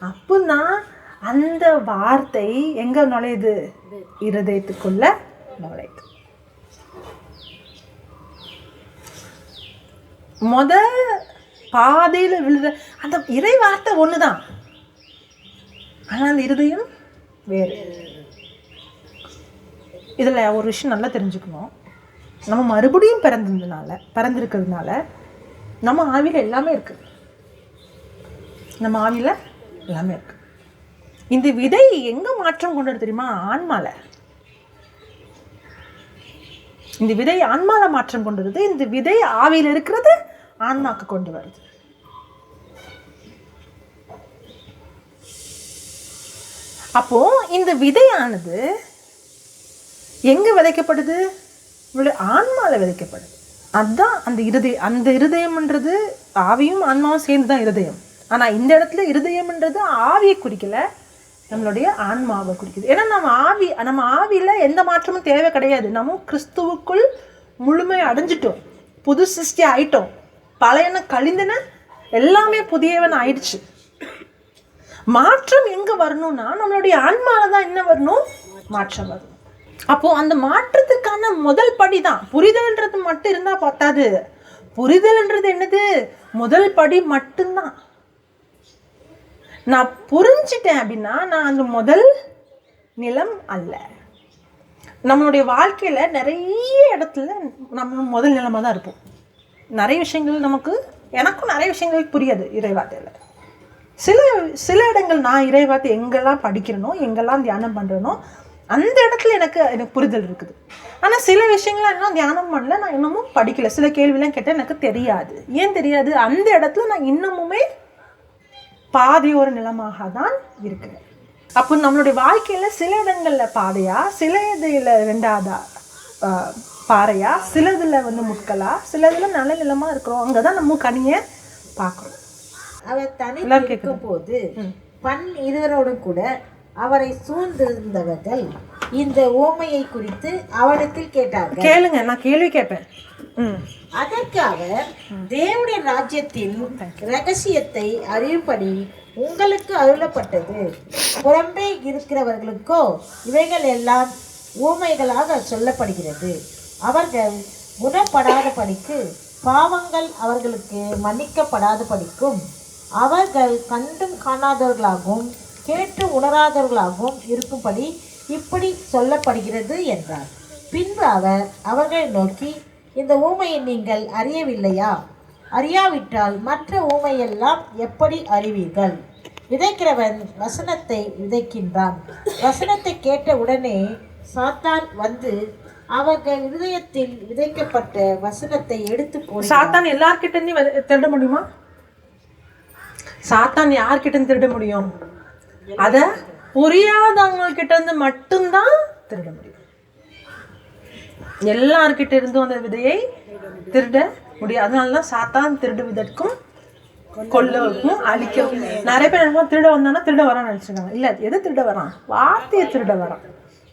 அப்போதான் அந்த வார்த்தை எங்கே நுழையுது? இருதயத்துக்குள்ள நுழையுது. பாதையில் விழுத அந்த இறை வார்த்தை ஒன்று தான், ஆனால் அந்த இருதயம் வேறு. இதில் ஒரு விஷயம் நல்லா தெரிஞ்சுக்கணும். நம்ம மறுபடியும் பிறந்திருக்கிறதுனால நம்ம ஆவியில் எல்லாமே இருக்குது. நம்ம ஆவியில் எல்லாமே இருக்குது. இந்த விதை எங்கே மாற்றம் கொண்டு வருது தெரியுமா? ஆன்மால. இந்த விதை ஆன்மால மாற்றம் கொண்டு வருது. இந்த விதை ஆவியில் இருக்கிறது ஆன்மாக்கு கொண்டு வருது. அப்போ இந்த விதையானது எங்க விதைக்கப்படுது? ஆன்மால விதைக்கப்படுது. அதுதான் அந்த இருதயம்ன்றது ஆவியும் ஆன்மாவும் சேர்ந்து தான் இருதயம். ஆனால் இந்த இடத்துல இருதயம்ன்றது ஆவியை குறிக்கல, நம்மளுடைய ஆன்மாவை குறிக்குது. ஏன்னா நம்ம ஆவியில் எந்த மாற்றமும் தேவை கிடையாது. நம்ம கிறிஸ்துவுக்குள் முழுமை அடைஞ்சிட்டோம், புது சிருஷ்டி ஆயிட்டோம். பழையன கழிந்தன, எல்லாமே புதியவன் ஆயிடுச்சு. மாற்றம் எங்கே வரணும்னா நம்மளுடைய ஆன்மாவில் தான் என்ன வரணும்? மாற்றம் வரணும். அப்போது அந்த மாற்றத்துக்கான முதல் படி தான் புரிதல்ன்றது. மட்டும் இருந்தால் பத்தாது. புரிதல்ன்றது என்னது? முதல் படி மட்டும்தான். நான் புரிஞ்சிட்டேன் அப்படின்னா நான் அந்த முதல் நிலம் அல்ல. நம்மளுடைய வாழ்க்கையில் நிறைய இடத்துல நம்ம முதல் நிலமாக தான் இருப்போம். நிறைய விஷயங்கள் எனக்கும் நிறைய விஷயங்கள் புரியாது இறைவார்த்தையில். சில இடங்கள் நான் இறைவார்த்தை எங்கெல்லாம் படிக்கிறேனோ, எங்கெல்லாம் தியானம் பண்ணுறேனோ, அந்த இடத்துல எனக்கு புரிதல் இருக்குது. ஆனால் சில விஷயங்கள்லாம் இன்னும் தியானம் பண்ணல, நான் இன்னமும் படிக்கல. சில கேள்வியெல்லாம் கேட்டால் எனக்கு தெரியாது. ஏன் தெரியாது? அந்த இடத்துல நான் இன்னமுமே பாதையோர நிலமாக தான் இருக்கிறேன். அப்போ நம்மளுடைய வாழ்க்கையில் சில இடங்களில் பாதையா, சில இதில் ரெண்டாவதா பாறையா, சிலதில் முட்களா, சிலதில் நல்ல நிலமாக இருக்கிறோம். அங்கே தான் நம்ம கனியை பார்க்குறோம். அவர் தனி இருக்கும் போது இருவரோடும் கூட அவரை சூழ்ந்திருந்தவர்கள் இந்த ஓமையை குறித்து அவரிடத்தில் கேட்டார்கள். கேளுங்க, நான் கேள்வி கேட்பேன். அதற்கு அவர், தேவனுடைய ராஜ்யத்தின் ரகசியத்தை அறியும்படி உங்களுக்கு அருளப்பட்டது, புறம்பே இருக்கிறவர்களுக்கோ இவைகள் எல்லாம் ஊமைகளாக சொல்லப்படுகிறது. அவர்கள் குணப்படாத படிக்கு, பாவங்கள் அவர்களுக்கு மன்னிக்கப்படாத படிக்கும், அவர்கள் கண்டும் காணாதவர்களாகவும் கேட்டு உணராதவர்களாகவும் இருக்கும்படி இப்படி சொல்லப்படுகிறது என்றார். பின்பு அவர் அவர்களை நோக்கி, இந்த ஊமையை நீங்கள் அறியவில்லையா? அறியாவிட்டால் மற்ற ஊமையெல்லாம் எப்படி அறிவீர்கள்? விதைக்கிறவன் வசனத்தை விதைக்கின்றான். வசனத்தை கேட்ட உடனே சாத்தான் வந்து அவர்கள் இருதயத்தில் விதைக்கப்பட்ட வசனத்தை எடுத்து போடுகிறார். சாத்தான் எல்லார்கிட்ட இருந்து திருட முடியுமா? சாத்தான் யார்கிட்ட இருந்து திருட முடியும்? அத புரியாதவங்க கிட்ட இருந்து மட்டும்தான் திருட முடியும். எல்லார்கிட்ட இருந்தும் அந்த விதையை திருட முடியும். அதனாலதான் சாத்தான் திருடுவதற்கும் கொல்லவும் அழிக்கவும். நிறைய பேர் என்ன திருட வந்தானா திருட வரான்னு நினைச்சிருக்காங்க. இல்ல, எது திருட வரான்? வார்த்தையை திருட வரான்.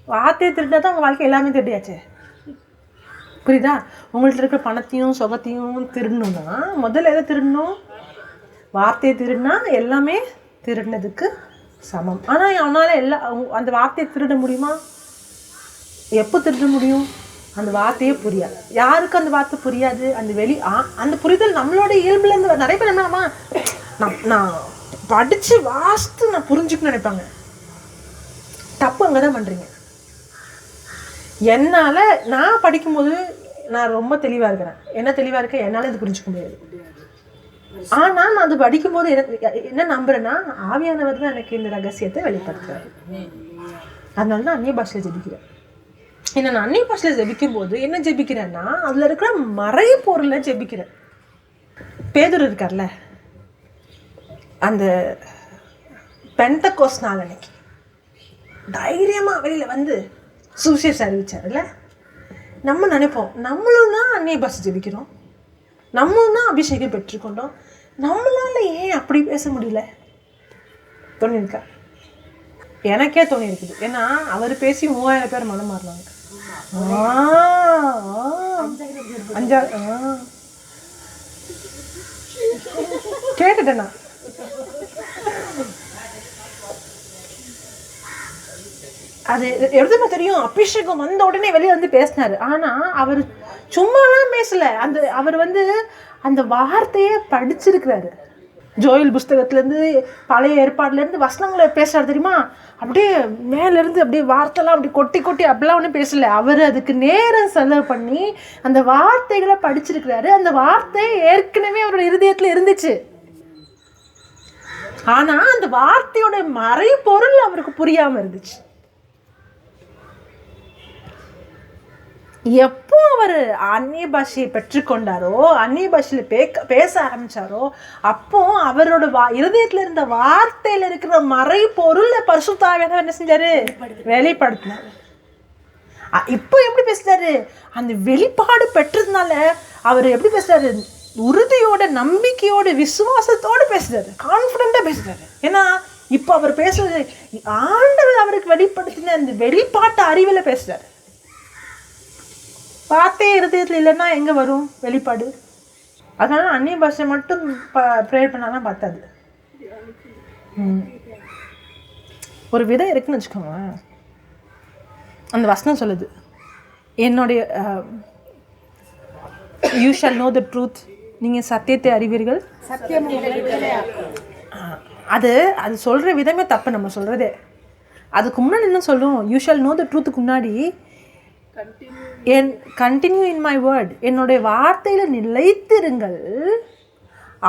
வார்த்தையை திருடாதான் உங்க வாழ்க்கை எல்லாமே திருடியாச்சு. புரியுதா? உங்கள்ட்ட இருக்கிற பணத்தையும் சுகத்தையும் திருடணும்னா முதல்ல எதை திருடணும்? வார்த்தையை திருடினா எல்லாமே திருடினதுக்கு சமம். ஆனா அவனால அந்த வார்த்தையை திருட முடியுமா? எப்போ திருட முடியும்? அந்த வார்த்தையே புரியாது. யாருக்கு அந்த வார்த்தை புரியாது? அந்த புரிதல் நம்மளோட இயல்புல இருந்து நிறைய பேர் என்னமா நான் படிச்சு வாசித்து நான் புரிஞ்சுக்கணும்னு நினைப்பாங்க. தப்பு அங்கதான் பண்றீங்க. என்னால நான் படிக்கும்போது நான் ரொம்ப தெளிவா இருக்கிறேன். என்ன தெளிவா இருக்கேன்? என்னால இது புரிஞ்சுக்க முடியாது. ஆனா நான் அது படிக்கும்போது என்ன நம்புறேன்னா ஆவியானவர் தான் எனக்கு இந்த ரகசியத்தை வெளிப்படுத்துறாரு. அதனாலதான் அந்நிய பாஷையில ஜெபிக்கிறேன். என்ன நான் அந்நிய பாஷையில ஜெபிக்கும் போது என்ன ஜெபிக்கிறேன்னா அதுல இருக்கிற மறை பொருளை ஜெபிக்கிறேன். பேதுரு இருக்கார்ல, அந்த பெந்தகோஸ்ட் நாள் அன்னைக்கு தைரியமா வெளியில வந்து சுவிசேஷம் அறிவிச்சாருல்ல. நம்ம நினைப்போம் நம்மளும் தான் அந்நிய பாஷை ஜெபிக்கிறோம், நம்மளும் தான் அபிஷேகம் பெற்றுக்கொண்டோம், நம்மளால ஏன் அப்படி பேச முடியல? தோணிருக்கா? எனக்கே தோணி இருக்குது. ஏன்னா அவர் பேசி 3000 பேர் மனம் மாறினாங்க. கேட்டுட்டேனா? அது எடுத்துமா தெரியும். அபிஷேகம் வந்த உடனே வெளியே வந்து பேசினாரு. ஆனா அவர் சும்மாலாம் பேசல. அவர் வந்து அந்த வார்த்தையே படிச்சிருக்கிறாரு. ஜோயல் புஸ்தகத்திலேருந்து பழைய ஏற்பாடுலேருந்து வசனங்களை பேசுறாரு தெரியுமா? அப்படியே மேலேருந்து அப்படியே வார்த்தைலாம் அப்படி கொட்டி கொட்டி அப்படிலாம் ஒன்றும் பேசல. அவர் அதுக்கு நேரம் செலவு பண்ணி அந்த வார்த்தைகளை படிச்சிருக்கிறாரு. அந்த வார்த்தை ஏற்கனவே அவரோட இருதயத்தில் இருந்துச்சு. ஆனா அந்த வார்த்தையோட மறை பொருள் அவருக்கு புரியாம இருந்துச்சு. எப்போ அவர் அந்நிய பாஷையை பெற்றுக்கொண்டாரோ, அந்நிய பாஷையில பேச ஆரம்பிச்சாரோ, அப்போ அவரோட இருதயத்துல இருந்த வார்த்தையில இருக்கிற மறை பொருள் பரிசுத்த ஆவியானவர் என்ன செஞ்சாரு? வெளிப்படுத்தினாரு. இப்போ எப்படி பேசுறாரு? அந்த வெளிப்பாடு பெற்றதுனால அவர் எப்படி பேசுறாரு? உறுதியோட, நம்பிக்கையோட, விசுவாசத்தோடு பேசுறாரு, கான்ஃபிடென்ட்டா பேசுறாரு. ஏன்னா இப்போ அவர் பேசுறது ஆண்டவர் அவருக்கு வெளிப்படுத்தின அந்த வெளிப்பாட்டு அறிவில பேசுறாரு. வார்த்தையே இருதயத்தில் இல்லைன்னா எங்கே வரும் வெளிப்பாடு? அதனால அந்நிய பாஷை மட்டும் ப்ரேயர் பண்ணாதான் பார்த்தாது. ஒரு விதை இருக்குன்னு வச்சுக்கோங்க. அந்த வசனம் சொல்லுது, என்னுடைய you shawl no the truth, நீங்கள் சத்தியத்தை அறிவீர்கள். அது சொல்கிற விதமே தப்பு. நம்ம சொல்கிறதே அதுக்கு முன்னாடி என்ன சொல்லும்? யூ ஷால் நோ த ட்ரூத்துக்கு முன்னாடி கண்டினியூ இன் மை வேர்ட், என்னுடைய வார்த்தையில நிலைத்திருங்கள்,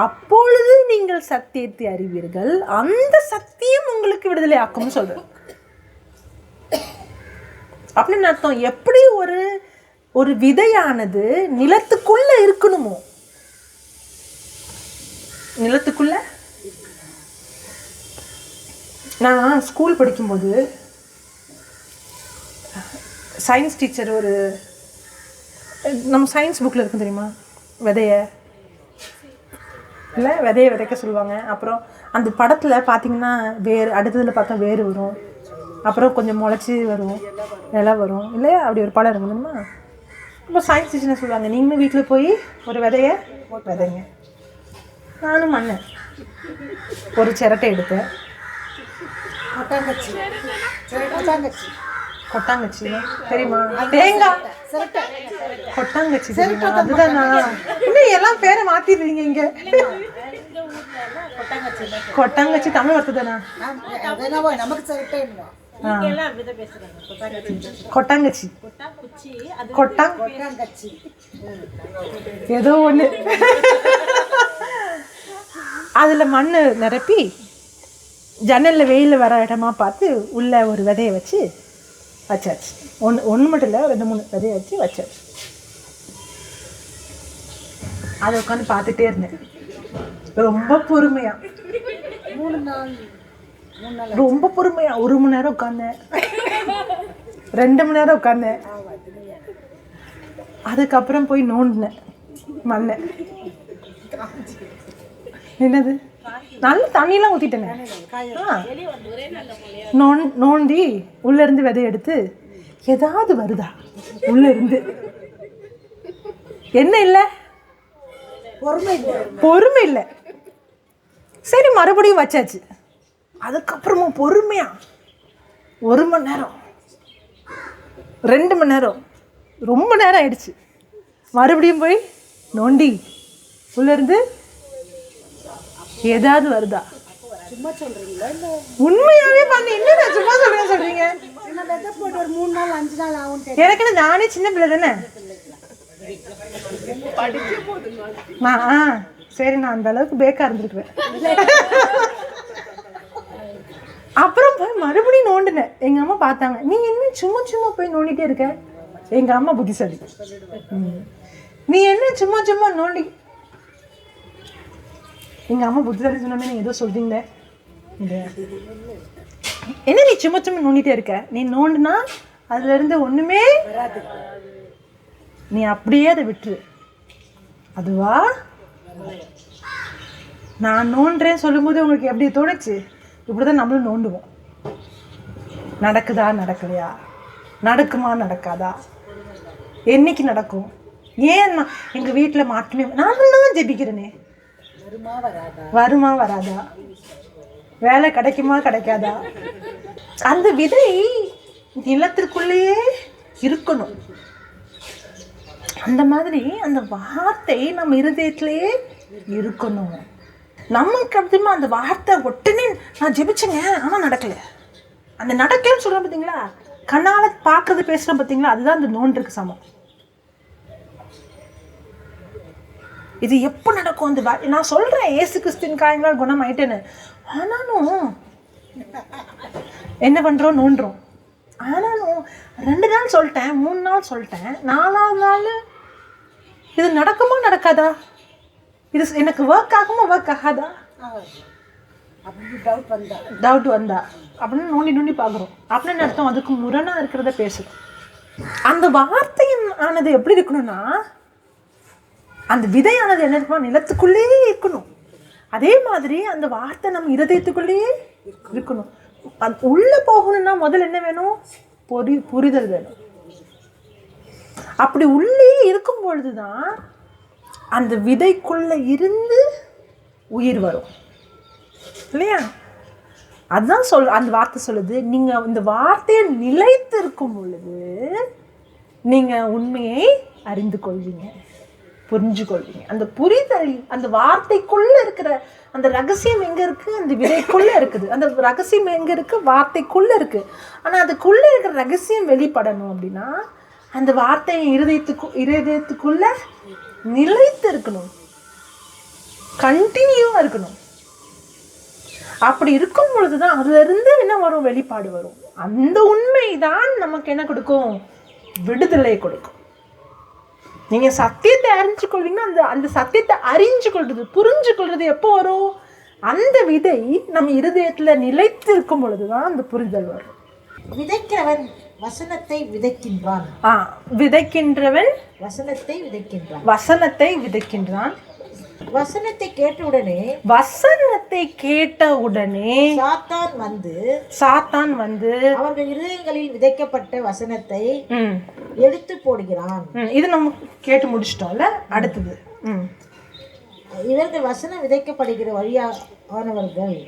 அப்பொழுது நீங்கள் சத்தியத்தை அறிவீர்கள், அந்த சத்தியம் உங்களுக்கு விடுதலை ஆக்கும்னு சொல்றேன். அப்படின்னு அர்த்தம். எப்படி ஒரு விதையானது நிலத்துக்குள்ள இருக்கணுமோ, நிலத்துக்குள்ள. நான் ஸ்கூல் படிக்கும்போது சயின்ஸ் டீச்சர் நம்ம சயின்ஸ் புக்கில் இருக்கும் தெரியுமா, விதையை விதைக்க சொல்லுவாங்க. அப்புறம் அந்த படத்தில் பார்த்தீங்கன்னா வேறு, அடுத்ததில் பார்த்தா வேறு வரும், அப்புறம் கொஞ்சம் முளைச்சி வரும், இலை வரும் இல்லையா? அப்படி ஒரு படம் இருக்கும் தெரியுமா? இப்போ சயின்ஸ் டீச்சர் சொல்லுவாங்க, நீங்களும் வீட்டில் போய் ஒரு விதையை விதைங்க. நானும் மண்ணேன், ஒரு சிரட்டை எடுத்தேன். கொட்டாங்கச்சி தெரியுமா? தேங்காய் கொட்டாங்கச்சி தெரியுமா? அதுதானா? இன்னும் எல்லாம் பேரை மாத்திடுறீங்க இங்க. கொட்டாங்கச்சி தமிழ் வார்த்தை தானா? கொட்டாங்கச்சி கொட்டாங்கச்சி ஏதோ ஒண்ணு. அதுல மண்ணு நிரப்பி ஜன்னல்ல வெயில வர இடமா பார்த்து உள்ள ஒரு விதைய வச்சு வச்சாச்சு. ஒன்று மட்டும் இல்லை, 2-3 விதைய வச்சாச்சு. அதை உட்காந்து பார்த்துட்டே இருந்தேன் ரொம்ப பொறுமையா. 3 நாள் ரொம்ப பொறுமையா 1 மணி நேரம் உட்காந்தேன், 2 மணி நேரம் உட்காந்தேன். அதுக்கப்புறம் போய் நோண்டினேன் மண்ணை. என்னது, நல்ல தண்ணியெல்லாம் ஊற்றிட்டேனே. நோண்டி உள்ளேருந்து விதை எடுத்து ஏதாவது வருதா உள்ளேருந்து. என்ன இல்லை, பொறுமை இல்லை. சரி, மறுபடியும் வச்சாச்சு. அதுக்கப்புறமா பொறுமையா 1 மணி நேரம், 2 மணி நேரம், ரொம்ப நேரம் ஆயிடுச்சு. மறுபடியும் போய் நோண்டி உள்ளேருந்து ஏதாவது வருதா. சும்மா சொல்றீங்களா இல்ல உண்மையாவே பண்ணி என்ன சும்மா சொல்றீங்க? என்ன விதை போட்டு ஒரு 3 நாள் 5 நாள் ஆகும். எனக்கு நானே சின்ன பிள்ளை தானே. சரி, நான் அந்த அளவுக்கு பேக்கா இருந்துருக்குறேன். அப்புறம் போய் மறுபடியும் நோண்டினேன். எங்க அம்மா பார்த்தாங்க, நீ என்ன சும்மா போய் நோண்டிட்டே இருக்க. எங்க அம்மா புத்திசாலி. நீ என்ன சும்மா நோண்டி. எங்க அம்மா புத்திசாலி சொன்னோன்னே நீ ஏதோ சொல்றீங்களே, என்ன நீ சும்மா நோண்டிட்டே இருக்க. நீ நோண்டுனா அதுல இருந்து ஒண்ணுமே வராது. நீ அப்படியே அதை விட்டுரு. அதுவா நான் நோண்டுறேன்னு சொல்லும்போது உங்களுக்கு எப்படி தோணுச்சு? இப்படிதான் நம்மளும் நோண்டுவோம். நடக்குதா நடக்கலையா, நடக்குமா நடக்காதா, என்னைக்கு நடக்கும், ஏன் எங்கள் வீட்டில் மாற்றமே, நான் தான் ஜெபிக்கிறேனே, வருமா வராதா, வேலை கிடைக்குமா கிடைக்காதா. அந்த விதை நிலத்திற்குள்ளேயே இருக்கணும். அந்த மாதிரி அந்த வார்த்தை நம்ம இருதயத்திலேயே இருக்கணும். நமக்கு அப்படிமா அந்த வார்த்தை உடனே நான் ஜெபிச்சேங்க, ஆனால் நடக்கலை. அந்த நடக்கலன்னு சொல்கிறேன் பார்த்தீங்களா, கண்ணால் பார்க்கறது பேசுகிறேன் பார்த்தீங்களா, அதுதான் அந்த நோன்றுக்கு சமம். இது எப்போ நடக்கும்? அந்த நான் சொல்கிறேன் ஏசு கிறிஸ்துவின் காயங்களால் குணமாயிட்டேன்னு. ஆனாலும் என்ன பண்ணுறோம், நோண்டுறோம். ஆனாலும் 2 நாள் சொல்லிட்டேன், 3 நாள் சொல்லிட்டேன், 4ஆவது நாள் இது நடக்குமா நடக்காதா, இது எனக்கு ஒர்க் ஆகுமா ஒர்க் ஆகாதா, டவுட் வந்தா அப்படின்னு நோண்டி பார்க்குறோம். அப்படின்னு அர்த்தம் அதுக்கு முரணாக இருக்கிறத பேசுகிறோம். அந்த வார்த்தையின் ஆனது எப்படி இருக்கணும்னா, அந்த விதையானது என்ன இருக்கணும், நிலத்துக்குள்ளேயே இருக்கணும். அதே மாதிரி அந்த வார்த்தை நம்ம இருதயத்துக்குள்ளேயே இருக்கணும். அது உள்ளே போகணும்னா முதல்ல என்ன வேணும், புரிதல் வேணும். அப்படி உள்ளே இருக்கும் பொழுதுதான் அந்த விதைக்குள்ள இருந்து உயிர் வரும் இல்லையா. அதுதான் அந்த வார்த்தை சொல்லுது, நீங்கள் இந்த வார்த்தையை நிலைத்து இருக்கும் பொழுது நீங்கள் உண்மையை அறிந்து கொள்வீங்க, புரிஞ்சு கொள்வீங்க. அந்த புரிதல் அந்த வார்த்தைக்குள்ளே இருக்கிற அந்த ரகசியம் எங்கே இருக்குது, அந்த விதைக்குள்ளே இருக்குது. அந்த ரகசியம் எங்கே இருக்குது, வார்த்தைக்குள்ளே இருக்குது. ஆனால் அதுக்குள்ளே இருக்கிற ரகசியம் வெளிப்படணும் அப்படின்னா அந்த வார்த்தையை இருதயத்துக்குள்ளே நிலைத்து இருக்கணும், கண்டினியூவாக இருக்கணும். அப்படி இருக்கும் பொழுது தான் அதுலேருந்து என்ன வரும், வெளிப்பாடு வரும். அந்த உண்மை தான் நமக்கு என்ன கொடுக்கும், விடுதலை கொடுக்கும். நீங்கள் சத்தியத்தை அறிஞ்சு கொள்வீங்கன்னா அந்த சத்தியத்தை அறிஞ்சு கொள்வது, புரிஞ்சு கொள்வது எப்போ வரும், அந்த விதை நம்ம இருதயத்தில் நிலைத்து இருக்கும் பொழுது தான் அந்த புரிதல் வரும். விதைக்கிறவன் வசனத்தை விதைக்கின்றான். விதைக்கின்றவன் வசனத்தை விதைக்கின்றான். வசனத்தை விதைக்கின்றான். வசனத்தை கேட்ட உடனே சாத்தான் வந்து அவர்கள் இருதயங்களில் விதைக்கப்பட்ட வசனத்தை எடுத்து போடுகிறான். இது நம்ம கேட்டு முடிச்சிட்டோம்ல. அடுத்தது இவர்கள் வசனம் விதைக்கப்படுகிற வழியானவர்கள்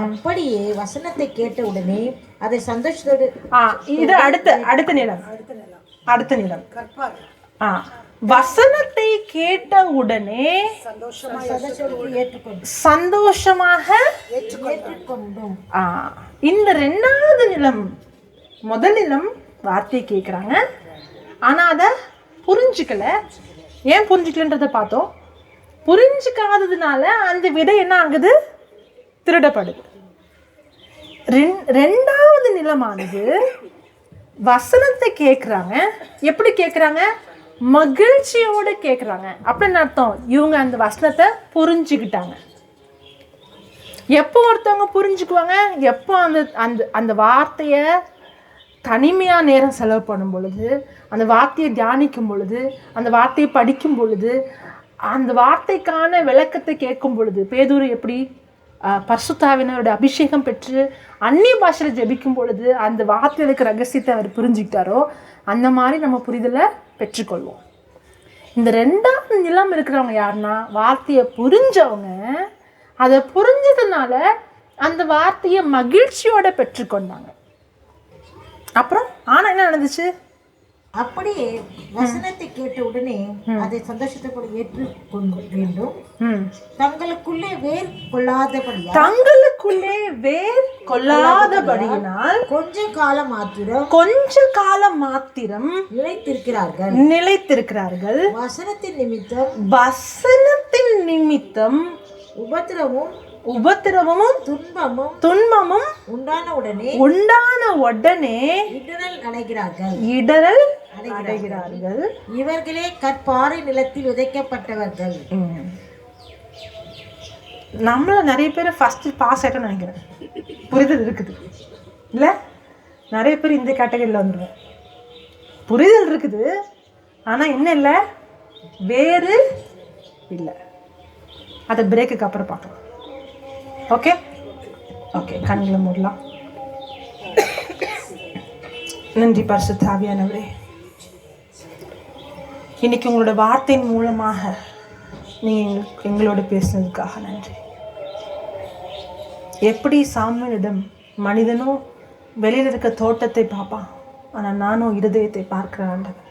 அப்படியே வசனத்தை கேட்ட உடனே அதை சந்தோஷத்தோடு இது அடுத்த நிலம் வசனத்தை கேட்ட உடனே சந்தோஷமாக ஏற்றுக்கொண்டோம். இந்த 2வது நிலம், முதல் நிலம் வார்த்தையை கேட்குறாங்க, ஆனால் அதை புரிஞ்சுக்கல. ஏன் புரிஞ்சுக்கலன்றதை பார்த்தோம். புரிஞ்சுக்காததுனால அந்த விதை என்ன ஆகுது, திருடப்படுது. 2வது நிலமானது வசனத்தை கேட்குறாங்க. எப்படி கேட்குறாங்க? மகிழ்ச்சியோடு கேட்குறாங்க. அப்படின்னு அர்த்தம், இவங்க அந்த வசனத்தை புரிஞ்சுக்கிட்டாங்க. எப்போ ஒருத்தவங்க புரிஞ்சுக்குவாங்க? எப்போ அந்த அந்த அந்த வார்த்தையை தனிமையாக நேரம் செலவு பண்ணும் பொழுது, அந்த வார்த்தையை தியானிக்கும் பொழுது, அந்த வார்த்தையை படிக்கும் பொழுது, அந்த வார்த்தைக்கான விளக்கத்தை கேட்கும் பொழுது. பேதுரு எப்படி பரிசுத்தாவினருடைய அபிஷேகம் பெற்று அந்நிய பாஷையில் ஜெபிக்கும் பொழுது அந்த வார்த்தைகளுக்கு ரகசியத்தை அவர் புரிஞ்சுக்கிட்டாரோ, அந்த மாதிரி நம்ம புரிதலை பெற்றுக்கொள்வோம். இந்த ரெண்டாவது நிலம் இருக்கிறவங்க யாருன்னா, வார்த்தையை புரிஞ்சவங்க. அதை புரிஞ்சதுனால அந்த வார்த்தையை மகிழ்ச்சியோட பெற்றுக்கொண்டாங்க. அப்புறம் ஆனால் என்ன நடந்துச்சு? அப்படியே வசனத்தை கேட்ட உடனே அதை சந்தோஷத்தோடு ஏற்றுக்கொள்ள வேண்டும். தங்களுக்குள்ளே வேர் கொள்ளாதபடியினால் கொஞ்ச காலம் மாத்திரம் நிலைத்திருக்கிறார்கள். வசனத்தின் நிமித்தம் உபத்திரவமும் துன்பமும் உண்டான உடனே இடரல் அடைகிறார்கள். இவர்களே கற்பாறை நிலத்தில் விதைக்கப்பட்டவர்கள். நம்மள நிறைய பேர் ஃபர்ஸ்ட் பாஸ் ஆகிட்டோம்னு நினைக்கிறேன். புரிதல் இருக்குது இல்லை? நிறைய பேர் இந்த கேட்டகரியில் வந்துடுவோம். புரிதல் இருக்குது, ஆனால் என்ன இல்லை, வேறு இல்லை. அதை பிரேக்குக்கு அப்புறம் பார்க்கலாம். ஓகே ஓகே, கண்களை மூடலாம். நன்றி பரிசுத்த ஆவியானவரே, இன்னைக்கு உங்களோட வார்த்தையின் மூலமாக நீங்கள் எங்களோட பேசுனதுக்காக நன்றி. எப்படி சாமுவேலிடம் மனிதனோ வெளியில் இருக்க தோட்டத்தை பார்ப்பான், ஆனால் நானும் இருதயத்தை பார்க்குற ஆண்டவர்.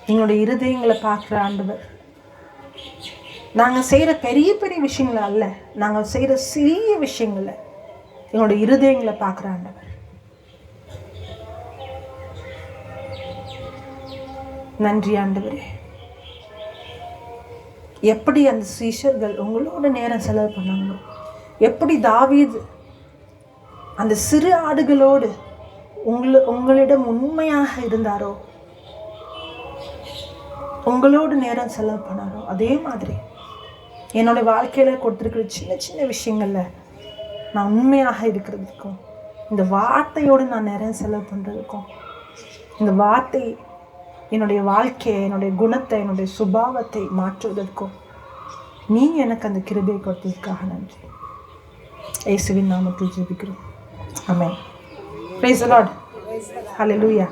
எங்களுடைய இருதயங்களை பார்க்குற ஆண்டவர். நாங்கள் செய்கிற பெரிய பெரிய விஷயங்கள அல்ல, நாங்கள் செய்கிற சிறிய விஷயங்கள எங்களுடைய இருதயங்களை பார்க்குற ஆண்டவர். நன்றி ஆண்டவரே. எப்படி அந்த சீஷர்கள் உங்களோட நேரம் செலவு பண்ணாங்களோ, எப்படி தாவீது அந்த சிறு ஆடுகளோடு உங்களிடம் உண்மையாக இருந்தாரோ, உங்களோடு நேரம் செலவு பண்ணாரோ, அதே மாதிரி என்னோட வாழ்க்கையில் கொடுத்துருக்கிற சின்ன சின்ன விஷயங்களில் நான் உண்மையாக இருக்கிறதுக்கும், இந்த வார்த்தையோடு நான் நேரம் செலவு பண்ணுறதுக்கும், இந்த வார்த்தை என்னுடைய வாழ்க்கையை, என்னுடைய குணத்தை, என்னுடைய சுபாவத்தை மாற்றுவதற்கும் நீங்கள் எனக்கு அந்த கிருபையை கொடுத்ததுக்காக நன்றி. இயேசுவின் நாமத்தில் ஜெபிக்கிறோம். ஆமென். Praise the lord. ஹல்லேலூயா.